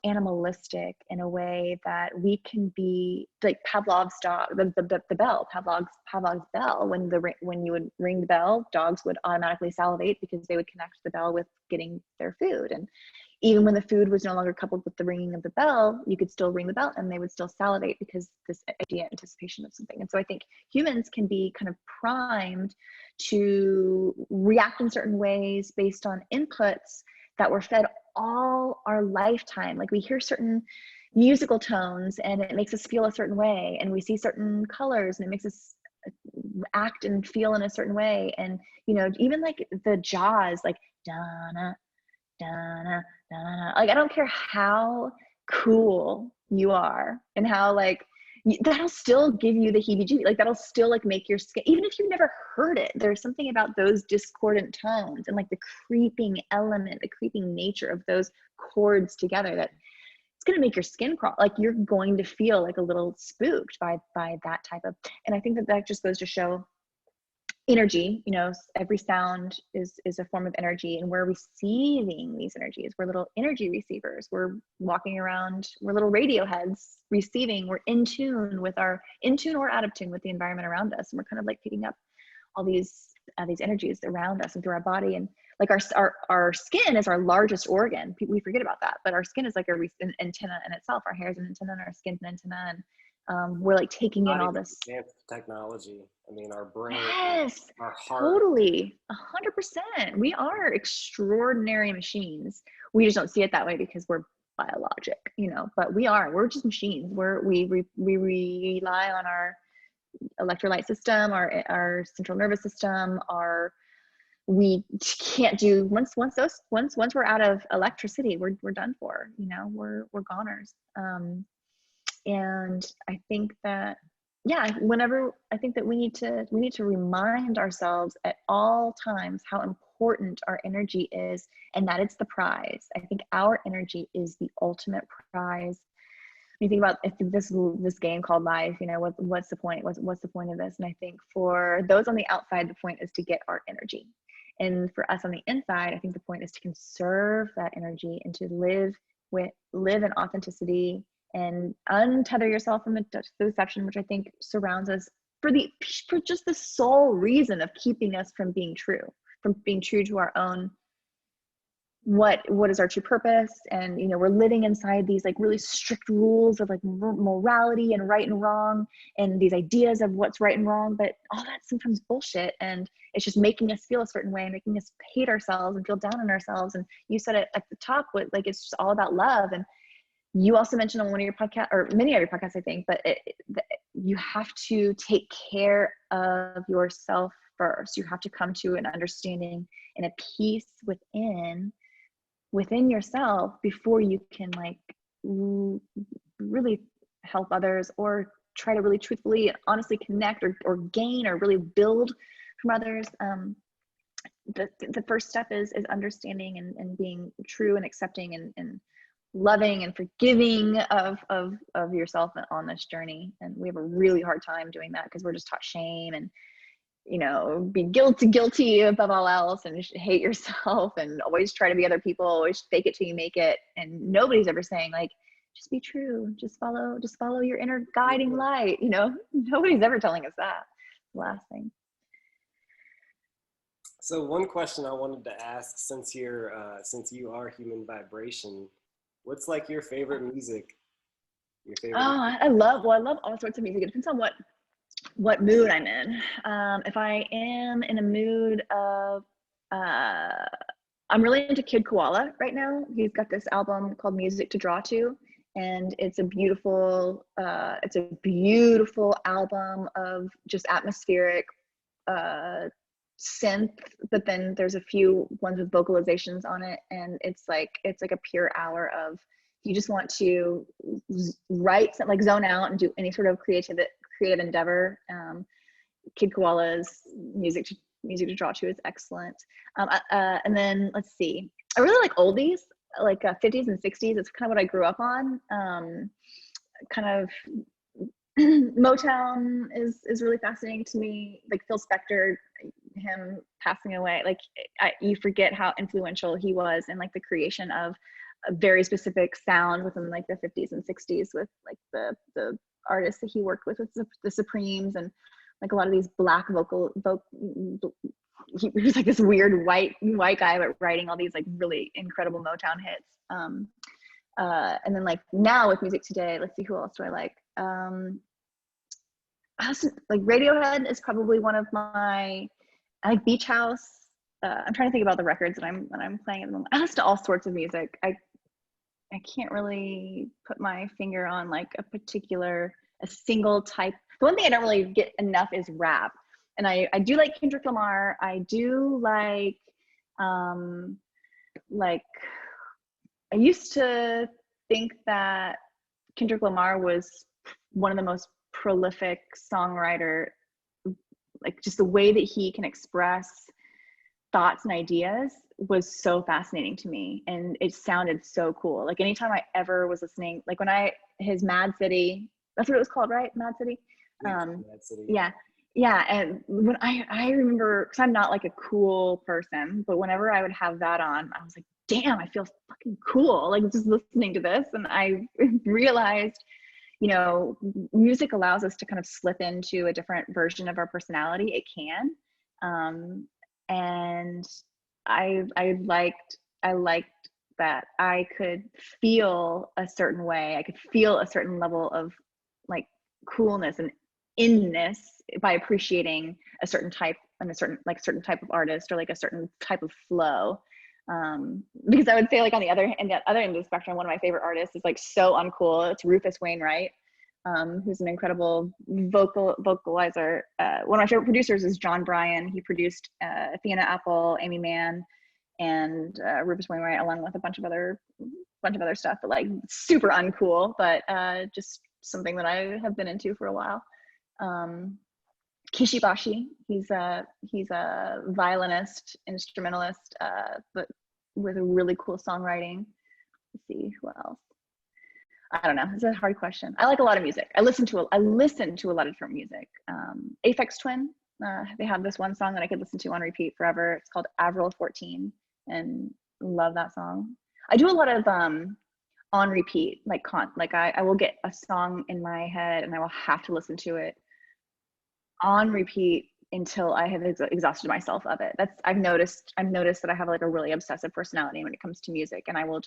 animalistic in a way that we can be like Pavlov's dog, the bell, Pavlov's bell. When you would ring the bell, dogs would automatically salivate because they would connect the bell with getting their food. And even when the food was no longer coupled with the ringing of the bell, you could still ring the bell and they would still salivate because this idea, anticipation of something. And so I think humans can be kind of primed to react in certain ways based on inputs that we're fed all our lifetime. Like we hear certain musical tones and it makes us feel a certain way, and we see certain colors and it makes us act and feel in a certain way. And you know, even like the Jaws, like da-na, da-na, da-na. Like I don't care how cool you are and how like that'll still give you the heebie-jeebie. Like that'll still like make your skin, even if you've never heard it, there's something about those discordant tones and like the creeping element, the creeping nature of those chords together, that it's going to make your skin crawl. Like you're going to feel like a little spooked by that type of, and I think that just goes to show energy. You know, every sound is a form of energy, and we're receiving these energies. We're little energy receivers. We're walking around, we're little radio heads receiving. We're in tune or out of tune with the environment around us, and we're kind of like picking up all these energies around us and through our body. And like our skin is our largest organ. We forget about that, but our skin is like an antenna in itself. Our hair is an antenna and our skin's an antenna, and we're like taking in all this advanced technology. I mean, our brain, yes, our heart. totally, 100%. We are extraordinary machines. We just don't see it that way because we're biologic, you know, but we're just machines. We rely on our electrolyte system, our central nervous system, we can't do once we're out of electricity, we're done for, you know, we're goners. And I think that, yeah, I think that we need to remind ourselves at all times how important our energy is, and that it's the prize. I think our energy is the ultimate prize. When you think about this game called life, you know, what's the point? What's the point of this? And I think for those on the outside, the point is to get our energy. And for us on the inside, I think the point is to conserve that energy and to live in authenticity and untether yourself from the deception, which I think surrounds us for just the sole reason of keeping us from being true to our own, what is our true purpose. And, you know, we're living inside these like really strict rules of like morality and right and wrong, and these ideas of what's right and wrong, but all that's sometimes bullshit, and it's just making us feel a certain way, making us hate ourselves and feel down on ourselves. And you said it at the top, with like, it's just all about love. And you also mentioned on one of your podcasts, or many of your podcasts, I think, but you have to take care of yourself first. You have to come to an understanding and a peace within yourself before you can like really help others, or try to really truthfully and honestly connect or gain or really build from others. The first step is understanding and being true and accepting and loving and forgiving of yourself on this journey. And we have a really hard time doing that because we're just taught shame and, you know, be guilty above all else, and hate yourself and always try to be other people, always fake it till you make it. And nobody's ever saying like, just be true, just follow your inner guiding light. You know, nobody's ever telling us that. Last thing. So one question I wanted to ask, since you are Human Vibration, what's like your favorite music? I love all sorts of music. It depends on what mood I'm in. If I am in a mood of, I'm really into Kid Koala right now. He's got this album called Music to Draw To, and it's a beautiful album of just atmospheric synth, but then there's a few ones with vocalizations on it, and it's like a pure hour of, you just want to write, like zone out and do any sort of creative endeavor. Kid Koala's music to Draw To is excellent. And then let's see, I really like oldies, like 50s and 60s. It's kind of what I grew up on. Kind of Motown is really fascinating to me. Like Phil Spector, him passing away, like you forget how influential he was in like the creation of a very specific sound within like the 50s and 60s, with like the artists that he worked with the Supremes, and like a lot of these black he was like this weird white guy, but writing all these like really incredible Motown hits. And then like now with music today, let's see, who else do I like? Like Radiohead is probably one of my, I like Beach House. I'm trying to think about the records that I'm playing at the moment. I listen to all sorts of music. I can't really put my finger on like a single type. The one thing I don't really get enough is rap. And I do like Kendrick Lamar. I do like I used to think that Kendrick Lamar was one of the most prolific songwriter, like just the way that he can express thoughts and ideas was so fascinating to me, and it sounded so cool. Like anytime I ever was listening, like when his Mad City, that's what it was called, right? Mad City. Mad City. Yeah. And when I remember, because I'm not like a cool person, but whenever I would have that on, I was like, damn, I feel fucking cool, like just listening to this. And I realized, you know, music allows us to kind of slip into a different version of our personality. It can. And I liked that I could feel a certain way. I could feel a certain level of like coolness and inness by appreciating a certain type and a certain type of artist, or like a certain type of flow. Because I would say, like, on the other end of the spectrum, one of my favorite artists is like so uncool. It's Rufus Wainwright, who's an incredible vocalizer. One of my favorite producers is John Bryan. He produced Fiona Apple, Amy Mann, and Rufus Wainwright, along with a bunch of other stuff, but like super uncool, but just something that I have been into for a while. Kishibashi, he's a violinist, instrumentalist, but with a really cool songwriting. Let's see, who else? I don't know. It's a hard question. I like a lot of music. I listen to a lot of different music. Aphex Twin, they have this one song that I could listen to on repeat forever. It's called Avril 14, and love that song. I do a lot of on repeat, like I will get a song in my head and I will have to listen to it on repeat until I have exhausted myself of it. I've noticed that I have like a really obsessive personality when it comes to music, and I will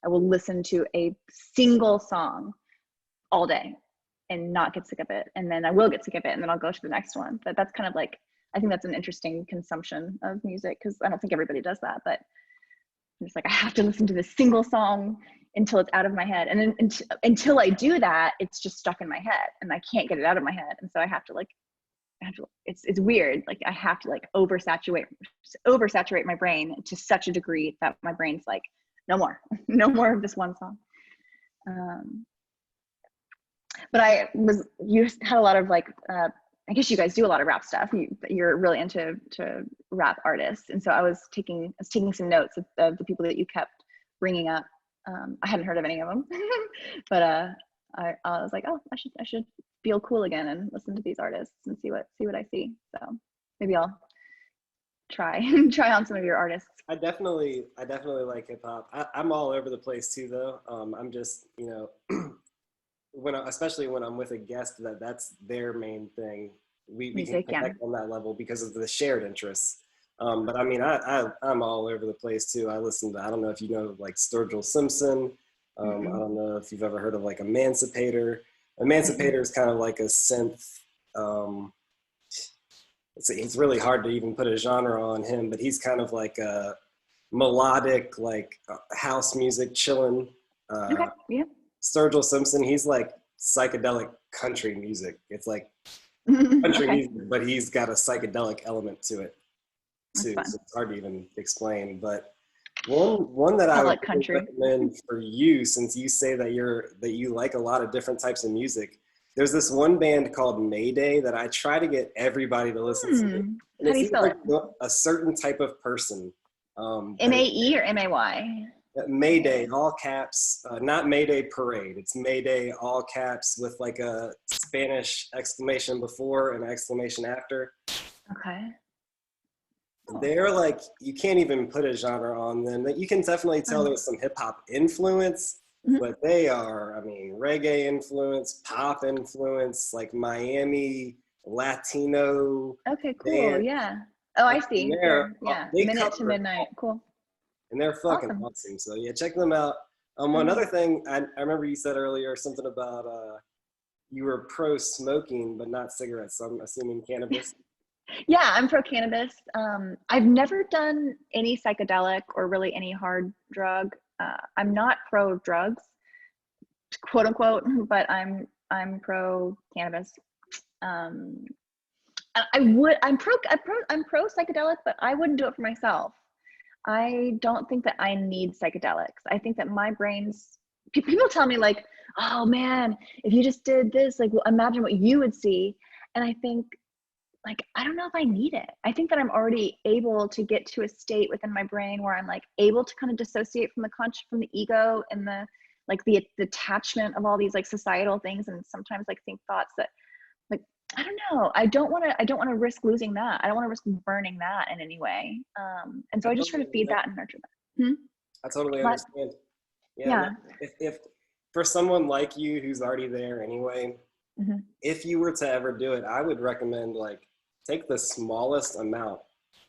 listen to a single song all day and not get sick of it, and then I will get sick of it, and then I'll go to the next one. But that's kind of like, I think that's an interesting consumption of music, because I don't think everybody does that, but I'm just like, I have to listen to this single song until it's out of my head, and then until I do that, it's just stuck in my head and I can't get it out of my head, and so I have to it's weird, like I have to like oversaturate my brain to such a degree that my brain's like, no more of this one song. But you had a lot of like, I guess you guys do a lot of rap stuff. You're really into rap artists, and so I was taking some notes of the people that you kept bringing up. I hadn't heard of any of them, but I was like, oh, I should feel cool again and listen to these artists and see what I see. So maybe I'll try on some of your artists. I definitely like hip hop. I'm all over the place too, though. I'm just, especially when I'm with a guest that's their main thing. We music, can connect on that level because of the shared interests. But I mean, I'm all over the place too. I listen to, I don't know if you know, like Sturgill Simpson. I don't know if you've ever heard of like Emancipator. Emancipator is kind of like a synth. It's really hard to even put a genre on him, but he's kind of like a melodic, like house music, chilling. Okay. Yeah. Sturgill Simpson, he's like psychedelic country music. It's like country music, but he's got a psychedelic element to it too. So it's hard to even explain. But one that I would recommend for you, since you say that you like a lot of different types of music, there's this one band called Mayday that I try to get everybody to listen to. And how do you spell it? A certain type of person. M-A-E or M-A-Y? Mayday, all caps, not Mayday Parade. It's Mayday, all caps, with like a Spanish exclamation before and an exclamation after. Okay. They're like, you can't even put a genre on them. You can definitely tell there's some hip hop influence, but they are, I mean, reggae influence, pop influence, like Miami, Latino. Okay, cool. Band. Yeah. Oh, I see. Yeah. Minute to Midnight. Cool. And they're fucking awesome. So yeah, check them out. One other thing, I remember you said earlier something about you were pro smoking, but not cigarettes. So I'm assuming cannabis. Yeah, I'm pro cannabis. I've never done any psychedelic or really any hard drug. I'm not pro drugs, quote unquote, but I'm pro cannabis. I'm pro psychedelic, but I wouldn't do it for myself. I don't think that I need psychedelics. I think that my brain's, people tell me like, oh man, if you just did this, like, well, imagine what you would see. And I think, like, I don't know if I need it. I think that I'm already able to get to a state within my brain where I'm like able to kind of dissociate from the ego and the attachment of all these like societal things, and sometimes like think thoughts that, like, I don't know. I don't want to risk losing that. I don't want to risk burning that in any way. And so I just try to feed that and nurture that. I totally understand. Yeah. If for someone like you who's already there anyway, if you were to ever do it, I would recommend like take the smallest amount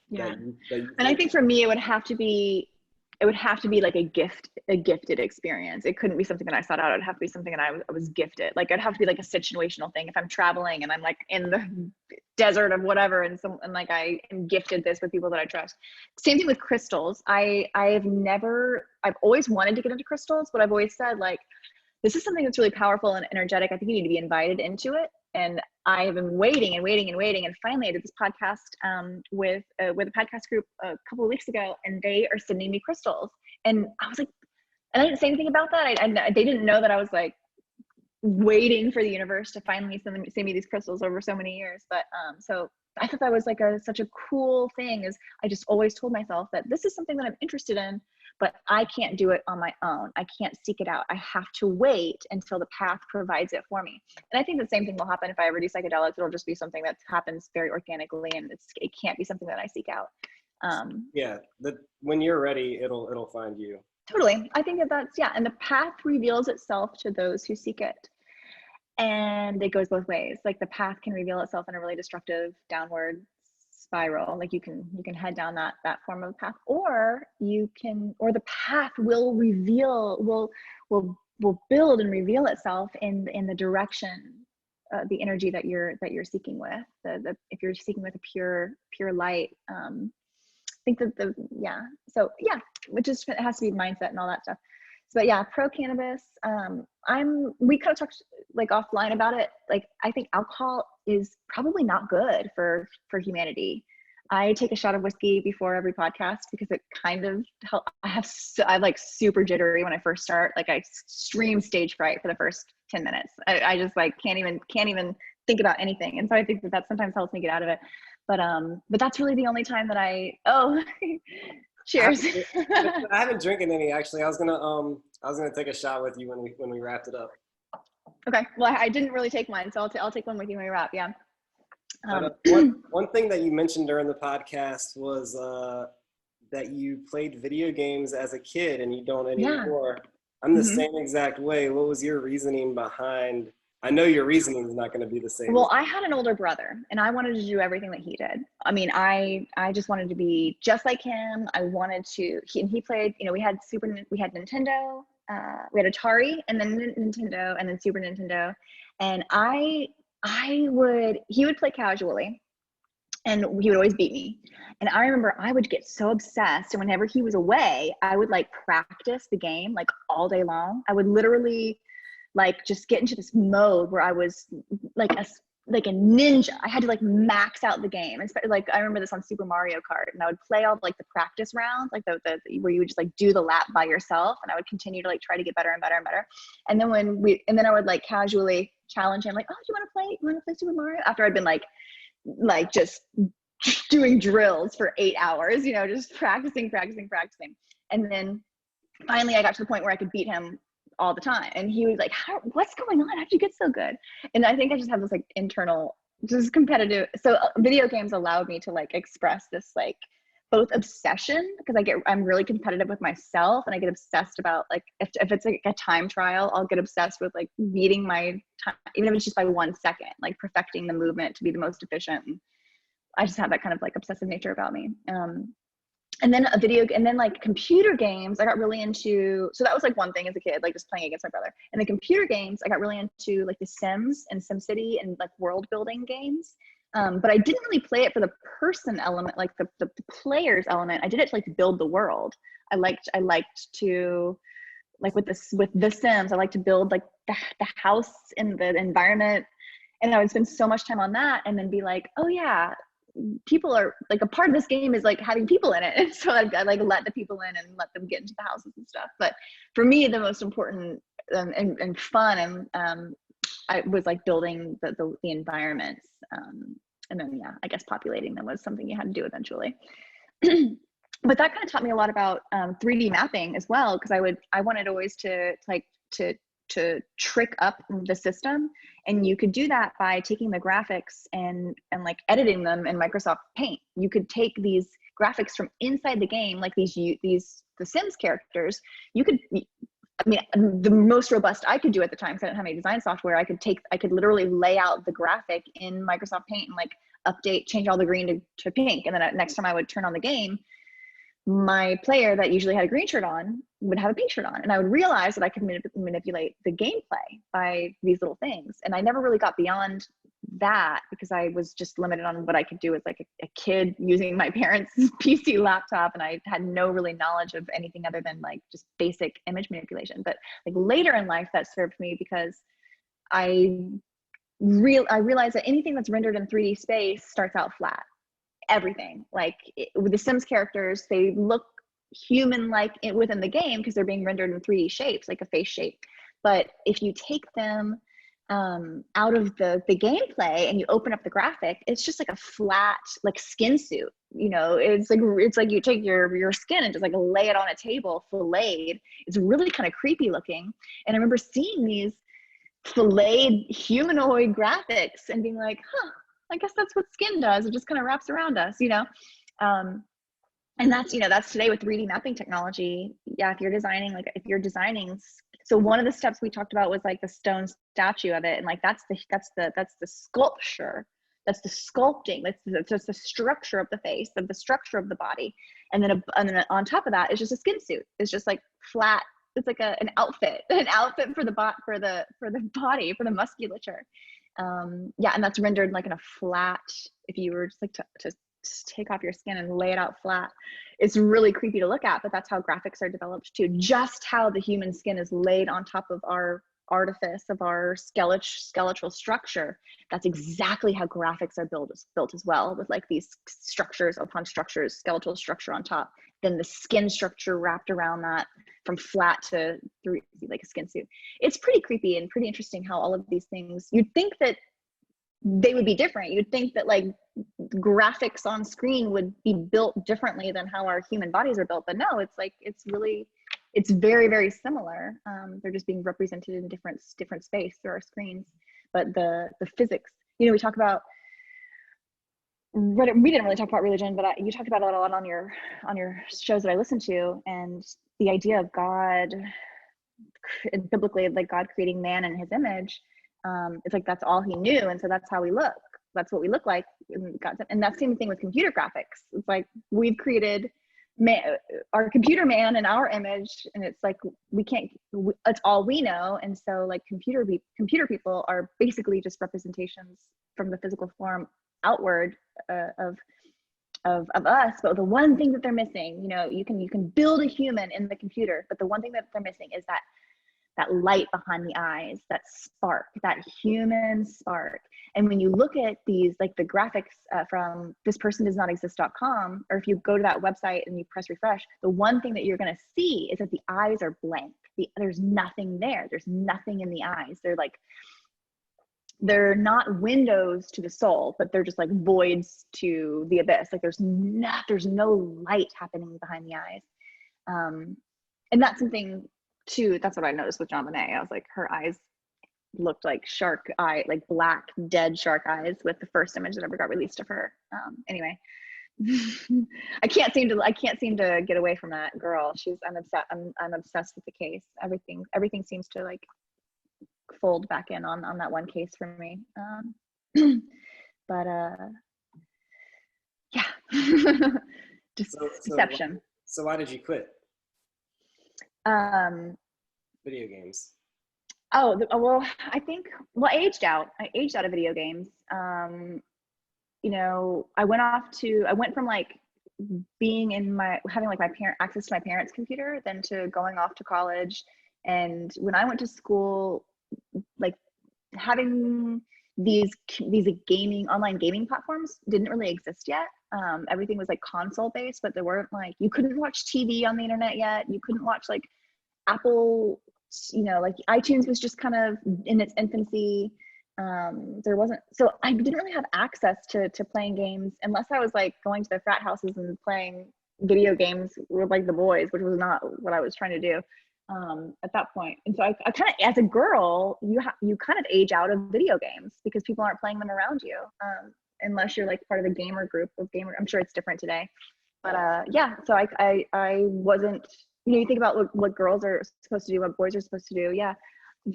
Yeah. that you And I think for me, it would have to be like a gifted experience. It couldn't be something that I sought out. It'd have to be something that I was gifted. Like it'd have to be like a situational thing. If I'm traveling and I'm like in the desert of whatever, and like I am gifted this with people that I trust. Same thing with crystals. I've always wanted to get into crystals, but I've always said like, this is something that's really powerful and energetic. I think you need to be invited into it. And I have been waiting and waiting and waiting. And finally I did this podcast with a podcast group a couple of weeks ago, and they are sending me crystals. And I was like, and I didn't say anything about that. They didn't know that I was like waiting for the universe to finally send me these crystals over so many years. But so I thought that was like such a cool thing. Is I just always told myself that this is something that I'm interested in, but I can't do it on my own. I can't seek it out. I have to wait until the path provides it for me. And I think the same thing will happen if I ever do psychedelics. It'll just be something that happens very organically, and it can't be something that I seek out. Yeah, when you're ready, it'll find you. Totally. I think that's, yeah. And the path reveals itself to those who seek it. And it goes both ways. Like the path can reveal itself in a really destructive downward spiral. Like you can head down that form of path, or the path will build and reveal itself in the direction, the energy that you're seeking with. If you're seeking with a pure light, I think that so yeah, it has to be mindset and all that stuff. So, but yeah, pro cannabis. We kind of talked like offline about it. Like, I think alcohol is probably not good for humanity. I take a shot of whiskey before every podcast because it kind of helps. I'm like super jittery when I first start. Like I stream stage fright for the first 10 minutes. I just like can't even think about anything. And so I think that sometimes helps me get out of it. But that's really the only time that cheers. I haven't drinking any actually. I was gonna take a shot with you when we wrapped it up. Okay. Well, I didn't really take mine, so I'll take one with you when we wrap. Yeah. One thing that you mentioned during the podcast was that you played video games as a kid and you don't anymore. Yeah. I'm the same exact way. What was your reasoning behind? I know your reasoning is not going to be the same. Well, I had an older brother and I wanted to do everything that he did. I mean, I just wanted to be just like him. I wanted to, he played, we had Nintendo, we had Atari, and then Nintendo, and then Super Nintendo. And he would play casually and he would always beat me. And I remember I would get so obsessed, and whenever he was away, I would like practice the game like all day long. I would literally like just get into this mode where I was like a ninja. I had to like max out the game. And like I remember this on Super Mario Kart, and I would play all like the practice rounds, like the where you would just like do the lap by yourself, and I would continue to like try to get better and better and better. And then I would like casually challenge him, like, oh, you want to play Super Mario? After I'd been like just doing drills for 8 hours, just practicing. And then finally I got to the point where I could beat him all the time. And he was like, what's going on? How'd you get so good? And I think I just have this like internal, just competitive. So video games allowed me to like express this like both obsession, because I'm really competitive with myself, and I get obsessed about like, if it's like a time trial, I'll get obsessed with like beating my time, even if it's just by 1 second, like perfecting the movement to be the most efficient. And I just have that kind of like obsessive nature about me. And then like computer games, I got really into, so that was like one thing as a kid, like just playing against my brother. And the computer games, I got really into like The Sims and SimCity and like world building games. But I didn't really play it for the person element, like the players element. I did it to like build the world. I liked to, like with The Sims, I like to build like the house and the environment. And I would spend so much time on that, and then be like, oh yeah, people are like, a part of this game is like having people in it. And so I like let the people in and let them get into the houses and stuff. But for me, the most important and fun I was like building the environments, and then I guess populating them was something you had to do eventually. But that kind of taught me a lot about 3D mapping as well, because I wanted always to trick up the system, and you could do that by taking the graphics and like editing them in Microsoft Paint. You could take these graphics from inside the game, like the Sims characters. The most robust I could do at the time, because I didn't have any design software, I could literally lay out the graphic in Microsoft Paint and like update, change all the green to pink. And then next time I would turn on the game, my player that usually had a green shirt on would have a pink shirt on. And I would realize that I could manipulate the gameplay by these little things. And I never really got beyond that because I was just limited on what I could do as like a kid using my parents' PC laptop. And I had no really knowledge of anything other than like just basic image manipulation. But like later in life that served me because I realized that anything that's rendered in 3D space starts out flat. Everything, like with the Sims characters, they look human-like within the game because they're being rendered in 3D shapes, like a face shape. But if you take them out of the gameplay and you open up the graphic, it's just like a flat, like skin suit. You know, it's like you take your skin and just like lay it on a table, filleted. It's really kind of creepy looking. And I remember seeing these filleted humanoid graphics and being like, huh, I guess that's what skin does. It just kind of wraps around us, you know? And that's, you know, that's today with 3D mapping technology. Yeah, if you're designing, so one of the steps we talked about was like the stone statue of it. And like, that's the sculpture. That's the sculpting. That's just the structure of the face, of the structure of the body. And then on top of that is just a skin suit. It's just like flat. It's like an outfit for the body, for the musculature. Yeah, and that's rendered like in a flat, if you were just like to take off your skin and lay it out flat. It's really creepy to look at, but that's how graphics are developed too. Just how the human skin is laid on top of our artifice of our skeletal structure. That's exactly how graphics are built as well, with like these structures upon structures, skeletal structure on top, then the skin structure wrapped around that from flat to through like a skin suit. It's pretty creepy and pretty interesting how all of these things, you'd think that they would be different. You'd think that like graphics on screen would be built differently than how our human bodies are built, but no, it's like, it's very, very similar. They're just being represented in different space through our screens. But the physics, you know, we talk about, we didn't really talk about religion, but you talked about it a lot on your shows that I listened to, and the idea of God, biblically, like God creating man in his image. It's like, that's all he knew. And so that's how we look. That's what we look like. And that's the same thing with computer graphics. It's like, we've created our computer man in our image, and it's like it's all we know. And so like computer people are basically just representations from the physical form outward of us. But the one thing that they're missing, you know, you can build a human in the computer, but the one thing that they're missing is that light behind the eyes, that spark, that human spark. And when you look at these, like the graphics from thispersondoesnotexist.com, or if you go to that website and you press refresh, the one thing that you're going to see is that the eyes are blank. There's nothing there. There's nothing in the eyes. They're not windows to the soul, but they're just like voids to the abyss. Like there's no light happening behind the eyes. And that's something too, that's what I noticed with JonBenét. I was like, her eyes looked like shark eye, like black dead shark eyes with the first image that ever got released of her. Anyway, I can't seem to get away from that girl. I'm obsessed with the case. Everything seems to like fold back in on that one case for me. But yeah, just deception. So why did you quit video games? Well, I aged out. I aged out of video games. You know, I went from like being having like access to my parents' computer, then to going off to college. And when I went to school, like having these online gaming platforms didn't really exist yet. Everything was like console based, but there weren't like, you couldn't watch TV on the internet yet. You couldn't watch like Apple, you know, like iTunes was just kind of in its infancy. So I didn't really have access to playing games unless I was like going to the frat houses and playing video games with like the boys, which was not what I was trying to do at that point. And so I kind of, as a girl, you kind of age out of video games because people aren't playing them around you, unless you're like part of the gamer group of gamer. I'm sure it's different today, but yeah. So I wasn't. You know, you think about what girls are supposed to do, what boys are supposed to do. Yeah,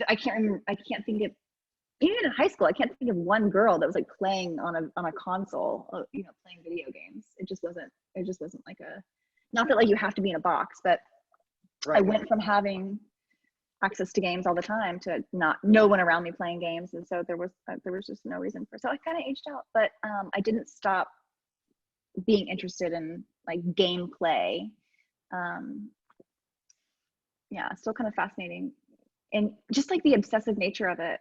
I can't think of even in high school, I can't think of one girl that was like playing on a console, you know, playing video games. It just wasn't like not that like you have to be in a box, but Right. I went from having access to games all the time to no one around me playing games. And so there was just no reason so I kind of aged out, but I didn't stop being interested in like gameplay. Yeah, still kind of fascinating. And just like the obsessive nature of it.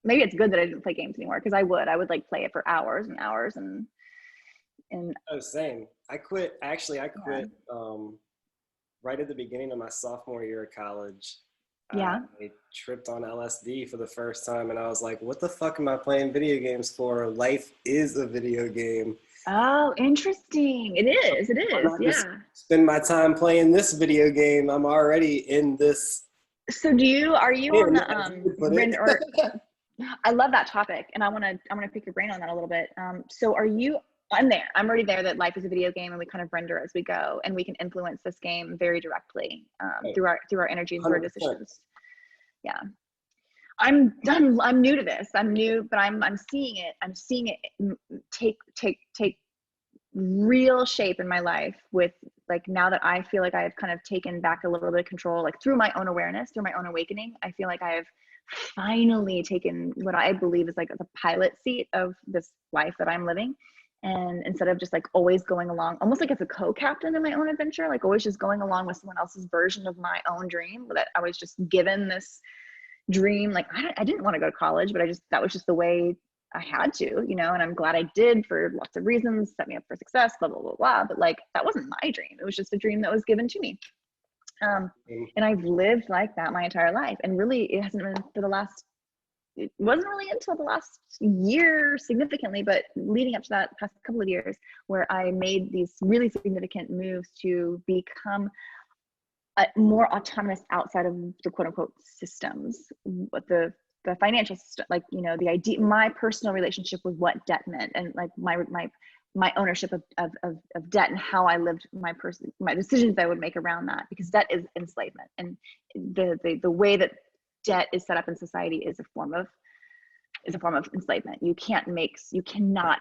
Maybe it's good that I didn't play games anymore, because I would like play it for hours and hours and oh, same. I quit yeah. Right at the beginning of my sophomore year of college. Yeah. I tripped on LSD for the first time, and I was like, what the fuck am I playing video games for? Life is a video game. Oh, interesting. It is. Yeah. Spend my time playing this video game. I'm already in this. So are you on the or I love that topic, and I'm gonna pick your brain on that a little bit. So I'm already there, that life is a video game and we kind of render as we go, and we can influence this game very directly through our energy and through our decisions. Yeah. I'm new to this. I'm new, but I'm seeing it take real shape in my life, with like, now that I feel like I've kind of taken back a little bit of control, like through my own awareness, through my own awakening. I feel like I have finally taken what I believe is like the pilot seat of this life that I'm living. And instead of just like always going along, almost like as a co-captain in my own adventure, like always just going along with someone else's version of my own dream, that I was just given this dream. Like I didn't want to go to college, but that was just the way I had to, you know, and I'm glad I did for lots of reasons, set me up for success, blah, blah, blah, blah. But like, that wasn't my dream. It was just a dream that was given to me. And I've lived like that my entire life. And really, it hasn't been it wasn't really until the last year significantly, but leading up to that past couple of years, where I made these really significant moves to become more autonomous outside of the quote unquote systems, but the financial system, like, you know, the idea, my personal relationship with what debt meant, and like my ownership of debt, and how I lived my decisions I would make around that, because debt is enslavement, and the way that debt is set up in society is a form of enslavement. You cannot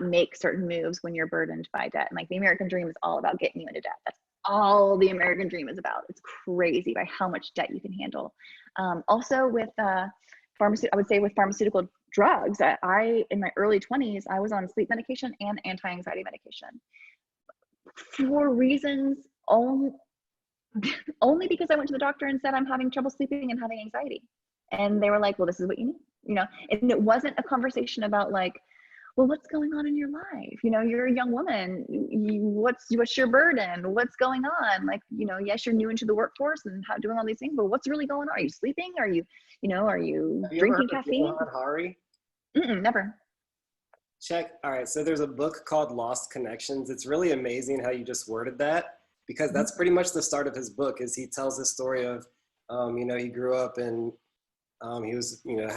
make certain moves when you're burdened by debt. And like, the American dream is all about getting you into debt. That's all the American dream is about. It's crazy by how much debt you can handle. Also with I would say with pharmaceutical drugs, in my early 20s, I was on sleep medication and anti-anxiety medication for reasons only because I went to the doctor and said I'm having trouble sleeping and having anxiety. And they were like, well, this is what you need, you know. And it wasn't a conversation about like, well, what's going on in your life? You know, you're a young woman. What's your burden? What's going on? Like, you know, yes, you're new into the workforce and doing all these things, but what's really going on? Are you sleeping? Are you drinking caffeine? Hari? Never. Check. All right. So there's a book called Lost Connections. It's really amazing how you just worded that, because that's pretty much the start of his book. Is he tells the story of, you know, he grew up and he was, you know,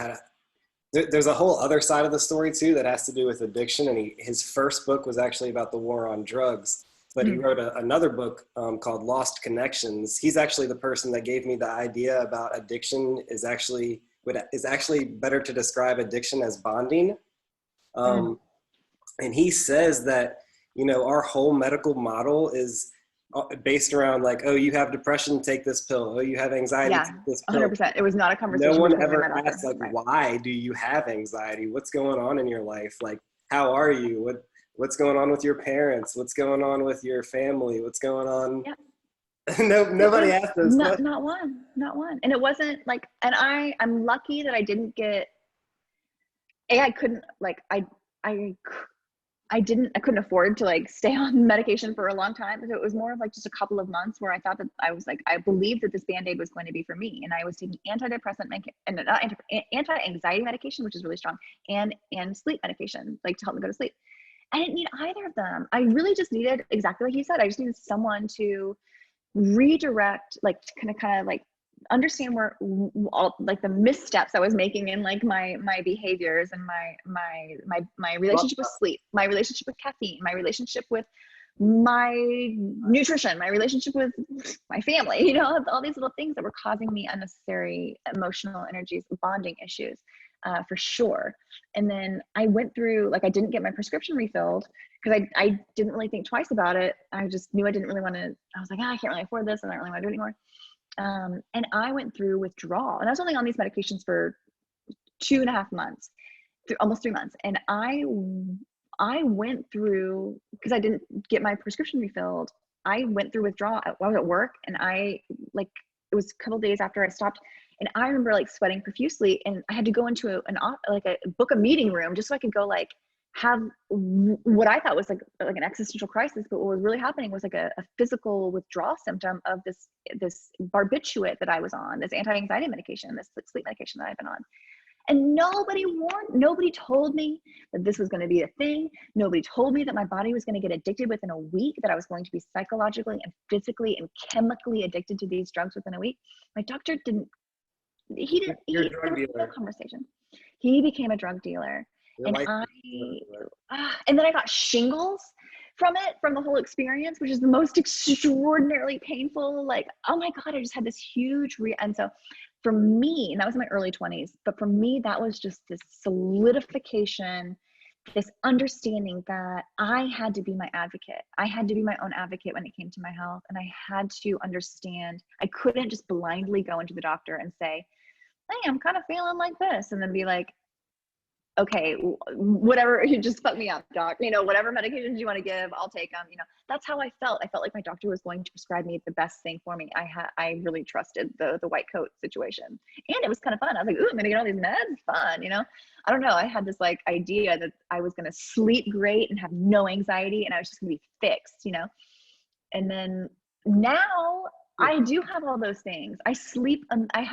there's a whole other side of the story too that has to do with addiction. And his first book was actually about the war on drugs, but he wrote another book called Lost Connections. He's actually the person that gave me the idea about addiction is actually better to describe addiction as bonding. And he says that, you know, our whole medical model is based around like, oh, you have depression, take this pill. Oh, you have anxiety, take this pill. 100%. It was not a conversation. No one ever asked like, why do you have anxiety? What's going on in your life? Like, how are you? What's going on with your parents? What's going on with your family? What's going on? Yeah. Nobody asked those. Not one. And it wasn't like, and I'm lucky that I didn't get, I couldn't like, I couldn't afford to like stay on medication for a long time. So it was more of like just a couple of months where I thought that I believed that this Band-Aid was going to be for me. And I was taking anti-anxiety medication, which is really strong, and sleep medication, like to help me go to sleep. I didn't need either of them. I really just needed, exactly like you said, I just needed someone to redirect, like to kind of like understand where all like the missteps I was making in like my behaviors and my relationship with sleep, my relationship with caffeine, my relationship with my nutrition, my relationship with my family, you know, all these little things that were causing me unnecessary emotional energies, bonding issues. for sure. And then I went through, like, I didn't get my prescription refilled because I didn't really think twice about it. I just knew I didn't really want to, I was like, I can't really afford this. I don't really want to do it anymore. And I went through withdrawal, and I was only on these medications for 2.5 months, almost 3 months. And I went through, because I didn't get my prescription refilled, I went through withdrawal. I was at work, and it was a couple of days after I stopped, and I remember like sweating profusely, and I had to go into book a meeting room just so I could go like have what I thought was like an existential crisis. But what was really happening was like a physical withdrawal symptom of this barbiturate that I was on, this anti-anxiety medication, this sleep medication that I've been on. And nobody told me that this was going to be a thing. Nobody told me that my body was going to get addicted within a week, that I was going to be psychologically and physically and chemically addicted to these drugs within a week. My doctor there was no conversation. He became a drug dealer. And then I got shingles from the whole experience, which is the most extraordinarily painful, like, oh my God, I just had this huge, and so for me, and that was in my early 20s, but for me, that was just this solidification, this understanding that I had to be my advocate. I had to be my own advocate when it came to my health. And I had to understand, I couldn't just blindly go into the doctor and say, hey, I'm kind of feeling like this. And then be like, okay, whatever, you just fuck me up, doc. Whatever medications you want to give, I'll take them. That's how I felt. I felt like my doctor was going to prescribe me the best thing for me. I really trusted the white coat situation, and it was kind of fun. I was like, ooh, I'm gonna get all these meds. Fun, I don't know. I had this like idea that I was gonna sleep great and have no anxiety, and I was just gonna be fixed, And then now I do have all those things. I sleep. I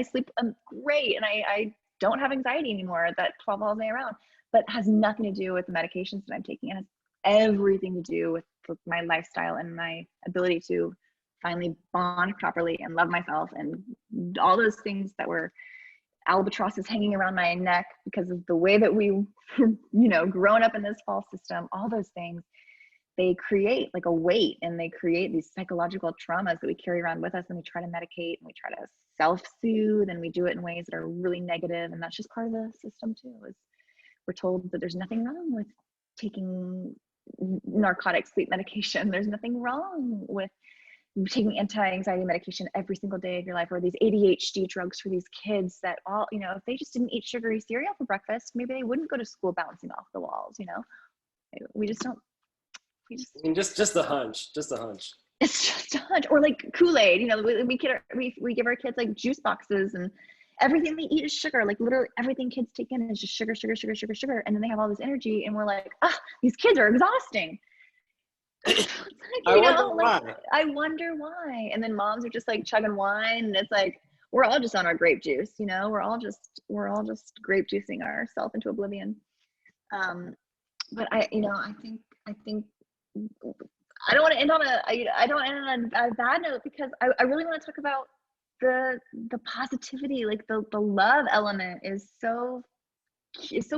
sleep great, and I don't have anxiety anymore that 12 all day around, but has nothing to do with the medications that I'm taking. It has everything to do with my lifestyle and my ability to finally bond properly and love myself, and all those things that were albatrosses hanging around my neck because of the way that we, grown up in this false system. All those things, they create like a weight, and they create these psychological traumas that we carry around with us, and we try to medicate, and we try to self-soothe, and we do it in ways that are really negative. And that's just part of the system too, is we're told that there's nothing wrong with taking narcotic sleep medication. There's nothing wrong with taking anti-anxiety medication every single day of your life, or these ADHD drugs for these kids that all, if they just didn't eat sugary cereal for breakfast, maybe they wouldn't go to school bouncing off the walls. We just don't. Just a hunch. It's just a hunch. Or like Kool-Aid, we give our kids like juice boxes, and everything they eat is sugar. Like literally everything kids take in is just sugar. And then they have all this energy, and we're like, these kids are exhausting. I wonder why. And then moms are just like chugging wine, and it's like, we're all just on our grape juice, we're all just grape juicing ourselves into oblivion. But I think I don't want to end on a bad note, because I really want to talk about the positivity. Like the love element is so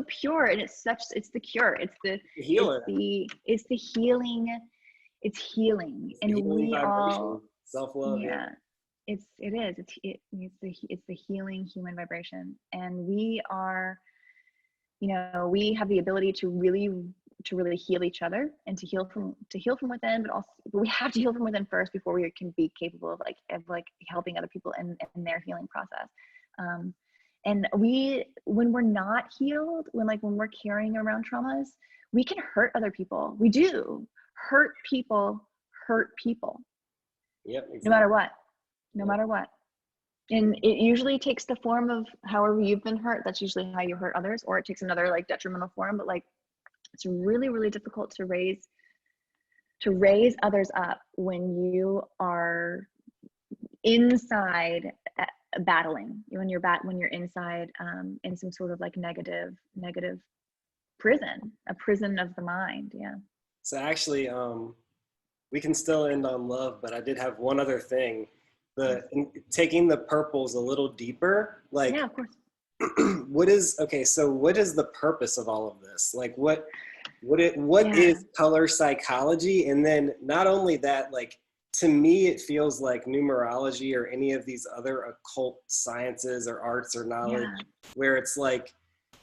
pure, and it's the cure. It's the healer. It's the healing. It's healing, and we all self-love. Yeah, it is. It's the healing human vibration, and we are. We have the ability to really heal each other, and to heal from within, but we have to heal from within first before we can be capable of helping other people in their healing process. And when we're not healed, when we're carrying around traumas, we can hurt other people. We do hurt people. Yep. Exactly. No matter what. And it usually takes the form of however you've been hurt. That's usually how you hurt others, or it takes another detrimental form. But it's really, really difficult to raise others up when you are inside battling. When you're inside in some sort of negative prison, a prison of the mind. Yeah. So actually, we can still end on love, but I did have one other thing. Taking the purples a little deeper, yeah, of course. what is the purpose of all of this? What is color psychology? And then not only that, to me, it feels like numerology or any of these other occult sciences or arts or knowledge, where it's like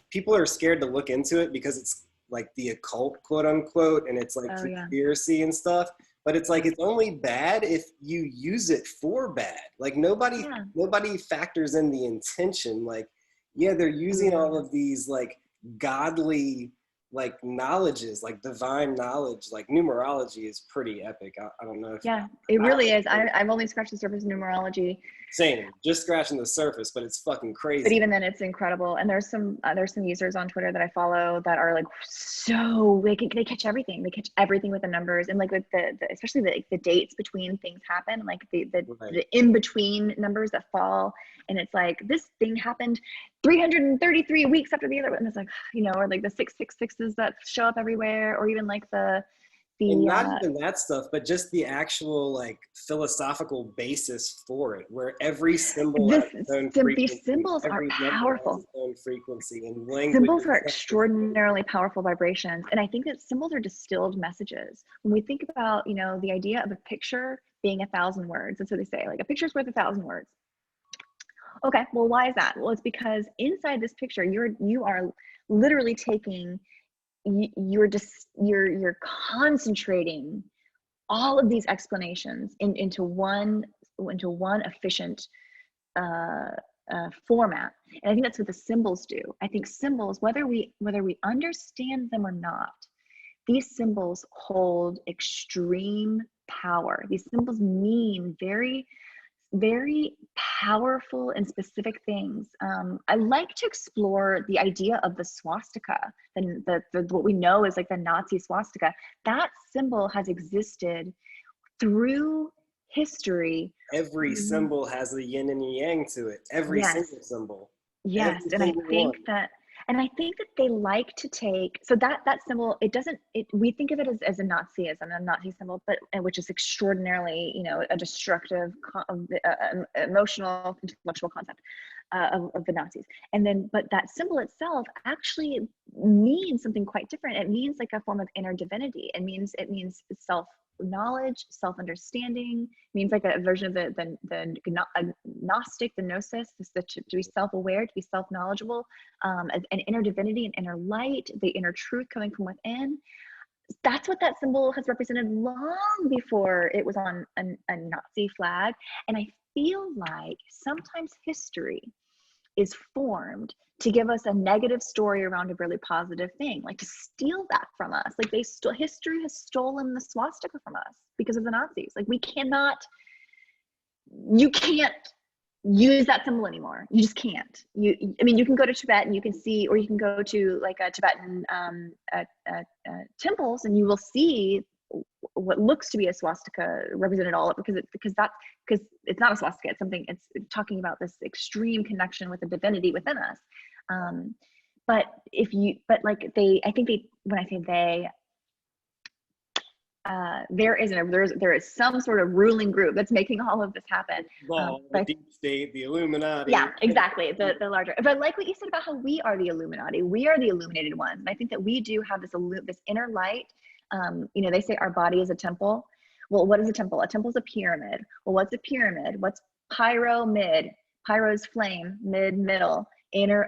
people are scared to look into it because it's like the occult, quote unquote, and it's like conspiracy and stuff. But it's like, it's only bad if you use it for bad. Like nobody factors in the intention. Like, yeah, they're using all of these like godly like knowledges, like divine knowledge, like numerology is pretty epic. I don't know if it really is. I've only scratched the surface of numerology. Same, just scratching the surface, but it's fucking crazy. But even then, it's incredible. And there's some users on Twitter that I follow that are like so they catch everything. They catch everything with the numbers and like with the especially the dates between things happen, like the in between numbers that fall. And it's like this thing happened 333 weeks after the other one. And it's like, you know, or like the 666s that show up everywhere, or even like and not even that stuff, but just the actual like philosophical basis for it, where every symbol has its own frequency. These symbols are powerful. Has its own frequency and language. Symbols are extraordinarily powerful vibrations, and I think that symbols are distilled messages. When we think about, you know, the idea of a picture being 1,000 words, that's what they say. Like a picture's worth 1,000 words. Okay, well, why is that? Well, it's because inside this picture, you are literally taking. You're concentrating all of these explanations into one efficient format, and I think that's what the symbols do. I think symbols, whether we understand them or not, these symbols hold extreme power. These symbols mean very, very powerful and specific things. I like to explore the idea of the swastika, and what we know is like the Nazi swastika. That symbol has existed through history. Every symbol has a yin and a yang to it. Every single symbol. Yes, and I think that they like to take, so that symbol, we think of it as a Nazi symbol, but which is extraordinarily, you know, a destructive, emotional, intellectual concept of the Nazis. And then, but that symbol itself actually means something quite different. It means like a form of inner divinity. It means self-knowledge, self-understanding, means like a version of the Gnostic, the gnosis, to be self-aware, to be self-knowledgeable, an inner divinity, an inner light, the inner truth coming from within. That's what that symbol has represented long before it was on a Nazi flag. And I feel like sometimes history is formed to give us a negative story around a really positive thing, like to steal that from us. Like history has stolen the swastika from us because of the Nazis. Like you can't use that symbol anymore. You just can't. You can go to Tibet and you can see, or you can go to like a Tibetan temples, and you will see what looks to be a swastika represented all up, because it's not a swastika. It's something. It's talking about this extreme connection with the divinity within us. But I think when I say they, there is some sort of ruling group that's making all of this happen. The deep state, the Illuminati. Yeah, exactly. The larger. But like what you said about how we are the Illuminati, we are the illuminated ones. And I think that we do have this inner light. You know, they say our body is a temple. Well, what is a temple? A temple is a pyramid. Well, what's a pyramid? What's pyramid? Pyro is flame, middle, inner.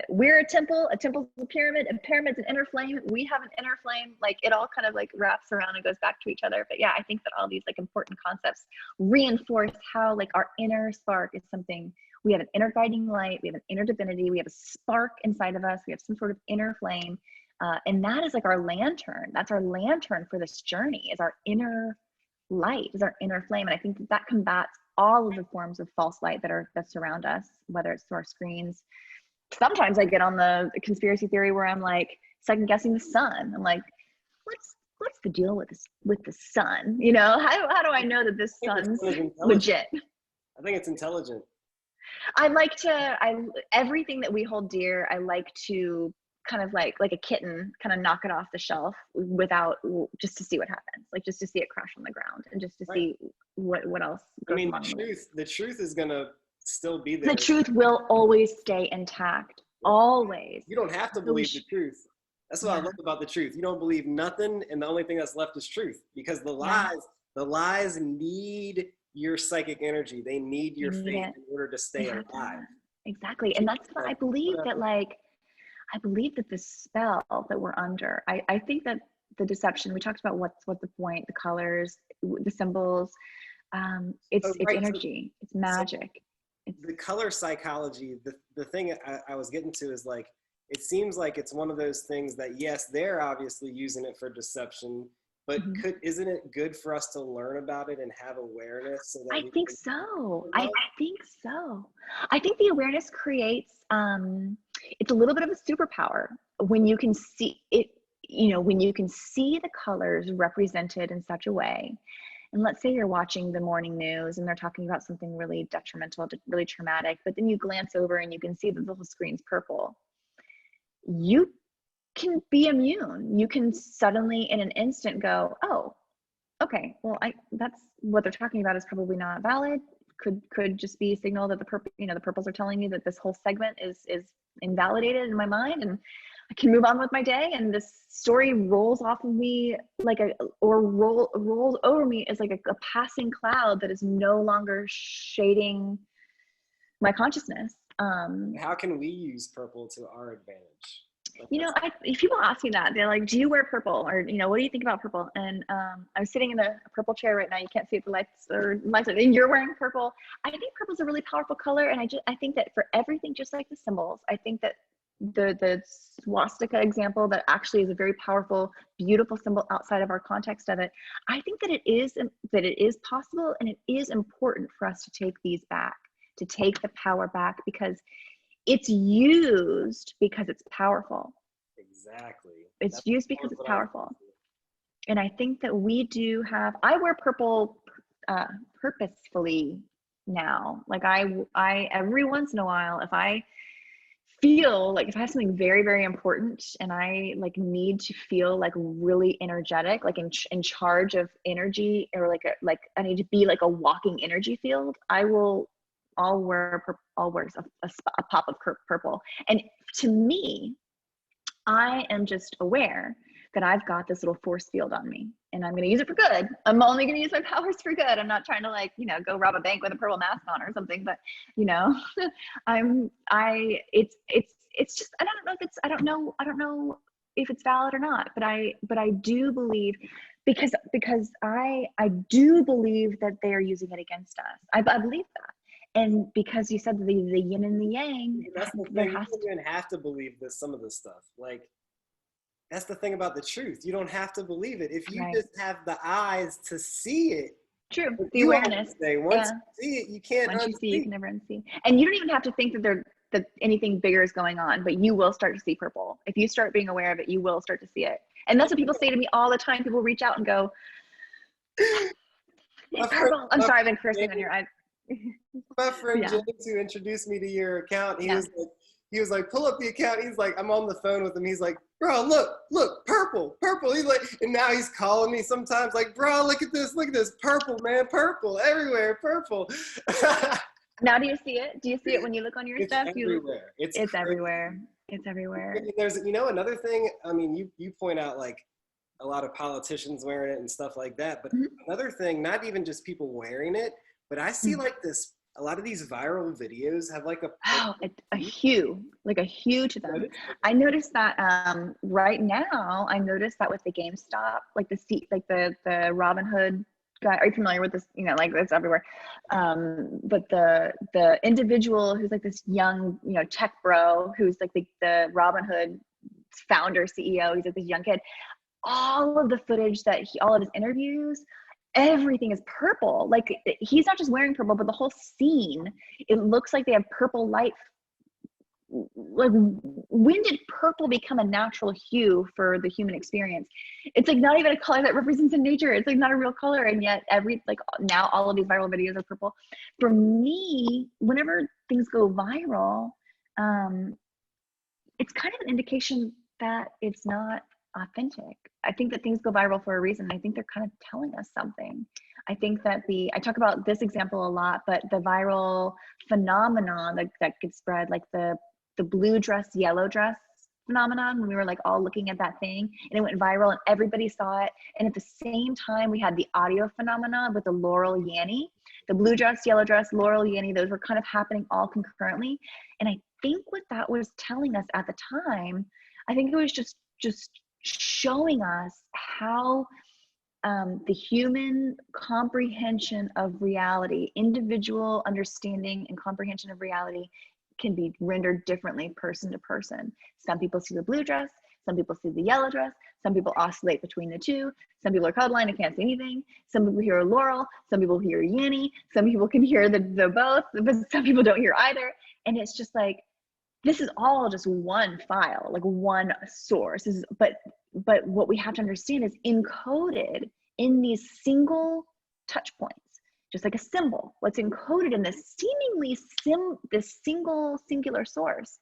We're a temple. A temple is a pyramid. A pyramid's an inner flame. We have an inner flame. Like it all kind of like wraps around and goes back to each other. But yeah, I think that all these like important concepts reinforce how like our inner spark is something. We have an inner guiding light. We have an inner divinity. We have a spark inside of us. We have some sort of inner flame. And that is like our lantern. That's our lantern for this journey, is our inner light, is our inner flame. And I think that combats all of the forms of false light that surround us, whether it's through our screens. Sometimes I get on the conspiracy theory where I'm like second guessing the sun. I'm like, what's the deal with the sun? You know, how do I know that this sun's legit? I think it's intelligent. Everything that we hold dear, I like to kind of like a kitten, kind of knock it off the shelf just to see what happens, like just to see it crash on the ground and just to see what else goes on. The truth is gonna still be there. The truth will always stay intact, always. You don't have to believe the truth. That's what I love about the truth. You don't believe nothing, and the only thing that's left is truth, because the lies The lies need your psychic energy. They need your faith in order to stay alive. Exactly. And that's what I believe that, like, I believe that the spell that we're under, I think that the deception, we talked about what's the point, the colors, the symbols, it's energy, it's magic. The color psychology, the thing I was getting to is, like, it seems like it's one of those things that, yes, they're obviously using it for deception, but isn't it good for us to learn about it and have awareness? So that I think so. I think so. I think the awareness creates, it's a little bit of a superpower when you can see it, you know, when you can see the colors represented in such a way. And let's say you're watching the morning news and they're talking about something really detrimental, really traumatic, but then you glance over and you can see that the whole screen's purple. You can be immune. You can suddenly in an instant go, oh, okay, well, that's what they're talking about is probably not valid. Could just be a signal that the purples are telling me that this whole segment is invalidated in my mind, and I can move on with my day. And this story rolls off of me rolls over me as like a passing cloud that is no longer shading my consciousness. How can we use purple to our advantage? Like, if people ask me that, they're like, do you wear purple? Or, what do you think about purple? And I'm sitting in a purple chair right now. You can't see the lights, and you're wearing purple. I think purple is a really powerful color. And I think that for everything, just like the symbols, I think that the swastika example that actually is a very powerful, beautiful symbol outside of our context of it. I think that it is possible, and it is important for us to take these back, to take the power back, because it's used because it's powerful. Exactly. It's used because it's powerful. And I think that I wear purple purposefully now. Like I every once in a while, if I feel like, if I have something very, very important and I like need to feel like really energetic, like in charge of energy, or like I need to be like a walking energy field, I'll wear a pop of purple. And to me, I am just aware that I've got this little force field on me, and I'm going to use it for good. I'm only going to use my powers for good. I'm not trying to go rob a bank with a purple mask on or something, but it's just, I don't know if it's valid or not, but I do believe, because I do believe that they are using it against us. I believe that. And because you said the yin and the yang, that's the thing. You don't even have to believe some of this stuff. Like, that's the thing about the truth. You don't have to believe it. If you just have the eyes to see it. True. The awareness. Once you see it, you can't unsee. Once you see, you can never unsee. And you don't even have to think that anything bigger is going on, but you will start to see purple. If you start being aware of it, you will start to see it. And that's what people say to me all the time. People reach out and go, it's purple. I'm sorry, I've been cursing on your eyes. My friend James, who introduced me to your account, he was like, pull up the account. He's like, I'm on the phone with him. He's like, bro, look, purple. He's like, and now he's calling me sometimes like, bro, look at this, purple, man, purple everywhere, purple. Now, do you see it? Do you see it when you look on your stuff? Everywhere. It's everywhere. It's everywhere. There's, another thing. I mean, you point out like a lot of politicians wearing it and stuff like that, but another thing, not even just people wearing it, but I see like this, a lot of these viral videos have like a hue to them. I noticed that right now, I noticed that with the GameStop, like the Robin Hood guy. Are you familiar with this? Like it's everywhere. But the individual who's like this young, tech bro, who's like the Robin Hood founder, CEO, he's like this young kid. All of the footage all of his interviews, everything is purple. Like he's not just wearing purple, but the whole scene, it looks like they have purple light. Like, when did purple become a natural hue for the human experience? It's like not even a color that represents in nature. It's like not a real color, and yet now all of these viral videos are purple. For me, whenever things go viral, it's kind of an indication that it's not authentic. I think that things go viral for a reason. I think they're kind of telling us something. I think that I talk about this example a lot, but the viral phenomenon that gets spread, like the blue dress, yellow dress phenomenon when we were like all looking at that thing and it went viral and everybody saw it. And at the same time, we had the audio phenomena with the Laurel Yanny, the blue dress, yellow dress, Laurel Yanny, those were kind of happening all concurrently. And I think what that was telling us at the time, I think it was just showing us how the human comprehension of reality, individual understanding and comprehension of reality can be rendered differently person to person. Some people see the blue dress, some people see the yellow dress, some people oscillate between the two, some people are colorblind and can't see anything, some people hear Laurel, some people hear Yanny, some people can hear the both, but some people don't hear either. And it's just like, this is all just one file, like one source. But what we have to understand is encoded in these single touch points, just like a symbol. What's encoded in this seemingly this singular source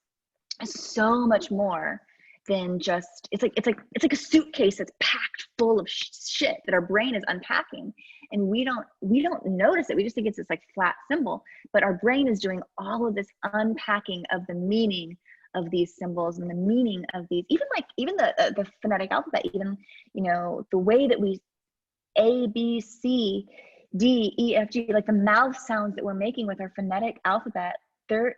is so much more than just, it's like a suitcase that's packed full of shit that our brain is unpacking, and we don't notice it. We just think it's this like flat symbol, but our brain is doing all of this unpacking of the meaning of these symbols and the meaning of these, even the phonetic alphabet, even, you know, the way that we A, B, C, D, E, F, G, like the mouth sounds that we're making with our phonetic alphabet, they're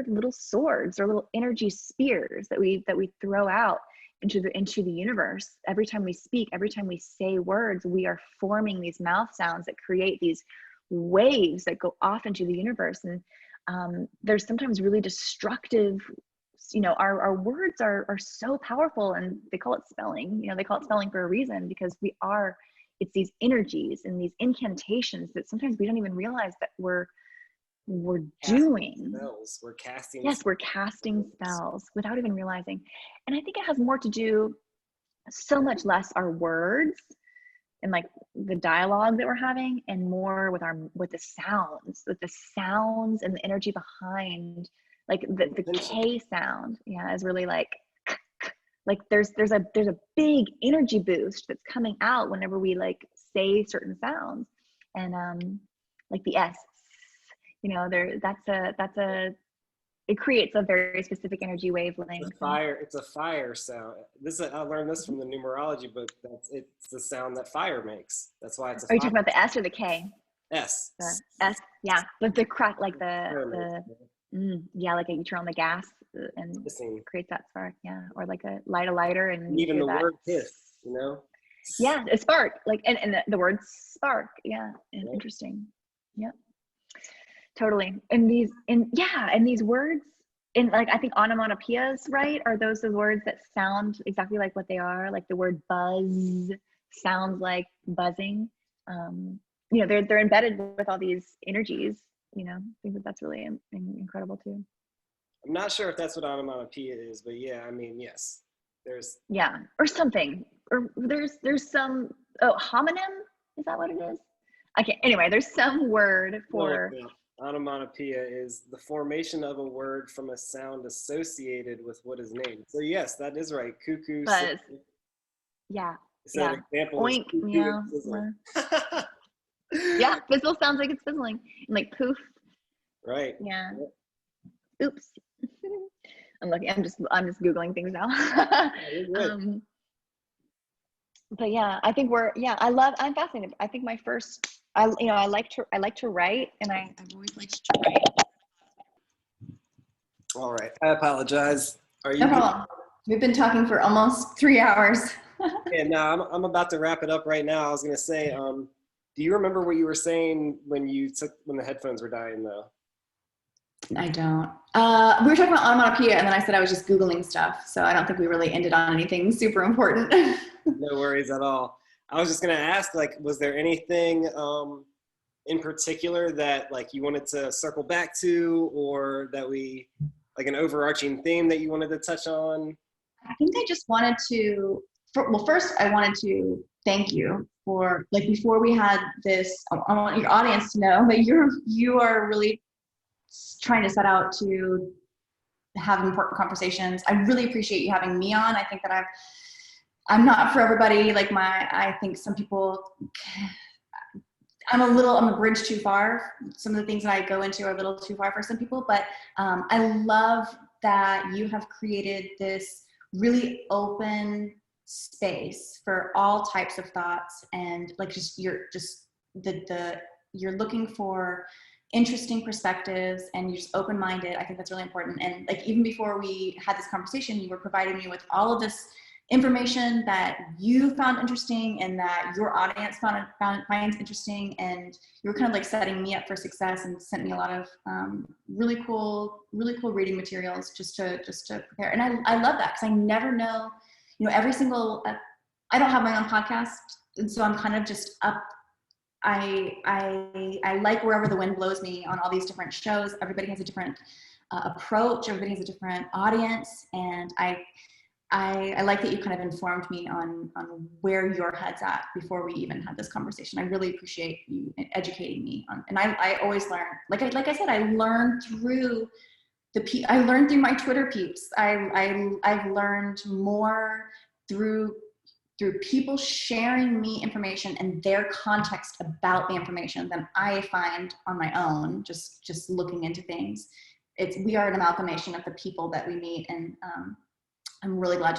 little swords or little energy spears that we throw out into the universe. Every time we speak, every time we say words, we are forming these mouth sounds that create these waves that go off into the universe. And there's sometimes really destructive, you know, our words are so powerful, and they call it spelling. You know, they call it spelling for a reason, because it's these energies and these incantations that sometimes we don't even realize that we're doing. Spells. We're casting. Yes, we're casting spells without even realizing. And I think it has more to do, so much less our words and like the dialogue that we're having, and more with the sounds and the energy behind, like the K sound. Yeah, is really like there's a big energy boost that's coming out whenever we like say certain sounds. And like the S, you know, it creates a very specific energy wavelength. It's a fire sound. I learned this from the numerology book. It's the sound that fire makes. That's why it's a fire. Are you talking about the S or the K? S. The S, yeah. The crack, like yeah, like you turn on the gas and creates that spark, yeah. Or like light a lighter and even the word hiss, you know? Yeah, a spark, like, and the word spark, yeah, and interesting, yeah, totally. And these words, and like, I think onomatopoeias, right, are those the words that sound exactly like what they are. Like the word buzz sounds like buzzing. You know, they're embedded with all these energies. You know, I think that's really incredible too. I'm not sure if that's what onomatopoeia is, but yeah, I mean, yes, there's. Yeah, or something, or there's some, homonym, is that what it is? Okay, anyway, there's some word for. Onomatopoeia is the formation of a word from a sound associated with what is named. So yes, that is right. Cuckoo. Buzz. Yeah. So yeah. An example Oink. Yeah. Yeah. Fizzle sounds like it's fizzling. Like poof. Right. Yeah. Oops. I'm looking. I'm just googling things now. But yeah, I think I'm fascinated. I think my first, I like to write, and I've always liked to write. All right. I apologize. Are you? No problem. We've been talking for almost 3 hours. Yeah, no, I'm about to wrap it up right now. I was gonna say, do you remember what you were saying when the headphones were dying though? I don't. We were talking about onomatopoeia, and then I said I was just Googling stuff. So I don't think we really ended on anything super important. No worries at all. I was just going to ask, like, was there anything in particular that like you wanted to circle back to, or that like an overarching theme that you wanted to touch on? I think I just wanted to, first I wanted to thank you for, like, before we had this, I want your audience to know that you are really trying to set out to have important conversations. I really appreciate you having me on. I think that I'm not for everybody. Like I think some people, I'm a bridge too far. Some of the things that I go into are a little too far for some people, but I love that you have created this really open space for all types of thoughts, and like you're looking for interesting perspectives, and you're just open-minded. I think that's really important. And like, even before we had this conversation, you were providing me with all of this information that you found interesting and that your audience finds interesting, and you were kind of like setting me up for success, and sent me a lot of really cool reading materials just to prepare. And I love that, because I never know, every single, I don't have my own podcast, and so I'm kind of just up. I like wherever the wind blows me on all these different shows. Everybody has a different approach. Everybody has a different audience, and I like that you kind of informed me on where your head's at before we even had this conversation. I really appreciate you educating me on, and I always learn. Like I said, I learned through I learned through my Twitter peeps. I've learned more through people sharing me information and their context about the information than I find on my own, just looking into things. We are an amalgamation of the people that we meet, and I'm really glad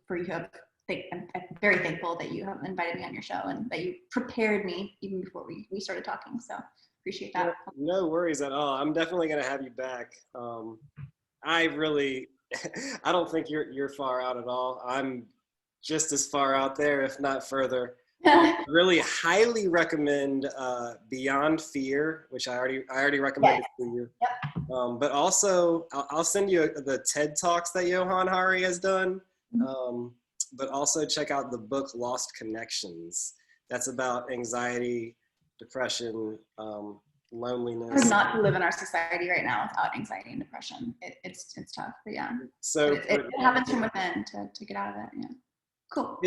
for you to have, I'm very thankful that you have invited me on your show, and that you prepared me even before we started talking. So appreciate that. No worries at all. I'm definitely going to have you back. I don't think you're far out at all. I'm just as far out there, if not further. Really highly recommend Beyond Fear, which I already recommended to you. Yep. But also, I'll send you the TED Talks that Johan Hari has done. But also check out the book Lost Connections. That's about anxiety, depression, loneliness. Hard not to live in our society right now without anxiety and depression. It's tough, but yeah. So it happens from within to get out of it. Yeah. Cool.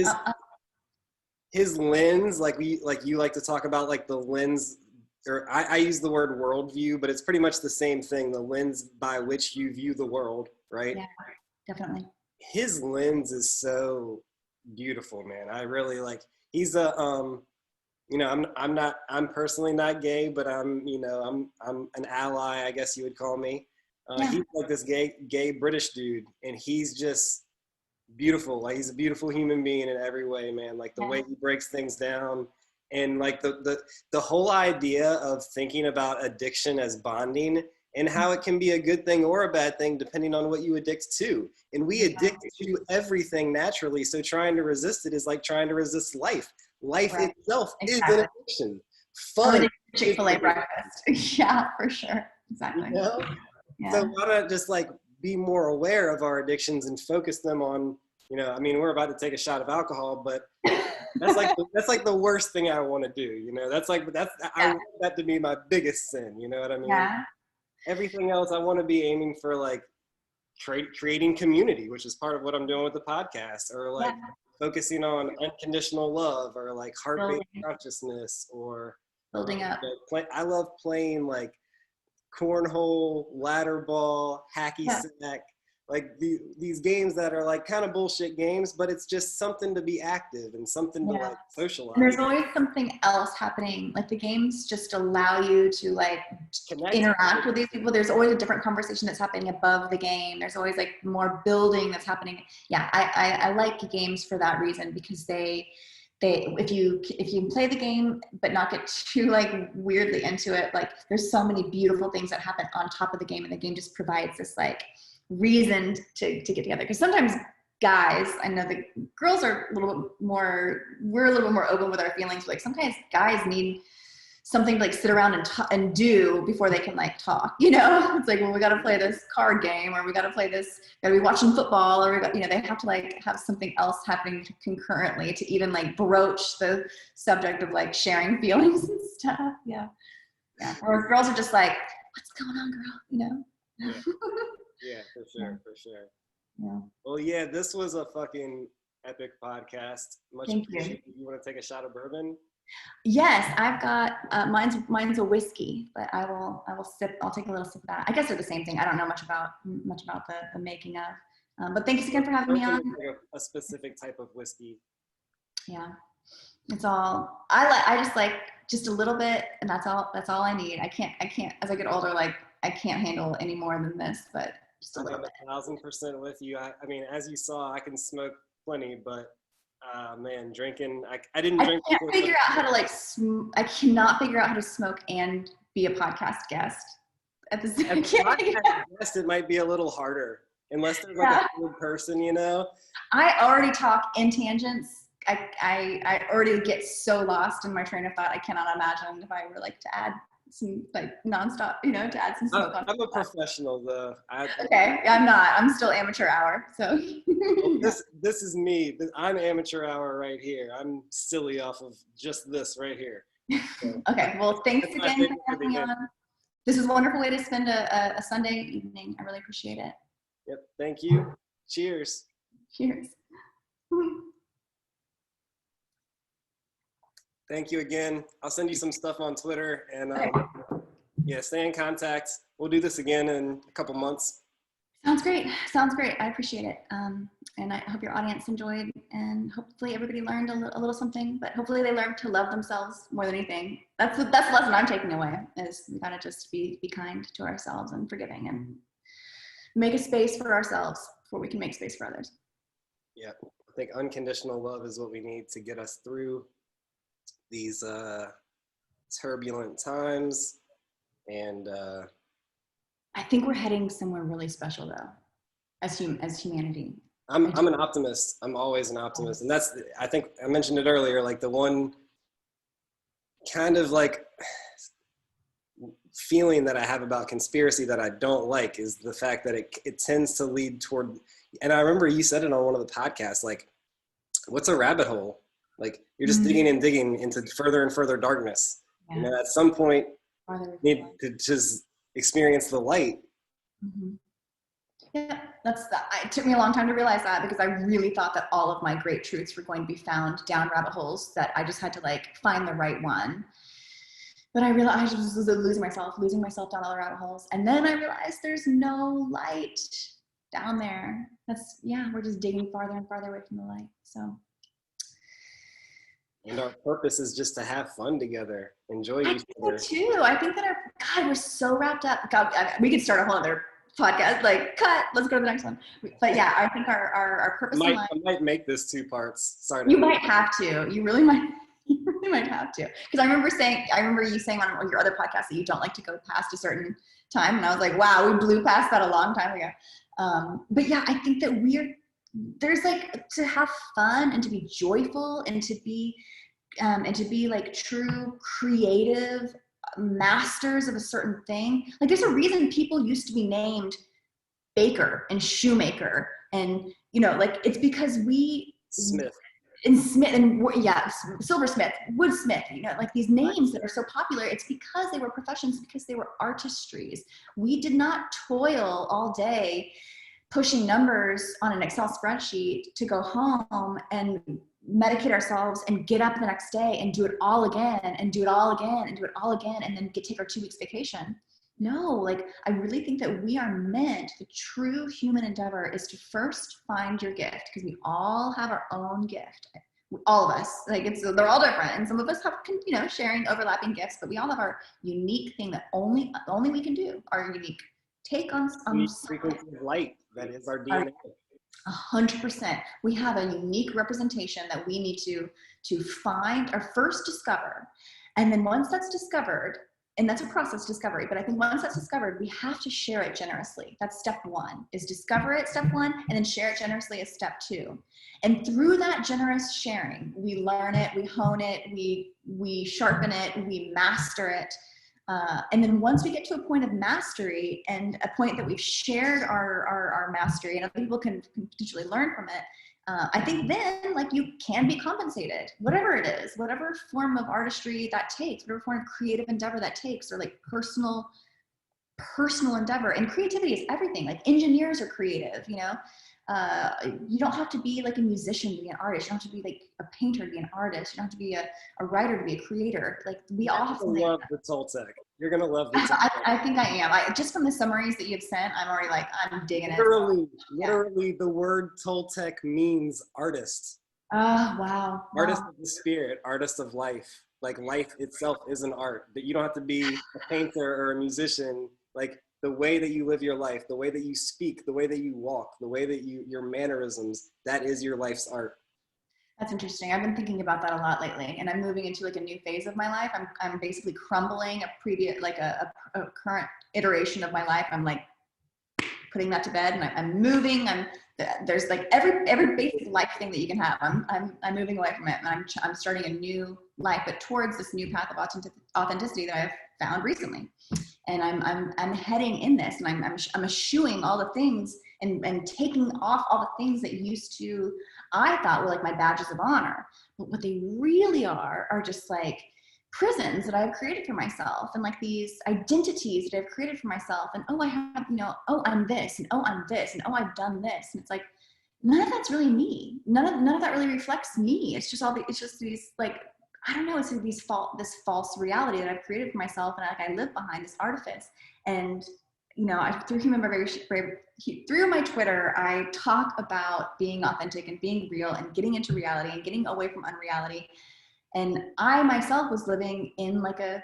His lens, like you like to talk about, like the lens, or I use the word worldview, but it's pretty much the same thing. The lens by which you view the world, right? Yeah, definitely. His lens is so beautiful, man. I really like. He's I'm personally not gay, but I'm an ally, I guess you would call me. He's like this gay British dude, and he's just beautiful. Like, he's a beautiful human being in every way, man. Like the way he breaks things down, and like the whole idea of thinking about addiction as bonding, and how it can be a good thing or a bad thing depending on what you addict to. And we addict to everything naturally, so trying to resist it is like trying to resist life. Life itself is an addiction. Fun. Chick-fil-A breakfast. Yeah, for sure. Exactly. Yeah. So why not just like be more aware of our addictions and focus them on, we're about to take a shot of alcohol, but that's like the worst thing I want to do. I want that to be my biggest sin. You know what I mean? Yeah. Everything else, I want to be aiming for like creating community, which is part of what I'm doing with the podcast, or like focusing on unconditional love, or like heart-based consciousness, or building up. I love playing like cornhole, ladder ball, hacky sack, like these games that are like kind of bullshit games, but it's just something to be active and something to like socialize. And there's always something else happening. Like, the games just allow you to like interact with these people. There's always a different conversation that's happening above the game. There's always like more building that's happening. Yeah, I like games for that reason, because if you play the game but not get too like weirdly into it, like there's so many beautiful things that happen on top of the game, and the game just provides this like reason to get together. Because sometimes guys, I know the girls are a little bit more, we're a little bit more open with our feelings, but like sometimes guys need something to like sit around and do before they can like talk, it's like, well, we got to play this card game, or we got to play this, got to be watching football, or they have to like have something else happening concurrently to even like broach the subject of like sharing feelings and stuff. Yeah. Or girls are just like, what's going on, girl? Yeah, for sure. Yeah. Well, yeah, this was a fucking epic podcast. Much appreciated. You want to take a shot of bourbon? Yes, I've got mine's a whiskey, but I will sip. I'll take a little sip of that. I guess they're the same thing. I don't know much about the making of. But thanks again for having me on. A specific type of whiskey. Yeah, it's all I just like just a little bit, and that's all I need. I can't. As I get older, like I can't handle any more than this. But just a I'm little bit. 1,000% with you. I mean, as you saw, I can smoke plenty, but man, drinking, I didn't I drink. can't before, figure out how to like, I cannot figure out how to smoke and be a podcast guest at the same time. Yes, it might be a little harder unless there's like a third person, you know? I already talk in tangents. I already get so lost in my train of thought. I cannot imagine if I were like to add some like nonstop, you know, to add some smoke on. I'm a professional though. Okay, I'm not. I'm still amateur hour. So this is me. I'm amateur hour right here. I'm silly off of just this right here. So, okay. Well, thanks that's my again favorite for having me thing. on. This is a wonderful way to spend a Sunday evening. I really appreciate it. Yep. Thank you. Cheers. Cheers. Thank you again. I'll send you some stuff on Twitter and yeah, stay in contact. We'll do this again in a couple months. Sounds great. Sounds great. I appreciate it. And I hope your audience enjoyed, and hopefully everybody learned a little something, but hopefully they learned to love themselves more than anything. That's the lesson I'm taking away, is we gotta just be kind to ourselves and forgiving and make a space for ourselves before we can make space for others. Yeah, I think unconditional love is what we need to get us through these turbulent times. And I think we're heading somewhere really special though, as humanity. I'm an optimist. I'm always an optimist. And that's, I think I mentioned it earlier, like the one kind of like feeling that I have about conspiracy that I don't like is the fact that it tends to lead toward, and I remember you said it on one of the podcasts, like, what's a rabbit hole? Like you're just digging and digging into further and further darkness. Yeah. You know, at some point Farther you need to just experience the light. Mm-hmm. Yeah, it took me a long time to realize that, because I really thought that all of my great truths were going to be found down rabbit holes, that I just had to like find the right one. But I realized I was losing myself down all the rabbit holes. And then I realized there's no light down there. We're just digging farther and farther away from the light. So. And our purpose is just to have fun together, enjoy each other. Too. I think that we're so wrapped up. God, we could start a whole other podcast, like cut, let's go to the next one. But yeah, I think our purpose in life. I might make this 2 parts. Sorry. You might have to. You really might have to. Because I remember you saying on your other podcast that you don't like to go past a certain time. And I was like, wow, we blew past that a long time ago. But yeah, I think that there's like to have fun and to be joyful and to be like true creative masters of a certain thing. Like there's a reason people used to be named baker and shoemaker, and you know, like it's because Smith and silversmith, woodsmith, you know, like these names that are so popular. It's because they were professions, because they were artistries. We did not toil all day pushing numbers on an Excel spreadsheet to go home and medicate ourselves and get up the next day and do it all again and do it all again and do it all again and then take our 2 weeks vacation. No, like I really think that we are meant, the true human endeavor is to first find your gift, because we all have our own gift. All of us, like they're all different, and some of us have, you know, sharing overlapping gifts, but we all have our unique thing that only we can do, our unique take on frequency of light. That is our DNA. 100%. We have a unique representation that we need to find or first discover. And then once that's discovered, and that's a process, discovery, but I think once that's discovered, we have to share it generously. That's step 1, is discover it, step 1, and then share it generously as step 2. And through that generous sharing, we learn it, we hone it, we sharpen it, we master it. And then once we get to a point of mastery and a point that we've shared our mastery and other people can potentially learn from it, I think then like you can be compensated, whatever it is, whatever form of artistry that takes, whatever form of creative endeavor that takes, or like personal endeavor. And creativity is everything. Like engineers are creative, you know. You don't have to be like a musician to be an artist. You don't have to be like a painter to be an artist. You don't have to be a writer to be a creator. Like we all have to love the Toltec. You're gonna love the Toltec. I think I am. Just from the summaries that you've sent, I'm already like, I'm digging it. Literally, the word Toltec means artist. Oh, wow. Artist of the spirit, artist of life. Like life itself is an art, but you don't have to be a painter or a musician. Like the way that you live your life, the way that you speak, the way that you walk, the way that your mannerisms, that is your life's art. That's interesting. I've been thinking about that a lot lately, and I'm moving into like a new phase of my life. I'm basically crumbling a previous, like a current iteration of my life. I'm like putting that to bed, and I'm moving. There's like every basic life thing that you can have. I'm moving away from it, and I'm starting a new life, but towards this new path of authenticity that I've found recently. And I'm heading in this, and I'm eschewing all the things and taking off all the things that used to, I thought were like my badges of honor. But what they really are just like prisons that I've created for myself, and like these identities that I've created for myself. And oh, I have, oh, I'm this, and oh, I'm this, and oh, I've done this. And it's like, none of that's really me. None of that really reflects me. It's just these like, I don't know, it's this false reality that I've created for myself, and like I live behind this artifice. And through my Twitter, I talk about being authentic and being real and getting into reality and getting away from unreality. And I myself was living in like a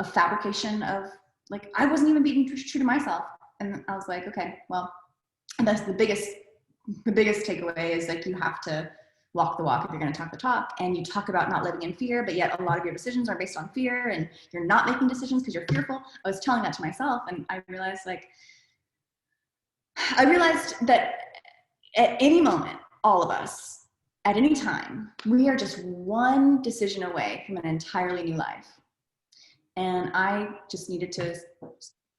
fabrication of like, I wasn't even being true to myself. And I was like, okay, well, that's the biggest takeaway is like, you have to walk the walk if you're going to talk the talk. And you talk about not living in fear, but yet a lot of your decisions are based on fear, and you're not making decisions because you're fearful. I was telling that to myself, and I realized that at any moment, all of us, at any time, we are just one decision away from an entirely new life. And I just needed to,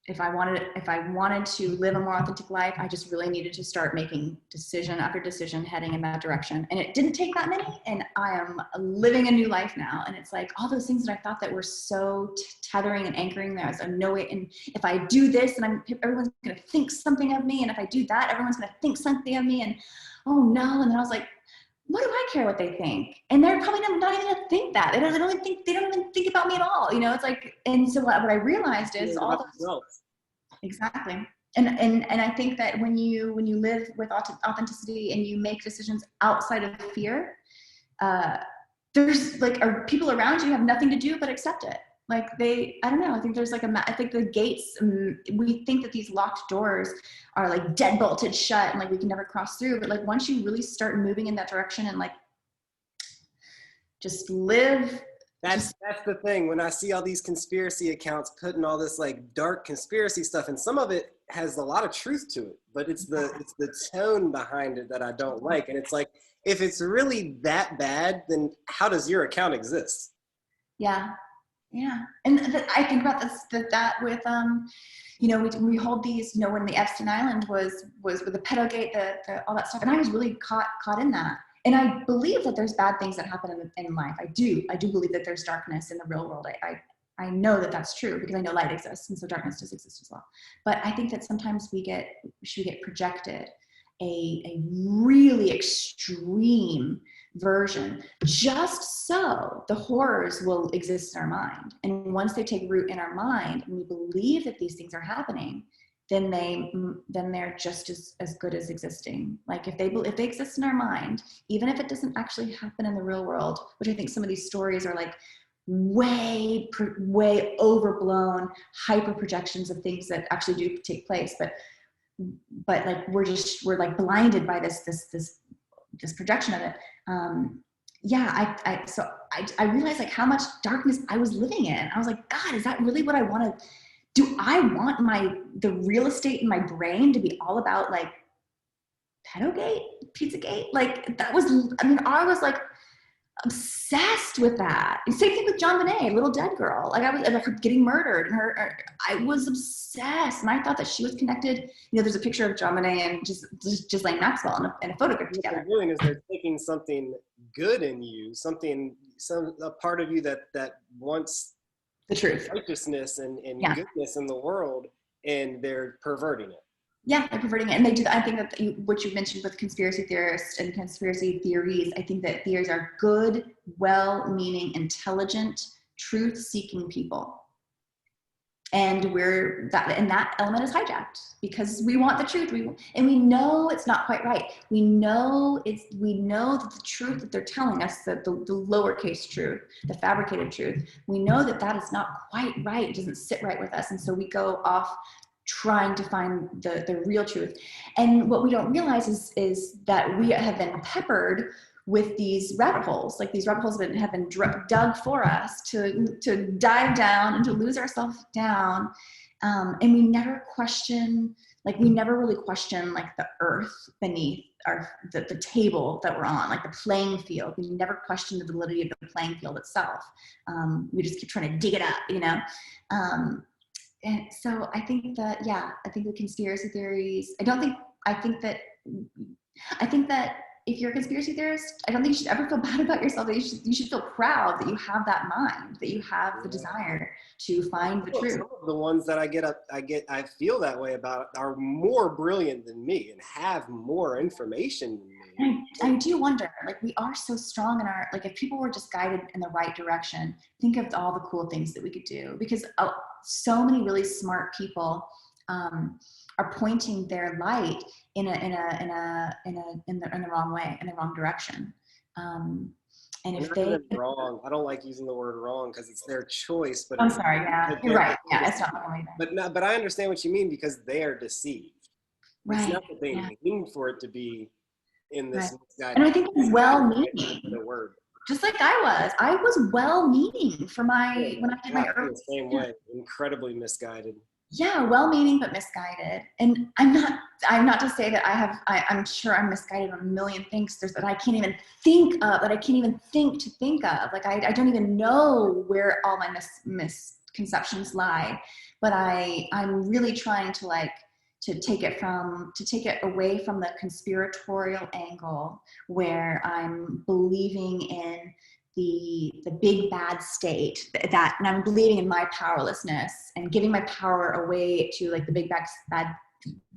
if I wanted to live a more authentic life, I just really needed to start making decision after decision heading in that direction. And it didn't take that many, and I am living a new life now. And it's like all those things that I thought that were so tethering and anchoring, there was a no way. And if I do this, and everyone's going to think something of me. And if I do that, everyone's going to think something of me. And oh no. And then I was like, what do I care what they think? And they're probably not even gonna think that. They don't even think about me at all. It's like, and so what I realized is all those, exactly. And I think that when you live with authenticity and you make decisions outside of fear, there's like, people around you have nothing to do but accept it. Like I don't know. I think there's like I think the gates, we think that these locked doors are like dead bolted shut and like we can never cross through. But like once you really start moving in that direction and like just live. That's the thing. When I see all these conspiracy accounts putting all this like dark conspiracy stuff, and some of it has a lot of truth to it, but it's the tone behind it that I don't like. And it's like, if it's really that bad, then how does your account exist? Yeah. Yeah. And I think about that with, we hold these, when the Epstein Island was with the pedogate, all that stuff. And I was really caught in that. And I believe that there's bad things that happen in life. I do believe that there's darkness in the real world. I know that that's true because I know light exists, and so darkness does exist as well. But I think that sometimes we get projected a really extreme version, just so the horrors will exist in our mind. And once they take root in our mind and we believe that these things are happening, then they're just as good as existing. Like if they exist in our mind, even if it doesn't actually happen in the real world, which I think some of these stories are like way overblown hyper projections of things that actually do take place, but like we're like blinded by this projection of it. I realized like how much darkness I was living in. I was like, God, is that really what I want to do? I want the real estate in my brain to be all about like pedogate, Pizzagate. Like that was, I was like obsessed with that. And same thing with JonBenét, little dead girl. Like I was her getting murdered, and I was obsessed, and I thought that she was connected. There's a picture of JonBenét and just like Maxwell in a photograph together. What they're doing is they're taking something good in you, a part of you that wants the truth, righteousness and goodness in the world, and they're perverting it. Yeah, they're perverting it. And they do. I think that what you mentioned with conspiracy theorists and conspiracy theories, I think that theories are good, well-meaning, intelligent, truth-seeking people. And that element is hijacked because we want the truth. And we know it's not quite right. We know that the truth that they're telling us, that the lowercase truth, the fabricated truth, we know that is not quite right. It doesn't sit right with us. And so we go off trying to find the real truth. And what we don't realize is that we have been peppered with these rabbit holes. Like these rabbit holes have been dug for us to dive down and to lose ourselves down. And we never really question like the earth beneath the table that we're on, like the playing field. We never question the validity of the playing field itself. We just keep trying to dig it up, you know? And so I think that the conspiracy theories, I think that if you're a conspiracy theorist, I don't think you should ever feel bad about yourself. You should feel proud that you have that mind, that you have the desire to find the truth. Some of the ones that I feel that way about are more brilliant than me and have more information than me. I do wonder, like we are so strong in like if people were just guided in the right direction, think of all the cool things that we could do, because so many really smart people are pointing their light in the wrong way, in the wrong direction. And if they wrong, I don't like using the word wrong because it's their choice. But I'm sorry, yeah, you're right. Yeah, it's not wrong either. But I understand what you mean because they are deceived. Right. It's not that they mean for it to be in this misguided. And I think it's well-meaning. The word. Just like I was well-meaning for when I did my early. The same way, incredibly misguided. Yeah, well-meaning but misguided. And I'm not to say that I'm sure I'm misguided on a million things that I can't even think of, that I can't even think of. Like I don't even know where all my misconceptions lie. But I'm really trying to take it away from the conspiratorial angle where I'm believing in the big bad state and I'm believing in my powerlessness and giving my power away to like the big bad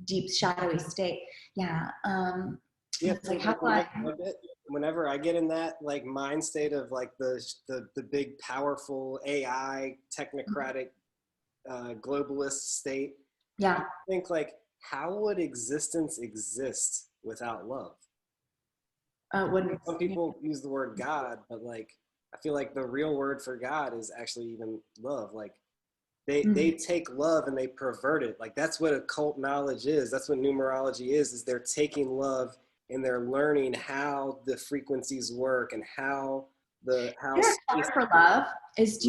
deep shadowy state. Yeah. Like whenever I get in that like mind state of like the big powerful AI technocratic globalist state. Yeah. I think like how would existence exist without love? Some people use the word God, but like I feel like the real word for God is actually even love. Like they take love and they pervert it. Like that's what occult knowledge is. That's what numerology is they're taking love and they're learning how the frequencies work and how Is there a color for love? Is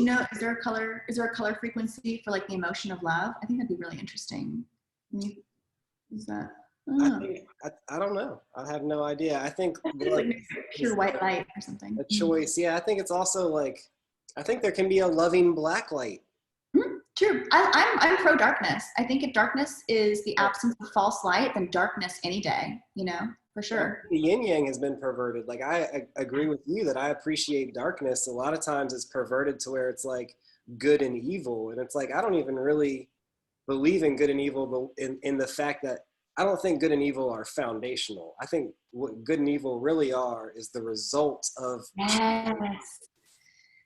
there a color frequency for like the emotion of love? I think that'd be really interesting. Is that? I don't know. I have no idea. I think like pure white light or something. A choice. Yeah, I think it's also like, I think there can be a loving black light. True. I'm pro darkness. I think if darkness is the absence of false light, then darkness any day, for sure. The yin yang has been perverted. Like I agree with you that I appreciate darkness. A lot of times it's perverted to where it's like good and evil. And it's like, I don't even really believe in good and evil, but in the fact that I don't think good and evil are foundational. I think what good and evil really are is the result of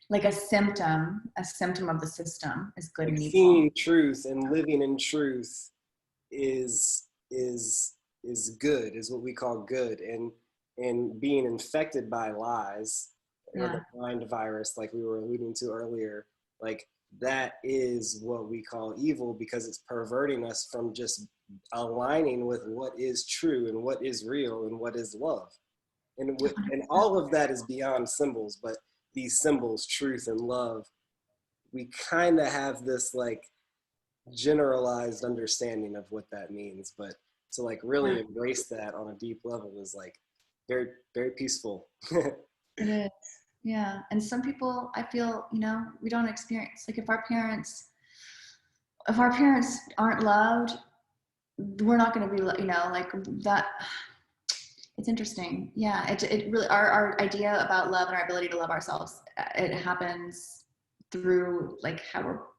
like a symptom of the system is good and evil. Seeing truth and living in truth is good, is what we call good. And being infected by lies or the mind virus, like we were alluding to earlier, like that is what we call evil because it's perverting us from just aligning with what is true and what is real and what is love. And all of that is beyond symbols, but these symbols, truth and love, we kind of have this like generalized understanding of what that means, but to like really embrace that on a deep level is like very, very peaceful. It is. Yeah. And some people, I feel, we don't experience, like if our parents aren't loved, we're not going to be, like that. It's interesting. Yeah. It really, our idea about love and our ability to love ourselves, it happens through like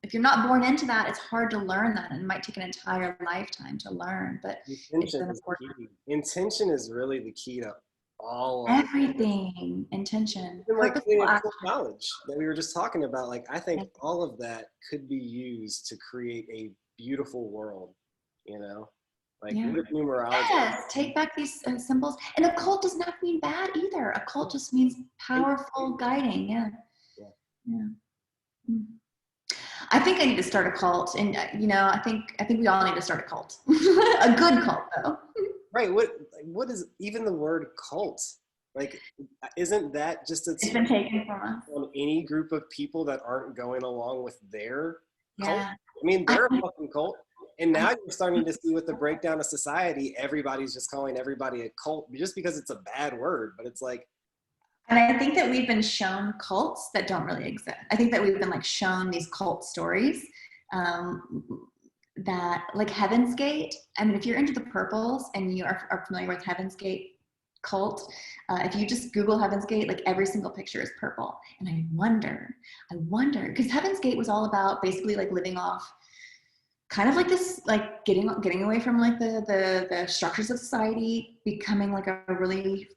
if you're not born into that, it's hard to learn that, and it might take an entire lifetime to learn, but intention is really the key to all of Everything, intention, even like purposeful action. knowledge that we were just talking about. Like, I think Yes. all of that could be used to create a beautiful world, you know, like Yeah. with numerology. Yes, take back these symbols. And a cult does not mean bad either. A cult just means powerful guiding. Yeah. Yeah. Yeah. Mm. I think I need to start a cult, and I think we all need to start a cult. A good cult, though. Right. What is even the word cult? Like, isn't that just It's been taken from us. on any group of people that aren't going along with their cult? Yeah. I mean, they're a fucking cult. And now you're starting to see with the breakdown of society, everybody's just calling everybody a cult just because it's a bad word. But it's like, And I think that we've been shown cults that don't really exist. I think that we've been like shown these cult stories that, like Heaven's Gate. I mean, if you're into the purples and you are familiar with Heaven's Gate cult, if you just Google Heaven's Gate, like every single picture is purple. And I wonder, because Heaven's Gate was all about basically like living off kind of like this, like getting away from like the structures of society, becoming like a really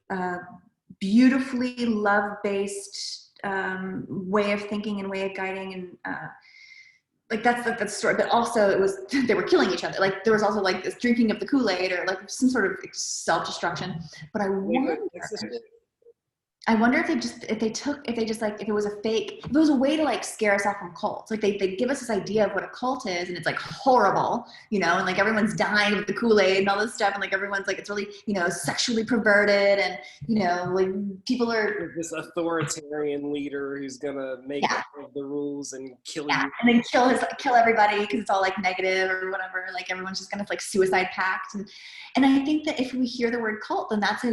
beautifully love-based way of thinking and way of guiding, and like that's the story. But also it was they were killing each other. Like there was also like this drinking of the Kool-Aid or like some sort of self-destruction. But I wonder if it was a fake, if it was a way to like scare us off from cults. Like they give us this idea of what a cult is, and it's like horrible, and like everyone's dying with the Kool-Aid and all this stuff, and like everyone's like, it's really, sexually perverted, and like people are this authoritarian leader who's gonna make all of the rules and kill you. And then kill everybody because it's all like negative or whatever. Like everyone's just gonna like suicide pact, and I think that if we hear the word cult, then that's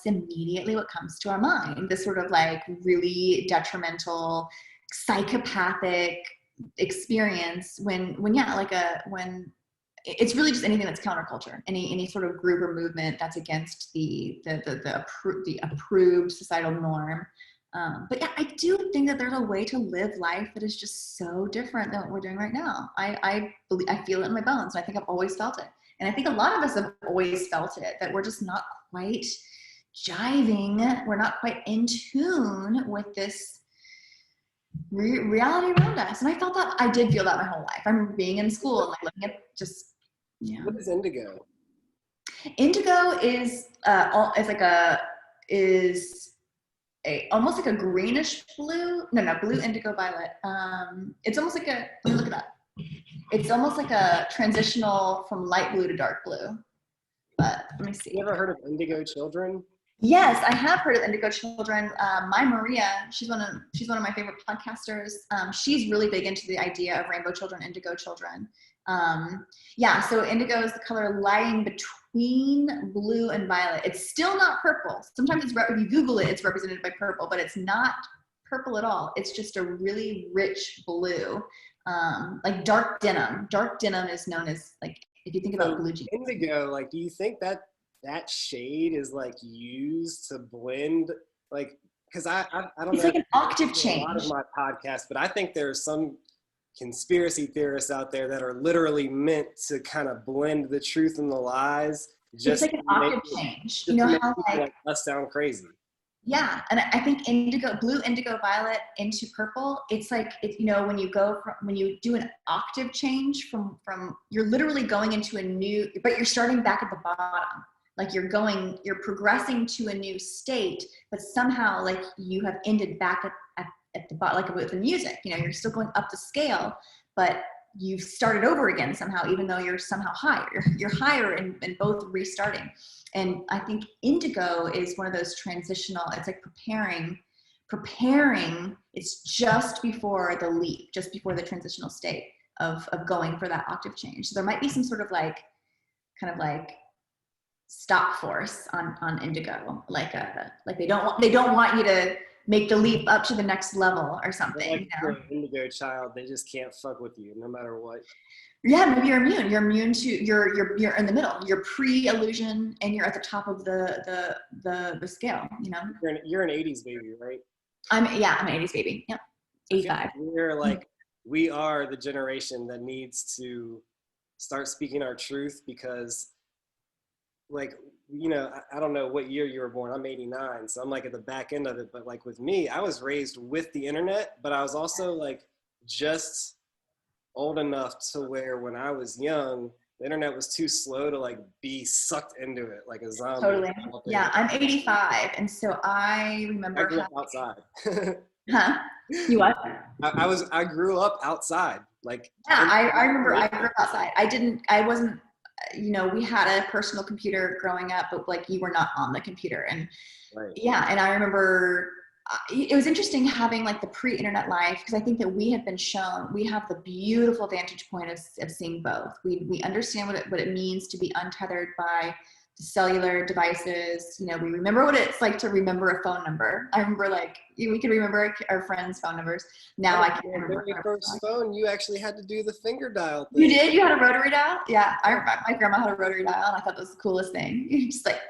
immediately what comes to our mind. This sort of like really detrimental, psychopathic experience when it's really just anything that's counterculture, any sort of group or movement that's against the approved societal norm. But yeah, I do think that there's a way to live life that is just so different than what we're doing right now. I feel it in my bones, and I think I've always felt it. And I think a lot of us have always felt it, that we're just not quite jiving. We're not quite in tune with this reality around us. And I did feel that my whole life. I remember being in school and like looking at just, What is indigo? Indigo is almost like a greenish blue. No, blue, indigo, violet. It's almost like let me look it up. It's almost like a transitional from light blue to dark blue. But let me see. You ever heard of indigo children? Yes, I have heard of indigo children. My Maria, she's one of my favorite podcasters. She's really big into the idea of rainbow children, indigo children. So indigo is the color lying between blue and violet. It's still not purple. Sometimes if you Google it, it's represented by purple, but it's not purple at all. It's just a really rich blue, like dark denim. Dark denim is known as, like, if you think about blue jeans. Indigo, like, do you think that shade is like used to blend, like, because I don't know. It's like an octave change. A lot of my podcasts, but I think there's some conspiracy theorists out there that are literally meant to kind of blend the truth and the lies. It's like an octave change. You know how like us sound crazy. Yeah, and I think blue, indigo, violet into purple. It's like when you do an octave change from you're literally going into a new, but you're starting back at the bottom. Like you're progressing to a new state, but somehow like you have ended back at the bottom, like with the music. You're still going up the scale, but you've started over again somehow, even though you're somehow higher. You're higher in both restarting. And I think indigo is one of those transitional, it's like preparing, it's just before the leap, just before the transitional state of going for that octave change. So there might be some sort of like, kind of like stop force on indigo, like they don't want you to make the leap up to the next level or something. Like you're an indigo child, they just can't fuck with you no matter what. Yeah, maybe you're immune. You're immune to you're in the middle. You're pre-illusion and you're at the top of the scale. You're an 80s baby, right? I'm an 80s baby. Yep, 85. We are the generation that needs to start speaking our truth, because like, you know, I don't know what year you were born. I'm 89, so I'm like at the back end of it. But like with me, I was raised with the internet, but I was also like just old enough to where when I was young, the internet was too slow to like be sucked into it like a zombie. Totally. Yeah, I'm 85, and so I remember. I grew up outside. Huh? You what? I grew up outside. Like, yeah, I remember I grew up outside. I wasn't, you know, we had a personal computer growing up, but like you were not on the computer. And right. Yeah, and I remember it was interesting having like the pre-internet life, because I think that we have been shown, we have the beautiful vantage point of seeing both. We understand what it means to be untethered by cellular devices. You know, we remember what it's like to remember a phone number. I remember like we could remember our friends' phone numbers. Now I can't remember. The very first phone, you actually had to do the finger dial thing. You did? You had a rotary dial? Yeah, I remember my grandma had a rotary dial, and I thought that was the coolest thing. You just like,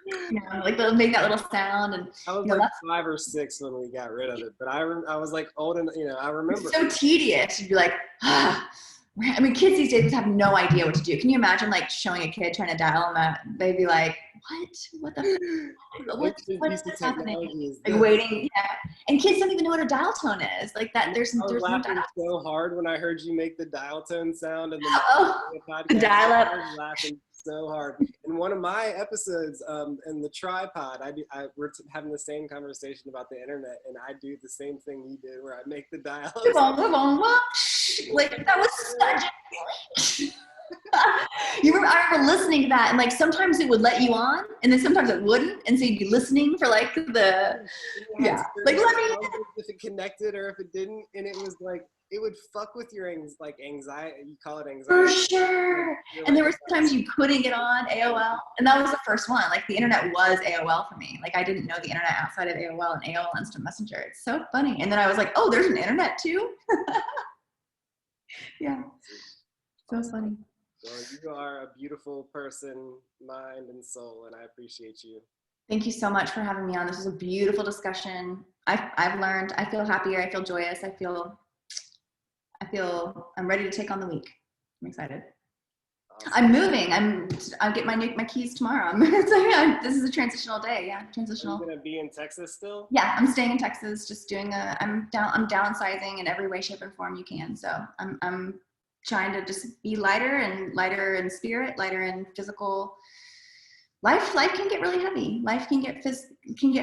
you know, like make that little sound. And I was like 5 or 6 when we got rid of it, but I was like old and, you know, I remember. It's so tedious. You'd be like, ah. I mean, kids these days would have no idea what to do. Can you imagine like showing a kid trying to dial them up? They'd be like, what what's happening? Like waiting, yeah. And kids don't even know what a dial tone is. Like that. There's no laughing so hard when I heard you make the dial tone sound and the dial up. I was laughing so hard. In one of my episodes, in the tripod, we're having the same conversation about the internet, and I do the same thing you did, where I make the dial. Like that was such a I remember listening to that, and like sometimes it would let you on, and then sometimes it wouldn't, and so you'd be listening for like like let me if it connected or if it didn't, and it was like it would fuck with your anxiety. You call it anxiety. For sure. And there were sometimes you couldn't get on AOL, and that was the first one. Like the internet was AOL for me. Like I didn't know the internet outside of AOL and AOL Instant Messenger. It's so funny. And then I was like, oh, there's an internet too. Yeah. So funny. Well, you are a beautiful person, mind and soul, and I appreciate you. Thank you so much for having me on. This was a beautiful discussion. I've learned. I feel happier. I feel joyous. I feel I'm ready to take on the week. I'm excited. Awesome. I'm moving. I'll get my keys tomorrow. This is a transitional day. Yeah, transitional. Are you gonna be in Texas still? Yeah, I'm staying in Texas. Just doing I'm downsizing in every way, shape, and form you can. So I'm trying to just be lighter in spirit, lighter in physical. Life can get really heavy. Life can get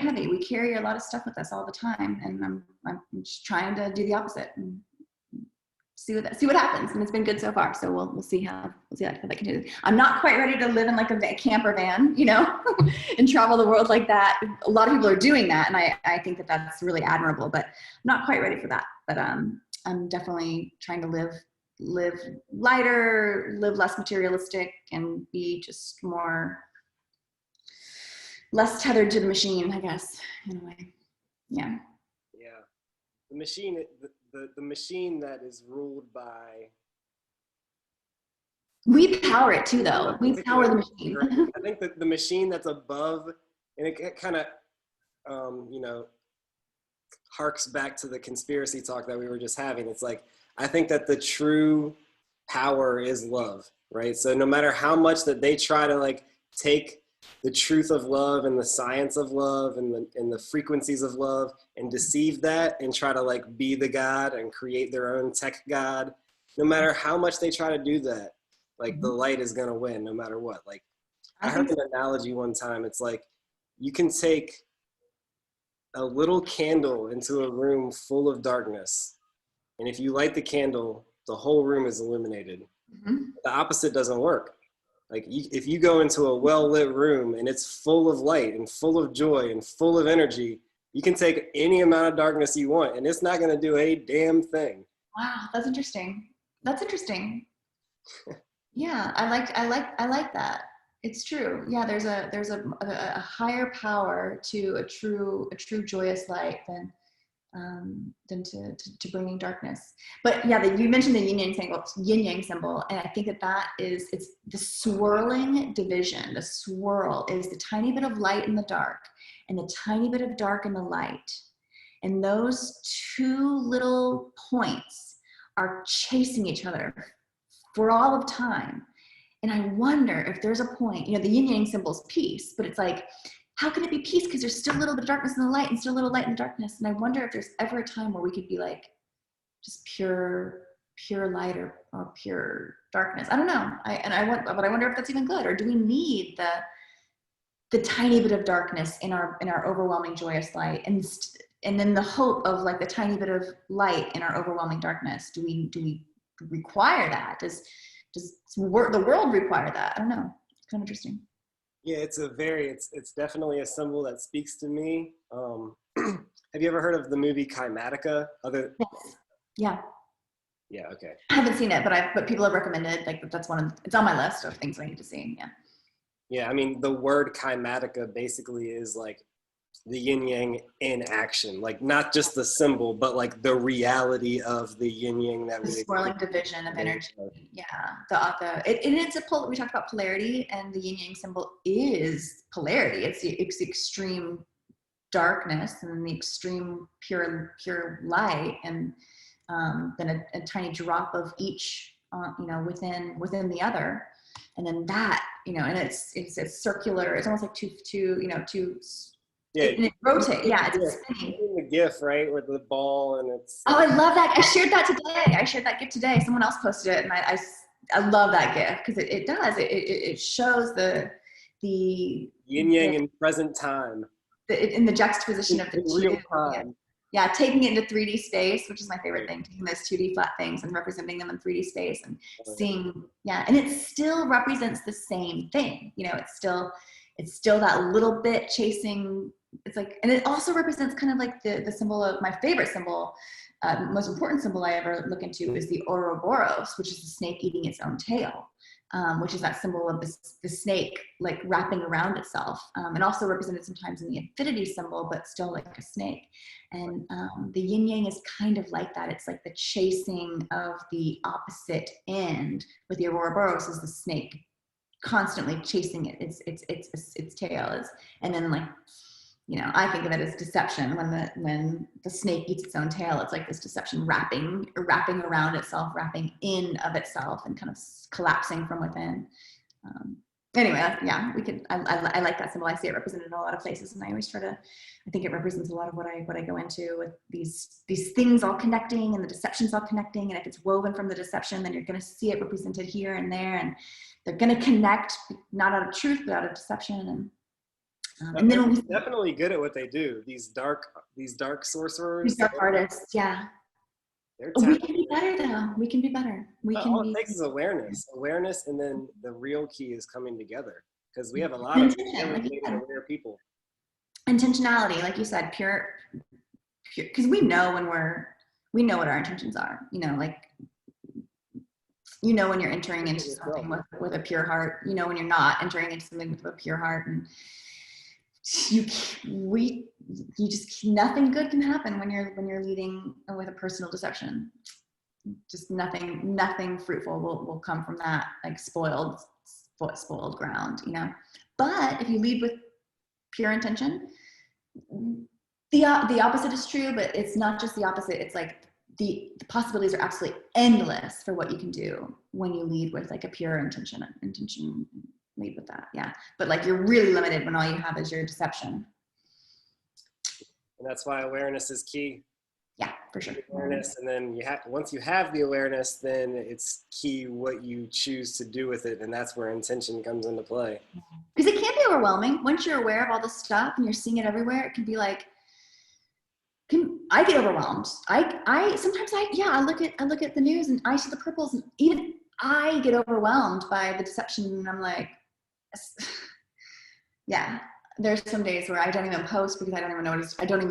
heavy. We carry a lot of stuff with us all the time, and I'm just trying to do the opposite and see what happens. And it's been good so far. So we'll see how that continues. I'm not quite ready to live in like a camper van, you know, and travel the world like that. A lot of people are doing that, and I think that that's really admirable. But I'm not quite ready for that. But I'm definitely trying to live lighter, live less materialistic, and be just less tethered to the machine, I guess, in a way. Yeah. Yeah. The machine, the machine that is ruled by. We power it too, though. We power the machine. I think that the machine that's above, and it kind of, you know, harks back to the conspiracy talk that we were just having. It's like, I think that the true power is love, right? So no matter how much that they try to like take the truth of love and the science of love and the frequencies of love and deceive that and try to like be the God and create their own tech God, no matter how much they try to do that, like the light is going to win no matter what. Like I heard an analogy one time. It's like you can take a little candle into a room full of darkness, and if you light the candle, the whole room is illuminated. Mm-hmm. The opposite doesn't work. Like if you go into a well-lit room and it's full of light and full of joy and full of energy, you can take any amount of darkness you want and it's not going to do a damn thing. Wow, that's interesting. Yeah, I like that. It's true. Yeah, there's a higher power to a true joyous light than to bringing darkness. But yeah, you mentioned the yin yang symbol, and I think it's the swirling division. The swirl is the tiny bit of light in the dark and the tiny bit of dark in the light, and those two little points are chasing each other for all of time. And I wonder if there's a point, you know, the yin yang symbol is peace, but it's like, how can it be peace? Because there's still a little bit of darkness in the light and still a little light in darkness. And I wonder if there's ever a time where we could be like just pure light or pure darkness. I don't know. But I wonder if that's even good, or do we need the tiny bit of darkness in our overwhelming joyous light, and then the hope of like the tiny bit of light in our overwhelming darkness? Do we require that? Does the world require that? I don't know. It's kind of interesting. Yeah, it's definitely a symbol that speaks to me. Have you ever heard of the movie Kymatica? Yes. Yeah. Yeah, okay. I haven't seen it, but people have recommended, like, it's on my list of things I need to see. Yeah. Yeah, I mean, the word Kymatica basically is like the yin yang in action, like not just the symbol, but like the reality of the yin yang that the swirling division of energy. Yeah, it's we talked about polarity, and the yin yang symbol is polarity. It's the extreme darkness and the extreme pure light, and then a tiny drop of each, you know, within the other, and then that, you know, and it's circular. It's almost like two. Yeah, and it rotates. Yeah, it's spinning. The GIF, right, with the ball, and it's. Oh, I love that. I shared that today. I shared that GIF today. Someone else posted it, and I love that GIF because it does. It shows the yin yang in present time. In the juxtaposition of the real two. time. Yeah, taking it into 3D space, which is my favorite thing, taking those 2D flat things and representing them in 3D space and seeing, and it still represents the same thing. You know, it's still that little bit chasing. It's like, and it also represents kind of like the symbol of my favorite symbol, most important symbol I ever look into is the Ouroboros, which is the snake eating its own tail. Which is that symbol of the snake like wrapping around itself, and also represented sometimes in the infinity symbol, but still like a snake. And the yin yang is kind of like that. It's like the chasing of the opposite end, with the Ouroboros is the snake constantly chasing its tail, and then, like, you know, I think of it as deception. When the snake eats its own tail, it's like this deception wrapping around itself, wrapping in of itself, and kind of collapsing from within. Anyway, yeah, I like that symbol. I see it represented in a lot of places, and I always try to. I think it represents a lot of what I go into with these things all connecting, and the deceptions all connecting. And if it's woven from the deception, then you're going to see it represented here and there, and they're going to connect, not out of truth, but out of deception. And then we're definitely good at what they do. These dark sorcerers. These dark artists, yeah. We can be better, though. We can be better. All it takes is awareness, and then the real key is coming together, because we have a lot of aware people. Intentionality, like you said, pure, because we know what our intentions are. You know, like, you know, when you're entering into something with a pure heart. You know when you're not entering into something with a pure heart, and nothing good can happen when you're leading with a personal deception. Just nothing fruitful will come from that, like spoiled ground, you know. But if you lead with pure intention, the opposite is true, but it's not just the opposite. It's like the possibilities are absolutely endless for what you can do when you lead with like a pure intention. Lead with that, yeah. But like, you're really limited when all you have is your deception. And that's why awareness is key. Yeah, for sure. Awareness, and then once you have the awareness, then it's key what you choose to do with it, and that's where intention comes into play. Because it can be overwhelming once you're aware of all this stuff and you're seeing it everywhere. It can be like, I get overwhelmed. I sometimes look at the news and I see the purples, and even I get overwhelmed by the deception, and I'm like, yeah. There's some days where I don't even post because I don't even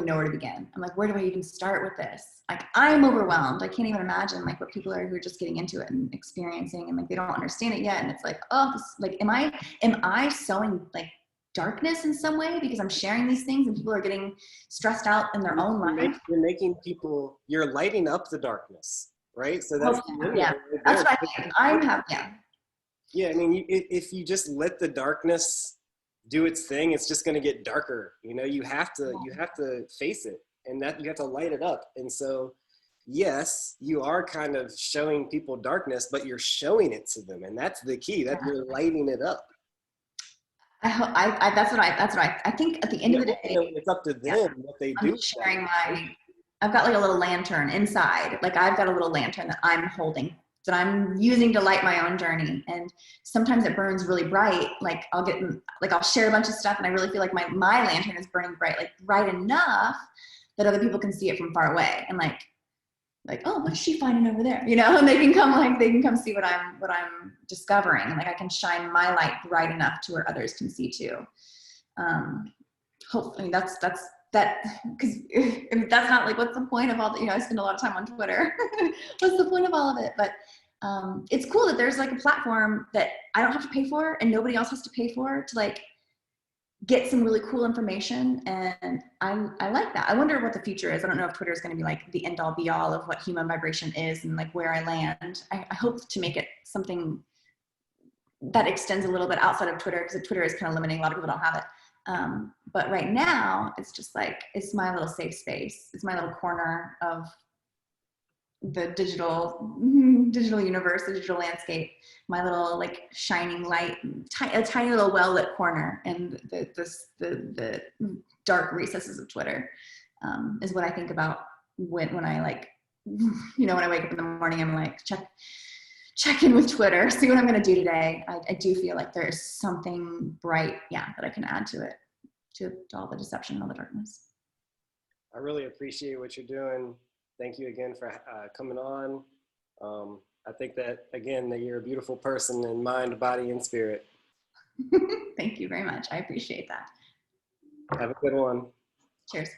know where to begin. I'm like, where do I even start with this? Like, I'm overwhelmed. I can't even imagine like what people are who are just getting into it and experiencing, and like they don't understand it yet. And it's like, oh, like, am I sowing like darkness in some way because I'm sharing these things and people are getting stressed out in their own life? You're lighting up the darkness, right? So that's that's what I think. Yeah, I mean, if you just let the darkness do its thing, it's just going to get darker. You know, you have to face it, and that you have to light it up. And so yes, you are kind of showing people darkness, but you're showing it to them. And that's the key, that you're lighting it up. That's what I think at the end of the day, It's up to them what they do. I'm sharing I've got like a little lantern inside. Like I've got a little lantern that I'm holding, that I'm using to light my own journey. And sometimes it burns really bright. Like I'll share a bunch of stuff and I really feel like my lantern is burning bright, like bright enough that other people can see it from far away. And like, oh, what's she finding over there? You know, and they can come see what I'm discovering. And like, I can shine my light bright enough to where others can see too. Hopefully that's because if that's not like, what's the point of all the, I spend a lot of time on Twitter. What's the point of all of it? But it's cool that there's like a platform that I don't have to pay for and nobody else has to pay for to like get some really cool information. And I like that. I wonder what the future is. I don't know if Twitter is going to be like the end all be all of what human vibration is and like where I land. I hope to make it something that extends a little bit outside of Twitter, because Twitter is kind of limiting. A lot of people don't have it. But right now it's just like, it's my little safe space. It's my little corner of the digital universe, the digital landscape, my little like shining light, a tiny little well-lit corner in the dark recesses of Twitter, is what I think about when I like, when I wake up in the morning, I'm like, check in with Twitter, see what I'm going to do today. I do feel like there's something bright, that I can add to it, to all the deception and all the darkness. I really appreciate what you're doing. Thank you again for coming on. I think that, again, that you're a beautiful person in mind, body, and spirit. Thank you very much. I appreciate that. Have a good one. Cheers.